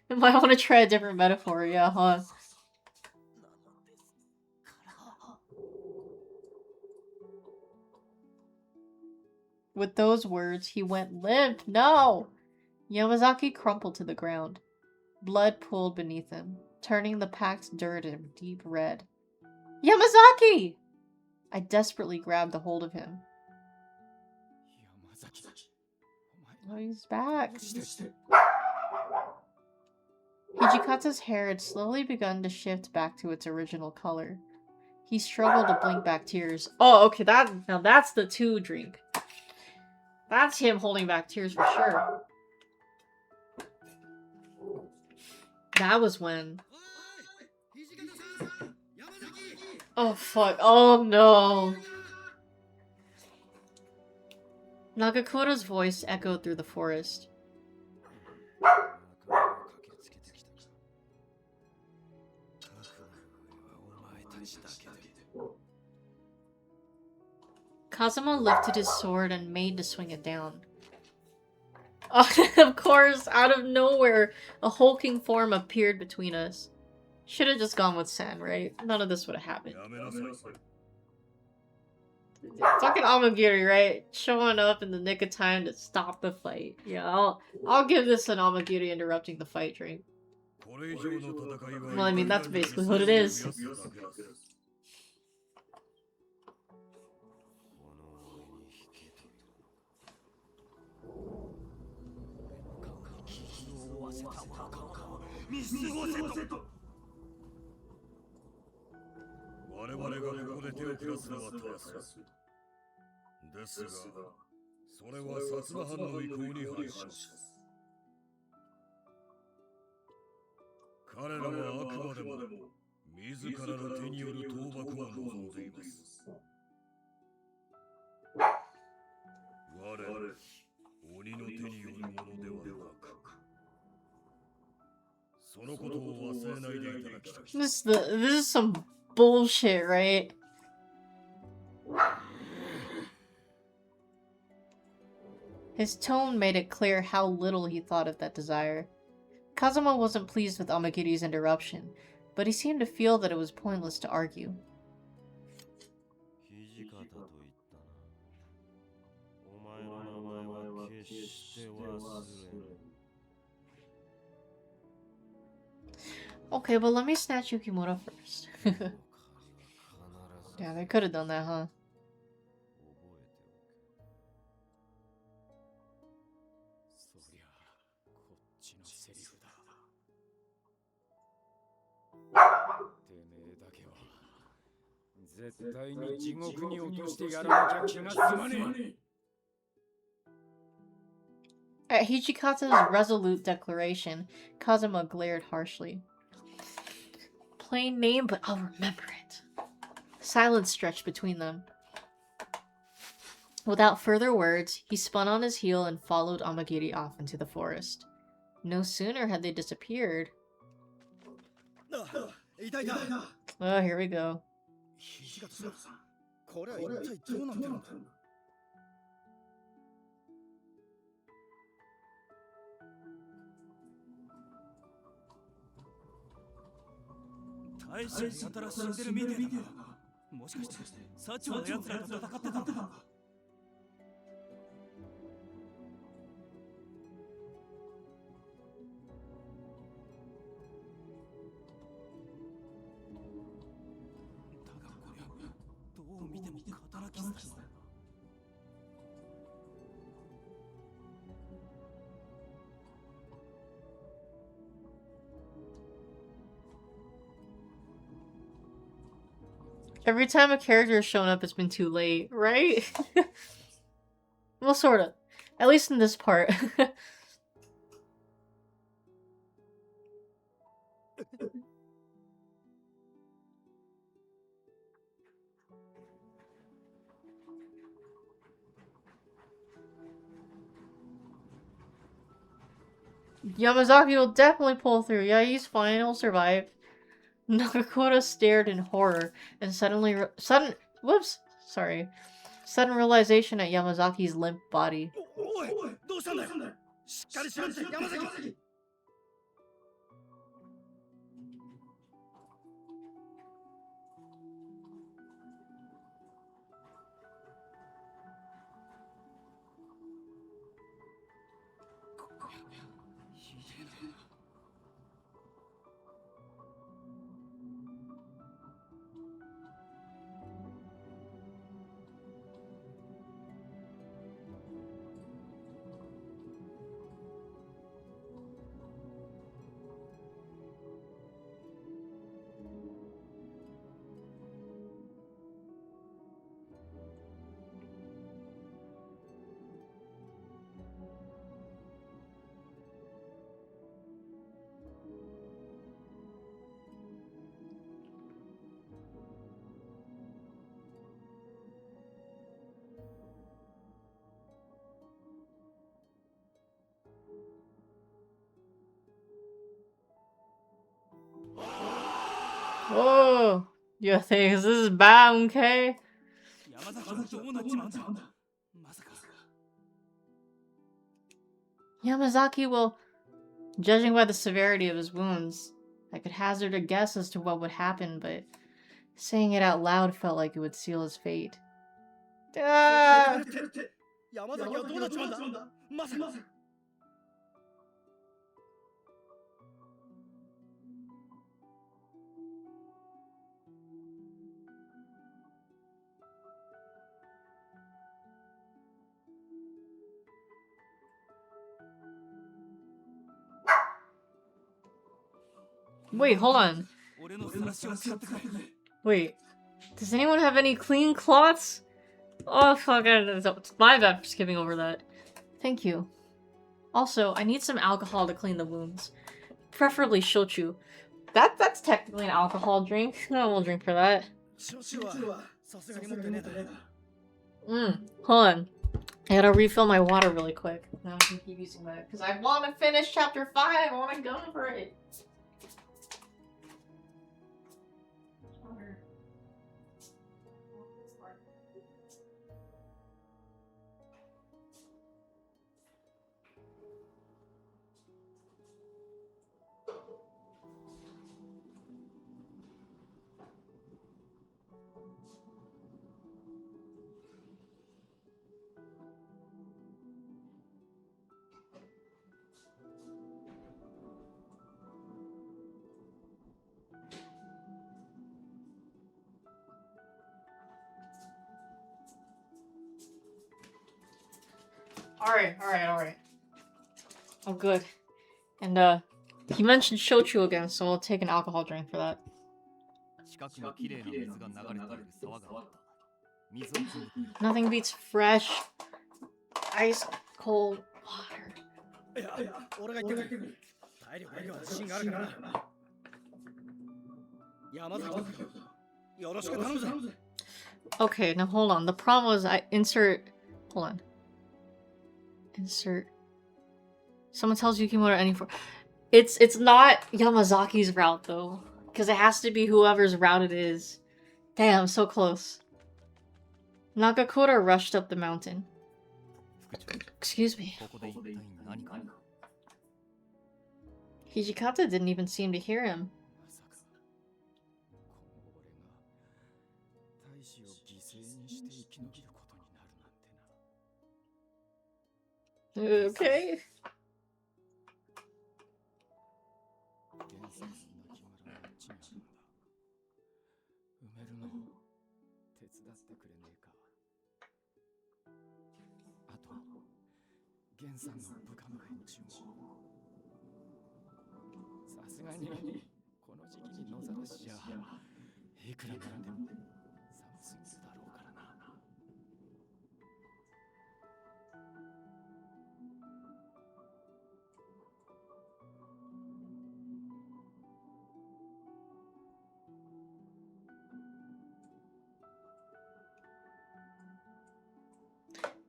Speaker 2: You might want to try a different metaphor, yeah, huh? With those words, he went limp. No! Yamazaki crumpled to the ground. Blood pooled beneath him, turning the packed dirt a deep red. Yamazaki! I desperately grabbed a hold of him. Oh, he's back. Hijikata's hair had slowly begun to shift back to its original color. He struggled to blink back tears. Oh, okay, now that's the 2 drink. That's him holding back tears for sure. That was when... Oh, fuck. Oh, no. Nagakura's voice echoed through the forest. Kazuma lifted his sword and made to swing it down. Of course, out of nowhere, a hulking form appeared between us. Should have just gone with Sen, right? None of this would have happened. Fucking Amagiri, right? Showing up in the nick of time to stop the fight. Yeah, I'll give this an Amagiri interrupting the fight drink. Well, I mean, that's basically what it is. This is some bullshit, right? His tone made it clear how little he thought of that desire. Kazuma wasn't pleased with Amagiri's interruption, but he seemed to feel that it was pointless to argue. Okay, but let me snatch Yukimura first. Yeah, they could have done that, huh? At Hijikata's resolute declaration, Kazuma glared harshly. Plain name, but I'll remember it. Silence stretched between them. Without further words, he spun on his heel and followed Amagiri off into the forest. No sooner had they disappeared... Oh, here we go. Every time a character has shown up, it's been too late, right? Well, sorta. At least in this part. Yamazaki will definitely pull through. Yeah, he's fine. He'll survive. Nagakura stared in horror and sudden realization at Yamazaki's limp body. Oh, you think this is bad, okay? Yamazaki will, judging by the severity of his wounds, I could hazard a guess as to what would happen, but saying it out loud felt like it would seal his fate. Ah! Wait, hold on. Wait, does anyone have any clean cloths? Oh, fuck, it's my bad for skipping over that. Thank you. Also, I need some alcohol to clean the wounds. Preferably shochu. That's technically an alcohol drink. No one will drink for that. Hold on. I gotta refill my water really quick. Now I can keep using that. Because I want to finish chapter 5. I want to go for it. Alright. Oh, good. And, he mentioned shochu again, so I'll take an alcohol drink for that. Nothing beats fresh, ice cold water. Okay, now hold on. The problem was hold on. Insert. Someone tells Yukimoto any for. It's not Yamazaki's route though, because it has to be whoever's route it is. Damn, so close. Nagakura rushed up the mountain. Excuse me. Hijikata didn't even seem to hear him. Okay.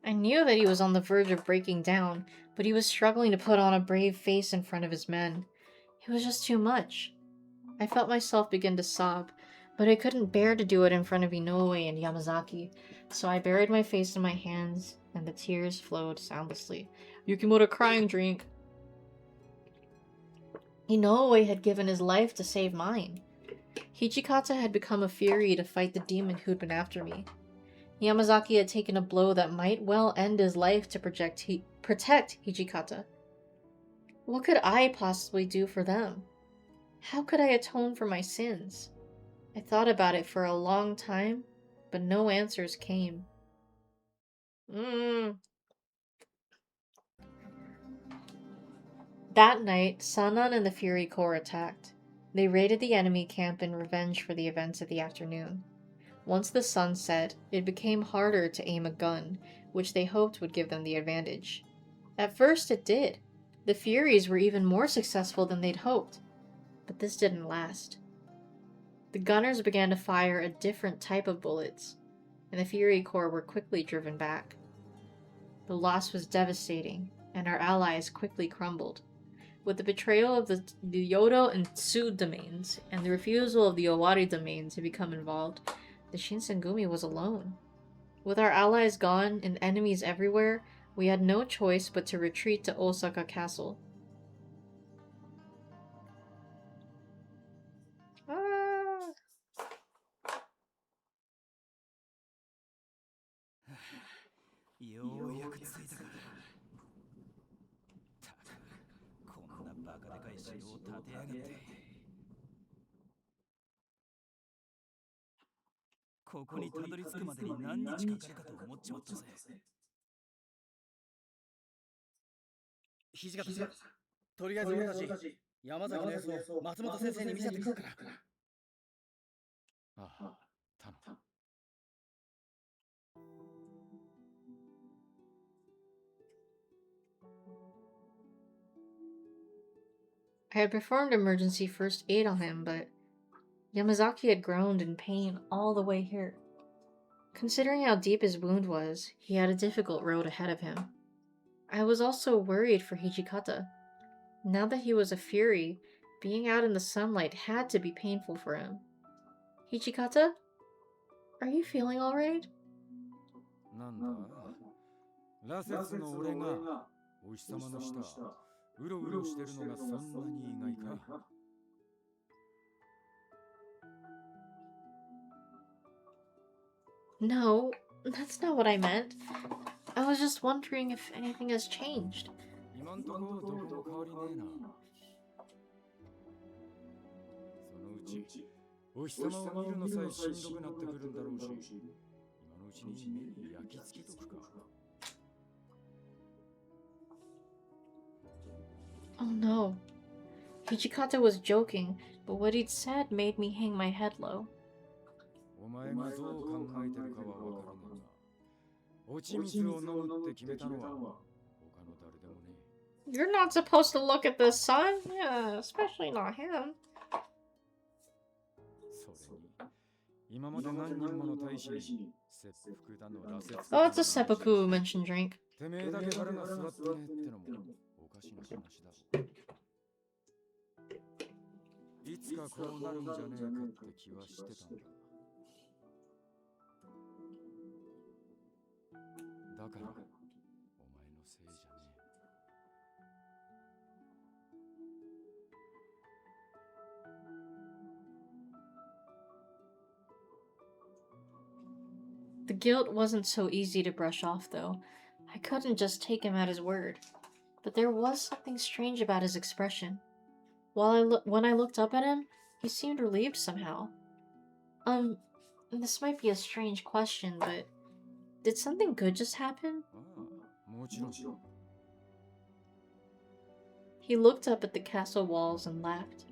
Speaker 2: I knew that he was on the verge of breaking down, but he was struggling to put on a brave face in front of his men. It was just too much. I felt myself begin to sob, but I couldn't bear to do it in front of Inoue and Yamazaki, so I buried my face in my hands, and the tears flowed soundlessly. Yukimoto crying drink. Inoue had given his life to save mine. Hijikata had become a fury to fight the demon who'd been after me. Yamazaki had taken a blow that might well end his life to protect Hijikata. What could I possibly do for them? How could I atone for my sins? I thought about it for a long time, but no answers came. That night, Sanan and the Fury Corps attacked. They raided the enemy camp in revenge for the events of the afternoon. Once the sun set, it became harder to aim a gun, which they hoped would give them the advantage. At first it did. The Furies were even more successful than they'd hoped. But this didn't last. The gunners began to fire a different type of bullets, and the Fury Corps were quickly driven back. The loss was devastating, and our allies quickly crumbled. With the betrayal of the Yodo and Tsu domains, and the refusal of the Owari domain to become involved, the Shinsengumi was alone. With our allies gone and enemies everywhere, we had no choice but to retreat to Osaka Castle. Ah.
Speaker 9: ようやく着いたか。たく、こんなバカでかい城を建て上げて。ここにたどり着くまでに何日かかるかと思っちまったぜ。
Speaker 4: 土方さん、とりあえず俺たち山崎のやつを松本先生に見せてくるから。
Speaker 6: ああ、頼む。
Speaker 2: I had performed emergency first aid on him, but Yamazaki had groaned in pain all the way here. Considering how deep his wound was, he had a difficult road ahead of him. I was also worried for Hijikata. Now that he was a fury, being out in the sunlight had to be painful for him. Hijikata? Are you feeling alright?
Speaker 6: なんだ、羅刹の俺がお日様の下うろうろしてるのがそんなに意外か。
Speaker 2: No, that's not what I meant. I was just wondering if anything has changed.
Speaker 6: 今んとこどこも変わりねえな。そのうちお日様を見るのさえしんどくなってくるんだろうし、今のうちに目に焼き付けとくか。
Speaker 2: Oh no. Hijikata was joking, but what he'd said made me hang my head low.
Speaker 6: お前がどう考えてるかはわからねえが、落ち水を飲むって決めたのは他の誰でもねえ。
Speaker 2: You're not supposed to look at the sun? Yeah, especially not him.
Speaker 6: それに、今まで何人もの大使に切腹だの羅刹。
Speaker 2: Oh, it's a seppuku mentioned drink.
Speaker 6: てめえだけ誰が座ってねえってのもおかしな話だろ。いつかこうなるんじゃねえかって気はしてたんだ。だから、お前のせいじゃね
Speaker 2: え。The guilt wasn't so easy to brush off, though. I couldn't just take him at his word. But there was something strange about his expression. When I looked up at him, he seemed relieved somehow. This might be a strange question, but did something good just happen? He looked up at the castle walls and laughed.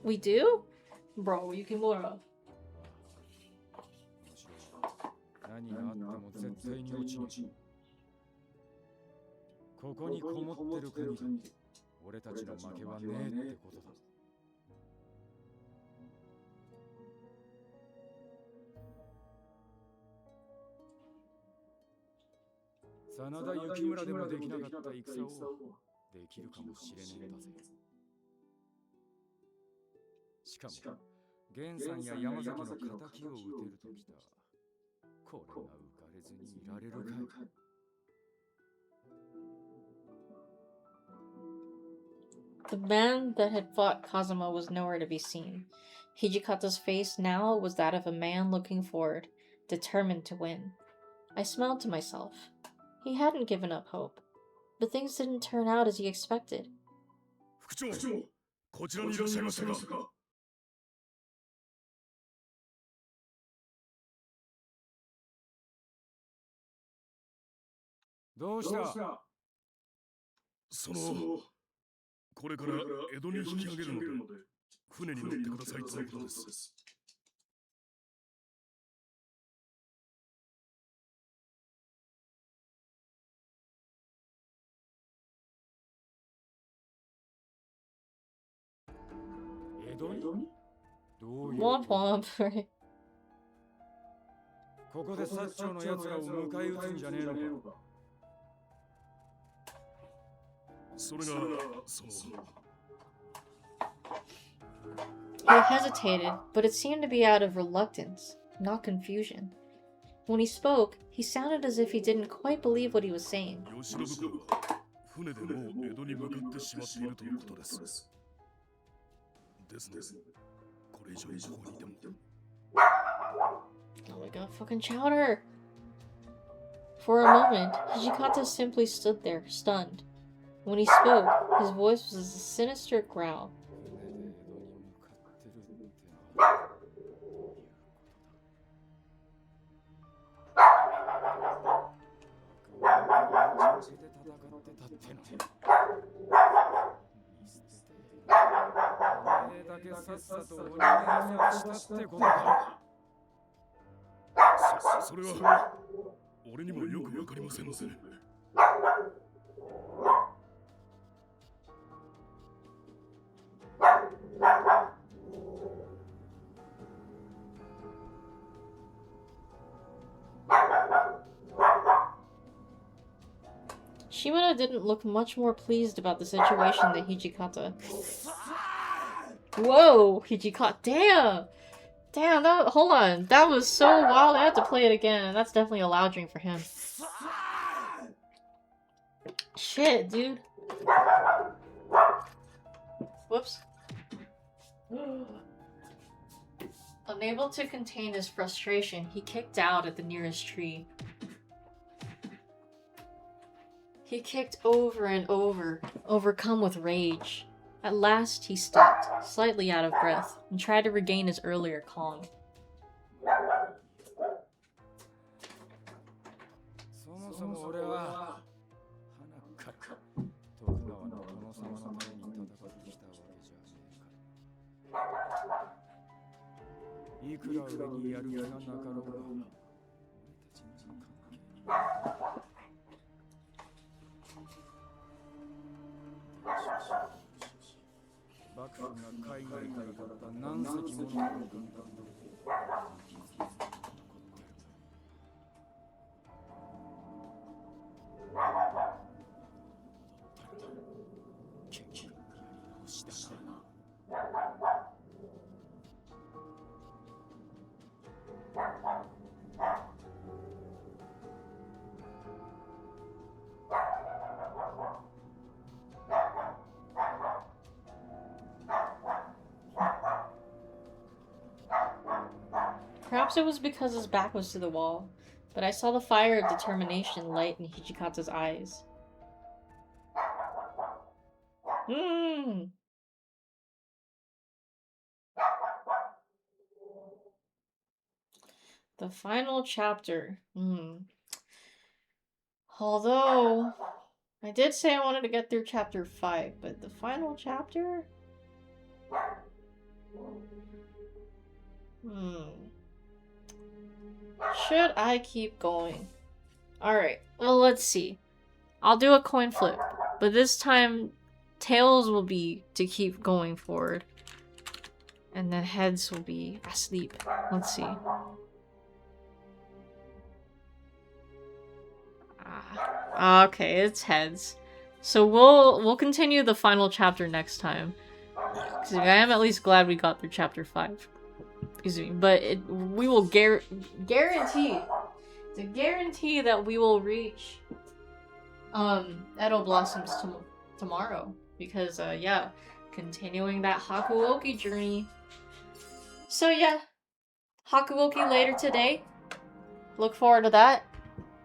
Speaker 2: We do? Bro, you can more of.
Speaker 6: 何があっても絶対に落ちねえ。ここにこもってる限り、俺たちの負けはねえってことだ。真田幸村でもできなかった戦をできるかもしれねえんだぜ。しかも、源さんや山崎の敵を討てるときた。これが浮かれずにいられるかい。
Speaker 2: The man that had fought Kazuma was nowhere to be seen. Hijikata's face now was that of a man looking forward, determined to win. I smiled to myself. He hadn't given up hope. But things didn't turn out as he expected.
Speaker 13: 副長、こちらにいらっしゃいましたか。
Speaker 6: どうした？
Speaker 13: これから江戸に引き上げるので、船に乗ってくださいとのことです。
Speaker 6: 江戸に？どういう？
Speaker 2: Womp womp, right?
Speaker 6: ここで薩長の奴らを迎え撃つんじゃねえのか。
Speaker 13: それが、
Speaker 2: He hesitated, but it seemed to be out of reluctance, not confusion. When he spoke, he sounded as if he didn't quite believe what he was saying.
Speaker 13: 慶喜君は船でもう江戸に向かってしまっているということです。ですね。これ以上ここにいても。
Speaker 2: Oh my god, fucking chowder! For a moment, Hijikata simply stood there, stunned. When he spoke, his voice was a sinister growl.
Speaker 13: So それは俺にもよくわかりませんので。
Speaker 2: Shimada didn't look much more pleased about the situation than Hijikata. Whoa, Hijikata, damn! Damn, hold on, that was so wild, I had to play it again, and that's definitely a loud drink for him. Shit, dude. Whoops. Unable to contain his frustration, he kicked out at the nearest tree. He kicked over and over, overcome with rage. At last, he stopped, slightly out of breath, and tried to regain his earlier calm. Perhaps it was because his back was to the wall, but I saw the fire of determination light in Hijikata's eyes. The final chapter. Although, I did say I wanted to get through chapter 5, but the final chapter? Should I keep going? Alright, well, let's see. I'll do a coin flip, but this time, tails will be to keep going forward. And then heads will be asleep. Let's see. Okay, it's heads. So we'll continue the final chapter next time. Because I am at least glad we got through chapter 5. Excuse me, but we will guarantee that we will reach Edo Blossoms tomorrow, because yeah, continuing that Hakuoki journey. So yeah, Hakuoki later today. Look forward to that.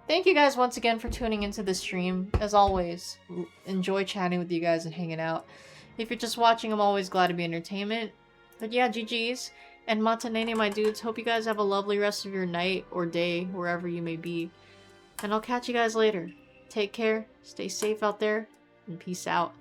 Speaker 2: Thank you guys once again for tuning into the stream. As always, enjoy chatting with you guys and hanging out. If you're just watching, I'm always glad to be entertainment. But yeah, GG's. And matanene, my dudes. Hope you guys have a lovely rest of your night or day, wherever you may be. And I'll catch you guys later. Take care, stay safe out there, and peace out.